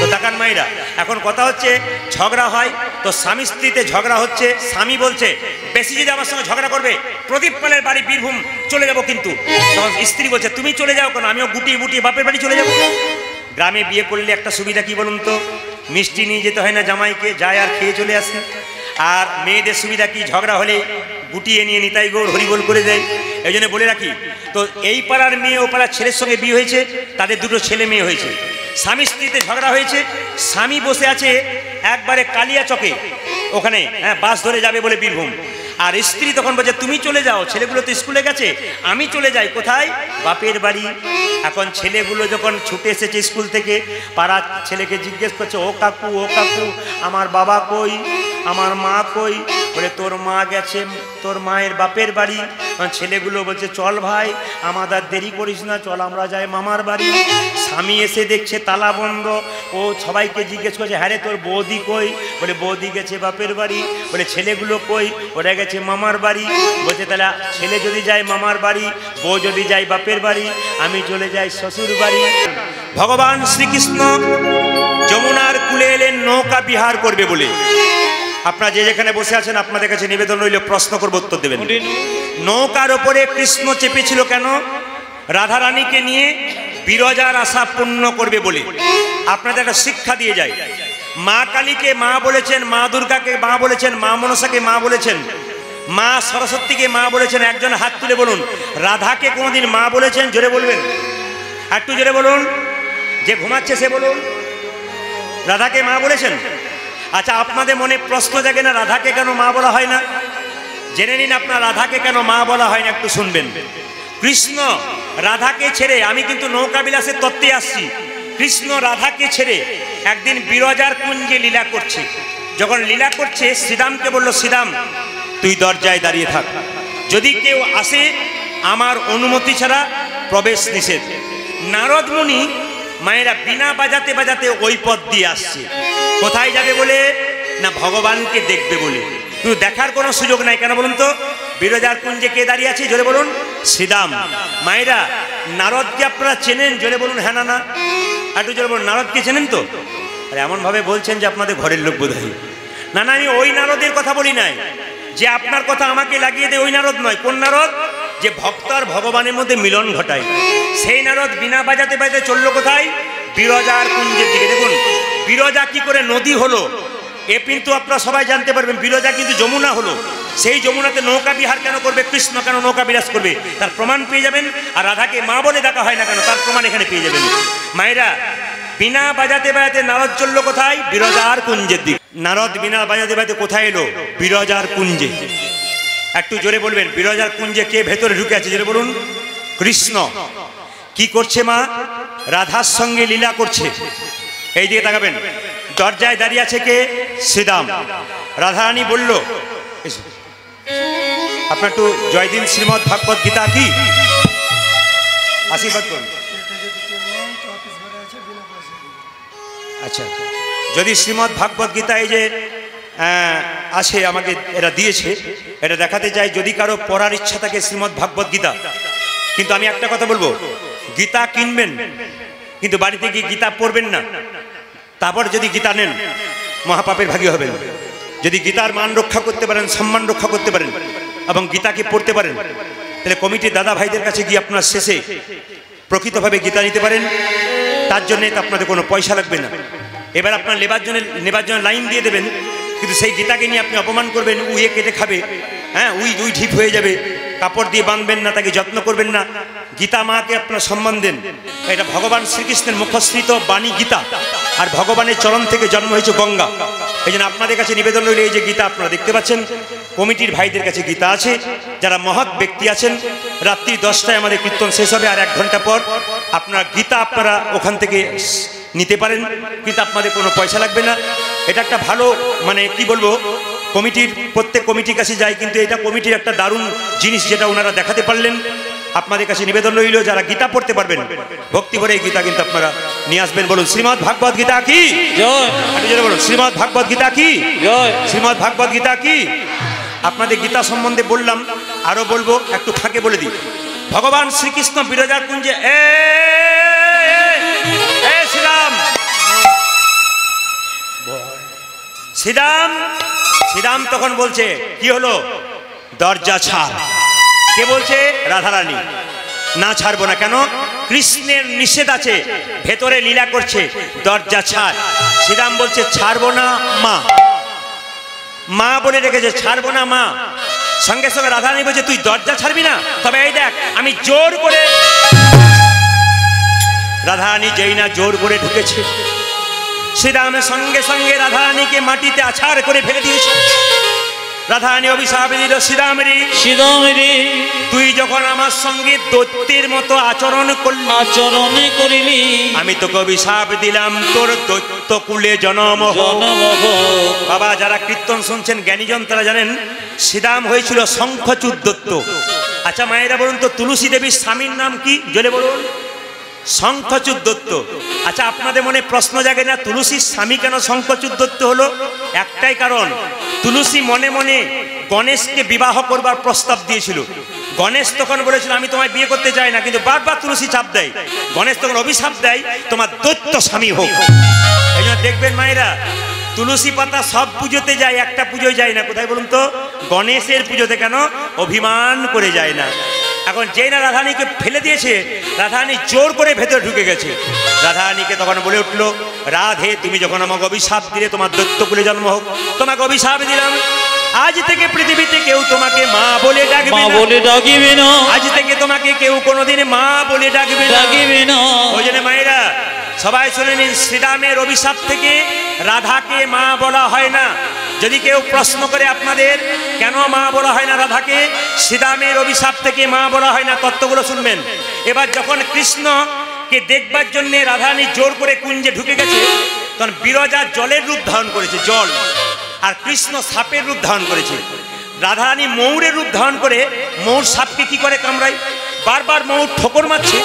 তো তাকান মায়েরা, এখন কথা হচ্ছে ঝগড়া হয়, তো স্বামী স্ত্রীতে ঝগড়া হচ্ছে। স্বামী বলছে বেশি যদি আমার সঙ্গে ঝগড়া করবে প্রদীপ পালের বাড়ি বীরভূম চলে যাব কিন্তু। তখন স্ত্রী বলছে তুমি চলে যাও কেন, আমিও গুটিয়ে বাপের বাড়ি চলে যাব। গ্রামে বিয়ে করলে একটা সুবিধা কি বলুন তো, মিষ্টি নিয়ে যেতে হয় না জামাইকে, যায় আর খেয়ে চলে আসে। আর মেয়েদের সুবিধা কি, ঝগড়া হলে গুটিয়ে নিয়ে নিতাই গৌর হরিবোল করে দেয়। এই জন্য বলে রাখি, তো এই পাড়ার মেয়ে ও পাড়ার ছেলের সঙ্গে বিয়ে হয়েছে, তাদের দুটো ছেলে মেয়ে হয়েছে। স্বামী স্ত্রীতে ঝগড়া হয়েছে, স্বামী বসে আছে একবারে কালিয়া চকে, ওখানে বাস ধরে যাবে বলে বীরভূম। আর স্ত্রী তখন বলছে তুমি চলে যাও, ছেলেগুলো তো স্কুলে গেছে, আমি চলে যাই কোথায়, বাপের বাড়ি। এখন ছেলেগুলো যখন ছুটে এসেছে স্কুল থেকে, পাড়ার ছেলেকে জিজ্ঞেস করছে ও কাকু আমার বাবা কই, আমার মা কই? বলে তোর মা গেছে তোর মায়ের বাপের বাড়ি। ছেলেগুলো বলছে চল ভাই, আমাদের দেরি করিস না, চল আমরা যাই মামার বাড়ি। স্বামী এসে দেখছে তালা বন্ধ, ও সবাইকে জিজ্ঞেস করছে হ্যাঁ রে তোর বৌদি কই? বলে বৌদি গেছে বাপের বাড়ি। বলে ছেলেগুলো কই? ওরা গেছে মামার বাড়ি। বলছে তাহলে ছেলে যদি যায় মামার বাড়ি, বউ যদি যায় বাপের বাড়ি, আমি চলে যাই শ্বশুর বাড়ি। ভগবান শ্রীকৃষ্ণ যমুনার কূলে এলেন নৌকা বিহার করবে বলে। আপনারা যে যেখানে বসে আছেন আপনাদের কাছে নিবেদন রইল, প্রশ্ন করব উত্তর দেবেন। নৌকার ওপরে কৃষ্ণ চেপেছিল কেন? রাধারানীকে নিয়ে বিরজার আশা পূর্ণ করবে বলে। আপনাদের একটা শিক্ষা দিয়ে যায়, মা কালীকে মা বলেছেন, মা দুর্গাকে মা বলেছেন, মা মনসাকে মা বলেছেন, মা সরস্বতীকে মা বলেছেন। একজন হাত তুলে বলুন রাধাকে কোনোদিন মা বলেছেন? জোরে বলবেন, একটু জোরে বলুন। যে ঘুমাচ্ছে সে বলুন রাধাকে মা বলেছেন। আচ্ছা, আপনাদের মনে প্রশ্ন জাগে না রাধাকে কেন মা বলা হয় না? জেনে নিন আপনার রাধাকে কেন মা বলা হয় না, একটু শুনবেন। কৃষ্ণ রাধাকে ছেড়ে, আমি কিন্তু নৌকা বিলাসের তত্ত্বে আসছি, কৃষ্ণ রাধাকে ছেড়ে একদিন বিরজার কুঞ্জে লীলা করছে। যখন লীলা করছে শ্রীরামকে বলল শ্রীরাম তুই দরজায় দাঁড়িয়ে থাক, যদি কেউ আসে আমার অনুমতি ছাড়া প্রবেশ নিষেধ। নারদ মুনি মায়েরা বিনা বাজাতে বাজাতে ওই পথ দিয়ে আসছে। কোথায় যাবে বলে? না ভগবানকে দেখবে বলে। কিন্তু দেখার কোনো সুযোগ নাই। কেন বলুন তো? বিরজার কুঞ্জে কে দাঁড়িয়ে আছে? জোরে বলুন শ্রীরাম। মায়েরা নারদকে আপনারা চেনেন? জোরে বলুন হ্যাঁ না না, একটু জোরে বলুন। নারদকে চেনেন তো? আর এমনভাবে বলছেন যে আপনাদের ঘরের লোক বোধ হয়। না না, আমি ওই নারদের কথা বলি নাই যে আপনার কথা আমাকে লাগিয়ে দেয়, ওই নারদ নয়। কোন নারদ? যে ভক্ত আর ভগবানের মধ্যে মিলন ঘটায়, সেই নারদ বিনা বাজাতে বাজাতে চললো কোথায়? বিরজার কুঞ্জের দিকে। দেখুন বিরজা কি করে নদী হলো এ কিন্তু আপনারা সবাই জানতে পারবেন। বিরজা কিন্তু যমুনা হলো। সেই যমুনাতে নৌকা বিহার কেন করবে? কৃষ্ণ কেন নৌকা বিরাজ করবে তার প্রমাণ পেয়ে যাবেন। আর রাধাকে মা বলে ডাকা হয় না কেন তার প্রমাণ এখানে পেয়ে যাবেন। মায়েরা বিনা বাজাতে বাজাতে নারদ চললো কোথায়? বিরজার কুঞ্জের দিকে। নারদ বিনা বাজাতে বাজাতে কোথায় এলো? বিরজার কুঞ্জে। একটু জোরে বলবেন বিরজার কুঞ্জে কে ভেতরে ঢুকে আছে? জোরে বলুন কৃষ্ণ। কি করছে মা? রাধার সঙ্গে লীলা করছে। এই দিকে তাকাবেন, দরজায় দাঁড়িয়ে আছে কে? শ্রীরাম। রাধারানী বলল, এসো, আপনার একটু জয়দিন শ্রীমদ্ ভাগবত গীতা কি আশীর্বাদ করুন। আচ্ছা, যদি শ্রীমদ্ ভাগবত গীতা এই যে আছে, আমাকে এরা দিয়েছে, এটা দেখাতে চাই যদি কারো পড়ার ইচ্ছা থাকে শ্রীমদ্ ভাগবত গীতা। কিন্তু আমি একটা কথা বলবো, গীতা কিনবেন কিন্তু বাড়িতে গিয়ে গীতা পড়বেন না। তারপর যদি গীতা নেন মহাপাপের ভাগী হবেন। যদি গীতার মান রক্ষা করতে পারেন, সম্মান রক্ষা করতে পারেন এবং গীতাকে পড়তে পারেন, তাহলে কমিটির দাদা ভাইদের কাছে গিয়ে আপনার শেষে প্রকৃতভাবে গীতা নিতে পারেন। তার জন্যে তো আপনাদের কোনো পয়সা লাগবে না। এবার আপনার নেবার জন্য লাইন দিয়ে দেবেন, কিন্তু সেই গীতাকে নিয়ে আপনি অপমান করবেন, উইয়ে কেটে খাবে, হ্যাঁ, উই ঠিক হয়ে যাবে, কাপড় দিয়ে বাঁধবেন না, তাকে যত্ন করবেন না। গীতা মাকে আপনার সম্মান দেন। এটা ভগবান শ্রীকৃষ্ণের মুখশ্রিত বাণী গীতা, আর ভগবানের চরণ থেকে জন্ম হয়েছে গঙ্গা। এই জন্য আপনাদের কাছে নিবেদন রইল, এই যে গীতা আপনারা দেখতে পাচ্ছেন, কমিটির ভাইদের কাছে গীতা আছে। যারা মহৎ ব্যক্তি আছেন, রাত্রি 10টায় আমাদের কীর্তন শেষ হবে, আর 1 ঘন্টা পর আপনারা গীতা আপনারা ওখান থেকে নিতে পারেন, কিন্তু আপনাদের কোনো পয়সা লাগবে না। এটা একটা ভালো, মানে কি বলবো, কমিটির প্রত্যেক কমিটির কাছে যায়, কিন্তু এটা কমিটির একটা দারুণ জিনিস যেটা ওনারা দেখাতে পারলেন। আপনাদের কাছে নিবেদন রইল, যারা গীতা পড়তে পারবেন ভক্তি ভরে এই গীতা কিন্তু আপনারা নিয়ে আসবেন। বলুন শ্রীমদ্ ভাগবত গীতা কি জয়। বলুন শ্রীমদ্ ভাগবত গীতা কি জয়। শ্রীমদ্ ভাগবত গীতা কি। আপনাদের গীতা সম্বন্ধে বললাম, আরো বলবো, একটু ফাঁকে বলে দিই। ভগবান শ্রীকৃষ্ণ বিরজার কুঞ্জে শ্রীরাম শ্রীরাম শ্রীরাম তখন বলছে, কি হলো? দরজা ছাড়। কে বলছে? রাধারানী। না, ছাড়বো না। কেন? কৃষ্ণের নিষেধ আছে, ভেতরে লীলা করছে, দরজা ছাড়। শ্রীরাম বলছে, ছাড়বো না মা। মা বলে রেখেছে, ছাড়বো না মা। সঙ্গে সঙ্গে রাধারানী বলছে, তুই দরজা ছাড়বি না? তবে এই দেখ, আমি জোর করে। রাধারানী যেই না জোর করে ঢুকেছে, শ্রীরামের সঙ্গে সঙ্গে রাধারানীকে মাটিতে আছাড় করে ফেলে দিয়েছে। রাধারানী অভিশাপ দিল, শ্রীরামেরই তুই যখন আমার সঙ্গে দৈত্যের মতো আচরণ করিলি, আমি তোকে অভিশাপ দিলাম, তোর দৈত্য কুলে জনম হোক। বাবা, যারা কীর্তন শুনছেন জ্ঞানীজন তারা জানেন শ্রীরাম হয়েছিল শঙ্খচূড় দৈত্য। আচ্ছা মায়েরা বলুন তো, তুলসী দেবীর স্বামীর নাম কি? জোরে বলুন। শঙ্খচূড় দত্ত। আচ্ছা, আপনাদের মনে প্রশ্ন জাগে না, তুলসীর স্বামী কেন শঙ্খচূড় দত্ত হলো? একটাই কারণ, তুলসী মনে মনে গণেশকে বিবাহ করবার প্রস্তাব দিয়েছিল। গণেশ তখন বলেছিল, আমি তোমায় বিয়ে করতে চাই না, কিন্তু বারবার তুলসী চাপ দেয়। গণেশ তখন অভিশাপ দেয়, তোমার দৈত্য স্বামী হোক। এই জন্য দেখবেন মায়েরা, তুলসী পাতা সব পুজোতে যায়, একটা পুজোয় যায় না। কোথায় বলুন তো? গণেশের পুজোতে। কেন? অভিমান করে যায় না। এখন যেই না রাধারানীকে ফেলে দিয়েছে, রাধারানী জোর করে ভেতরে ঢুকে গেছে। রাধারানীকে তখন বলে উঠলো, রাধে তুমি যখন আমাকে অভিশাপ দিলে তোমার দৈত্যকুলে জন্ম হোক, তোমাকে অভিশাপ দিলাম, আজ থেকে পৃথিবীতে কেউ তোমাকে মা বলে ডাকবে না। আজ থেকে তোমাকে কেউ কোনোদিন মা বলে ডাকবে না। ওই জন্য মায়েরা সবাই শুনে নিন, শ্রীরামের অভিশাপ থেকে রাধাকে মা বলা হয় না। যদি কেউ প্রশ্ন করে আপনাদের কেন মা বলা হয় না রাধাকে, শ্রীরামের অভিশাপ থেকে মা বলা হয় না, তত্ত্বগুলো শুনবেন। এবার যখন কৃষ্ণকে দেখবার জন্য রাধারানী জোর করে কুঞ্জে ঢুকে গেছে, তখন বিরজা জলের রূপ ধারণ করেছে, জল, আর কৃষ্ণ সাপের রূপ ধারণ করেছে। রাধারানী ময়ূরের রূপ ধারণ করে ময়ূর সাপকে কি করে কামড়ায়, বারবার ময়ূর ঠোকর মারছে।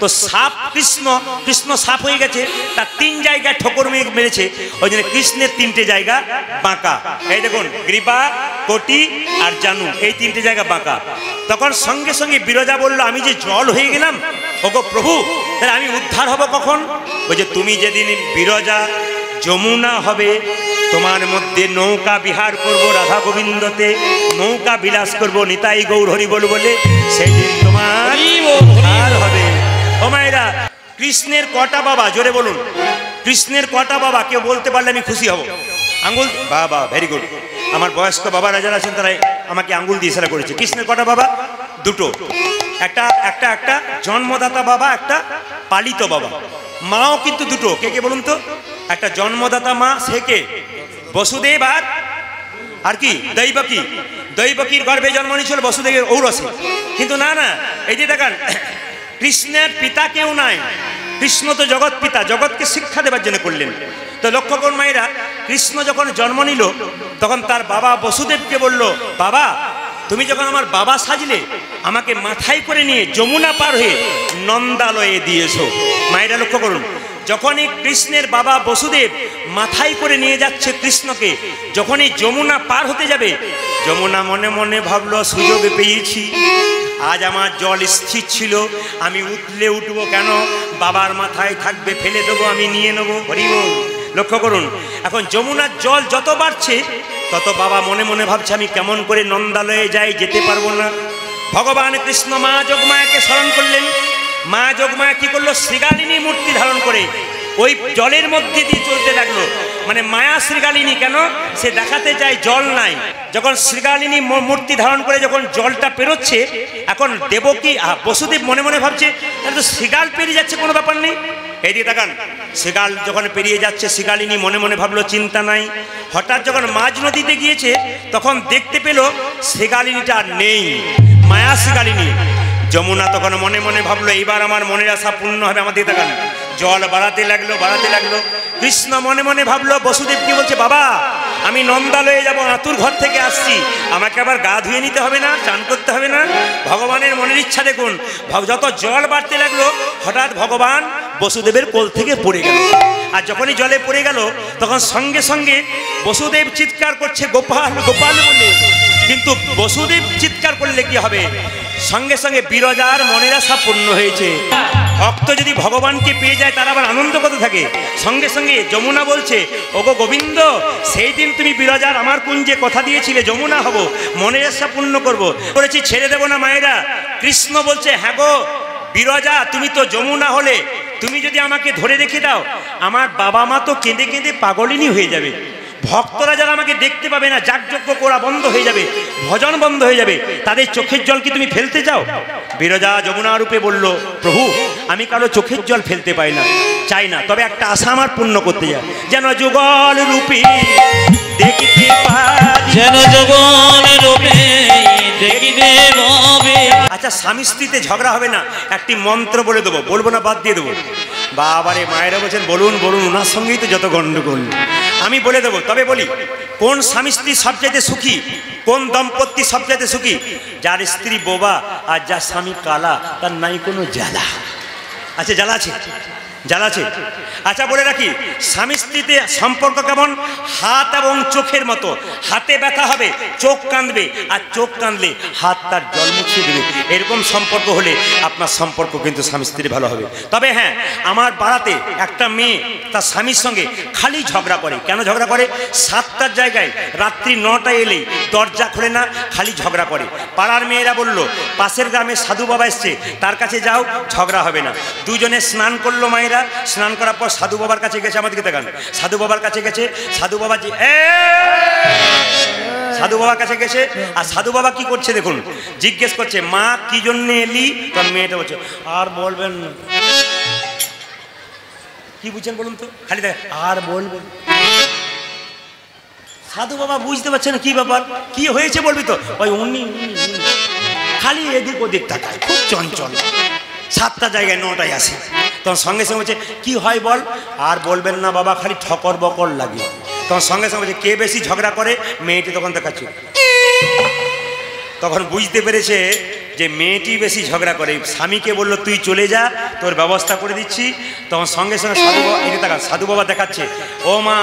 তো সাপ কৃষ্ণ সাপ হয়ে গেছে, তার 3 জায়গায় ঠোকর মেরেছে। ওই জন্য কৃষ্ণের 3টে জায়গা বাঁকা। এই দেখুন, গ্রীবা, কোটি আর জানু, এই 3টে জায়গা বাঁকা। তখন সঙ্গে সঙ্গে বিরজা বলল, আমি যে জল হয়ে গেলাম, ওগো প্রভু, তাহলে আমি উদ্ধার হব কখন? বলছে, তুমি যেদিন বিরজা যমুনা হবে, তোমার মধ্যে নৌকা বিহার করব, রাধা গোবিন্দতে নৌকা বিলাস করব, নিতাই গৌর হরি বল বলে, সেই দিন তোমার উদ্ধার হবে। ও মায়েরা, কৃষ্ণের কটা বাবা? জোরে বলুন, কৃষ্ণের কটা বাবা? কেউ বলতে পারলে আমি খুশি হব। আঙ্গুল, বাবা, ভেরি গুড। আমার বয়স্ক বাবারা যারা আছেন তারা আমাকে আঙ্গুল দিয়ে ইশারা করেছে। কৃষ্ণের কটা বাবা? 2টো। একটা জন্মদাতা বাবা, একটা পালিত বাবা। মাও কিন্তু 2টো। কে কে বলুন তো? একটা জন্মদাতা মা, সে কে? বসুদেব, আর কি? দৈবকী। দৈবকীর গর্ভে জন্ম নিয়েছিল বসুদেবের ঔরসে। কিন্তু না, এই যে দেখান, কৃষ্ণের পিতা কেউ নাই, কৃষ্ণ তো জগৎ পিতা, জগৎকে শিক্ষা দেবার জন্য করলেন। তো লক্ষ্য করুন মায়েরা, কৃষ্ণ যখন জন্ম নিল তখন তার বাবা বসুদেবকে বলল, বাবা তুমি যখন আমার বাবা সাজলে, আমাকে মাথায় করে নিয়ে যমুনা পার হয়ে নন্দালয়ে দিয়েছো। মায়েরা লক্ষ্য করুন, যখনই কৃষ্ণের বাবা বসুদেব মাথায় করে নিয়ে যাচ্ছে কৃষ্ণকে, যখনই যমুনা পার হতে যাবে, যমুনা মনে মনে ভাবলো সুযোগ পেয়েছি, আজ আমার জল স্থির ছিল, আমি উঠলে উঠবো কেন, বাবার মাথায় থাকবে, ফেলে দেবো, আমি নিয়ে নেবো। হরিবল। লক্ষ্য করুন, এখন যমুনার জল যত বাড়ছে তত বাবা মনে মনে ভাবছে আমি কেমন করে নন্দালয়ে যাই, যেতে পারবো না। ভগবান কৃষ্ণ মা যোগমায়াকে স্মরণ করলেন। মা যোগমায়া কি করলো, শ্রীগালিনী মূর্তি ধারণ করে ওই জলের মধ্যে দিয়ে চলতে লাগলো। মানে মায়া শ্রীগালিনী কেন, সে দেখাতে চায় জল নাই। যখন শ্রীগালিনী মূর্তি ধারণ করে যখন জলটা পেরোচ্ছে, এখন দেবকী বসুদেব মনে মনে ভাবছে তো শ্রীগাল পেরিয়ে যাচ্ছে, কোনো ব্যাপার নেই। এইদিকে তাকান, শ্রীগাল যখন পেরিয়ে যাচ্ছে, শ্রীগালিনী মনে মনে ভাবলো চিন্তা নাই। হঠাৎ যখন মাঝ নদীতে গিয়েছে তখন দেখতে পেল শ্রীগালিনীটা আর নেই, মায়া শ্রীগালিনী। যমুনা তখন মনে মনে ভাবলো এইবার আমার মনের আশা পূর্ণ হবে। আমাদের দেখান, জল বাড়াতে লাগলো, বাড়াতে লাগলো। কৃষ্ণ মনে মনে ভাবলো, বসুদেব কি বলছে, বাবা আমি নন্দালয়ে যাব, আতুর ঘর থেকে আসছি, আমাকে আবার গা ধুয়ে নিতে হবে না, চান করতে হবে না। ভগবানের মনের ইচ্ছা দেখুন, যত জল বাড়তে লাগলো হঠাৎ ভগবান বসুদেবের কোল থেকে পড়ে গেল। আর যখনই জলে পড়ে গেল তখন সঙ্গে সঙ্গে বসুদেব চিৎকার করছে গোপাল গোপাল বলে। কিন্তু বসুদেব চিৎকার করলে কি হবে, সঙ্গে সঙ্গে বিরজার মনের আশা পূর্ণ হয়েছে। ভক্ত যদি ভগবানকে পেয়ে যায় তার আবার আনন্দ কত থাকে। সঙ্গে সঙ্গে যমুনা বলছে, ওগো গোবিন্দ, সেই দিন তুমি বিরজার আমার কুঞ্জে কথা দিয়েছিলে যমুনা হব, মনের আশা পূর্ণ করবো, করেছি, ছেড়ে দেবো না মায়েরা। কৃষ্ণ বলছে, হ্যাঁ গো বিরজা, তুমি তো যমুনা হলে, তুমি যদি আমাকে ধরে রেখে দাও, আমার বাবা মা তো কেঁদে কেঁদে পাগলিনী হয়ে যাবে, ভক্তরা যারা আমাকে দেখতে পাবে না, যাগযজ্ঞ করা বন্ধ হয়ে যাবে, ভজন বন্ধ হয়ে যাবে, তাদের চোখের জল কি তুমি ফেলতে চাও? বিরজা যমুনা রূপে বলল, প্রভু আমি কারো চোখের জল ফেলতে পাই না, চাই না, তবে একটা আশা আমার পূর্ণ করতে যায়, যেন যুগল রূপী দেখিতে পারি, যেন যুগল রূপে দেখিতে পাবে। আচ্ছা স্বামী স্ত্রীতে ঝগড়া হবে না, একটি মন্ত্র বলে দেবো, বলবো না বাদ দিয়ে দেবো? বাবারে মায়েরা বলছেন বলুন বলুন, ওনার সঙ্গেই তো যত গন্ডগোল। আমি বলে দেবো, তবে বলি, কোন স্বামী স্ত্রী সবচাইতে সুখী, কোন দম্পতি সবচাইতে সুখী? যার স্ত্রী বোবা আর যার স্বামী কালা, তার নাই কোনো জ্বালা। আচ্ছা জ্বালা আছে, জ্বালা আছে। আচ্ছা বলে রাখি, স্বামী স্ত্রীতে সম্পর্ক কেমন? হাত এবং চোখের মতো। হাতে ব্যথা হবে, চোখ কাঁদবে, আর চোখ কাঁদলে হাত তার জল মুছিয়ে দেবে। এরকম সম্পর্ক হলে আপনার সম্পর্ক কিন্তু স্বামী স্ত্রী ভালো হবে। তবে হ্যাঁ, আমার পাড়াতে একটা মেয়ে তার স্বামীর সঙ্গে খালি ঝগড়া করে। কেন ঝগড়া করে? 7টার জায়গায় রাত্রি 9টায় এলেই দরজা খোলে না, খালি ঝগড়া করে। পাড়ার মেয়েরা বলল, পাশের গ্রামে সাধু বাবা এসছে, তার কাছে যাও, ঝগড়া হবে না। দুজনে স্নান করলো মায়েরা, স্নান করার পর সাধু বাবার কাছে গেছে। আমাদেরকে দেখান, সাধু বাবার কাছে গেছে। সাধু বাবা সাধু বাবার কাছে গেছে, আর সাধু বাবা কি করছে দেখুন, জিজ্ঞেস করছে, মা কি জন্য এলি? তার মেয়েটা বলছে, আর বলবেন না। কি বুঝছেন বলুন তো? খালি দেখ, আর বলবেন। সাধু বাবা বুঝতে পারছে না কি ব্যাপার, কি হয়েছে বলবি তো? ওই উনি খালি এদিক ওদিক তাকায়, খুব চঞ্চল। 7টা জায়গায় 9টায় আসে, তখন সঙ্গে সঙ্গে বলছে, কি হয় বল? আর বলবেন না বাবা, খালি ঠকর বকর লাগে। তখন সঙ্গে সঙ্গে বলছে, কে বেশি ঝগড়া করে? মেয়েটি তখন দেখাচ্ছে, তখন বুঝতে পেরেছে যে মেয়েটি বেশি ঝগড়া করে। স্বামীকে বললো, তুই চলে যা, তোর ব্যবস্থা করে দিচ্ছি। তখন সঙ্গে সঙ্গে সাধু বাবা, এদিকে দেখা, সাধু বাবা দেখাচ্ছে, ও মা,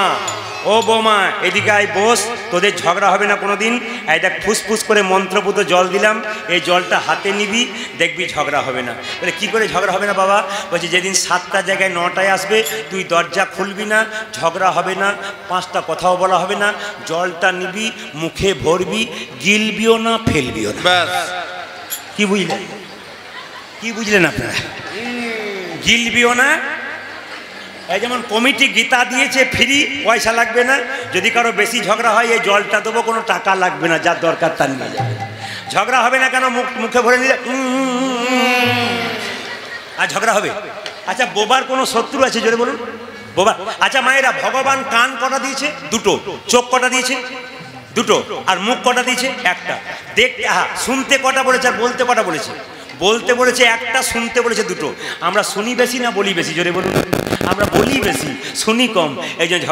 ও বৌমা, এদিকে আয়, বস, তোদের ঝগড়া হবে না কোনো দিন। এই দেখ, ফুসফুস করে মন্ত্রপুত জল দিলাম, এই জলটা হাতে নিবি, দেখবি ঝগড়া হবে না। বলে, কী করে ঝগড়া হবে না বাবা? বলছি, যেদিন 7টার জায়গায় 9টায় আসবে, তুই দরজা খুলবি না, ঝগড়া হবে না, 5টা কথাও বলা হবে না, জলটা নিবি, মুখে ভরবি, গিলবিও না, ফেলবিও না। কি বুঝলেন? কি বুঝলেন আপনারা? গিলবিও না। এই যেমন কমিটি গীতা দিয়েছে ফ্রি, পয়সা লাগবে না। যদি কারো বেশি ঝগড়া হয়, এই জলটা দেবো, কোনো টাকা লাগবে না, যার দরকার তার নিয়ে যাবে। ঝগড়া হবে না কেন? মুখে ভরে নিলে আর ঝগড়া হবে। আচ্ছা, বোবার কোনো শত্রু আছে জোরে বলুন? বোবা। আচ্ছা মায়েরা, ভগবান কান কটা দিয়েছে? 2টো। চোখ কটা দিয়েছে? 2টো। আর মুখ কটা দিয়েছে? 1টা। দেখতে, শুনতে কটা বলেছে আর বলতে কটা বলেছে? বলতে বলেছে একটা, শুনতে বলেছে দুটো। আমরা শুনি বেশি না বলি বেশি? জোরে বলুন। আমরা বলি বেশি, শুনি কম, এই জন্য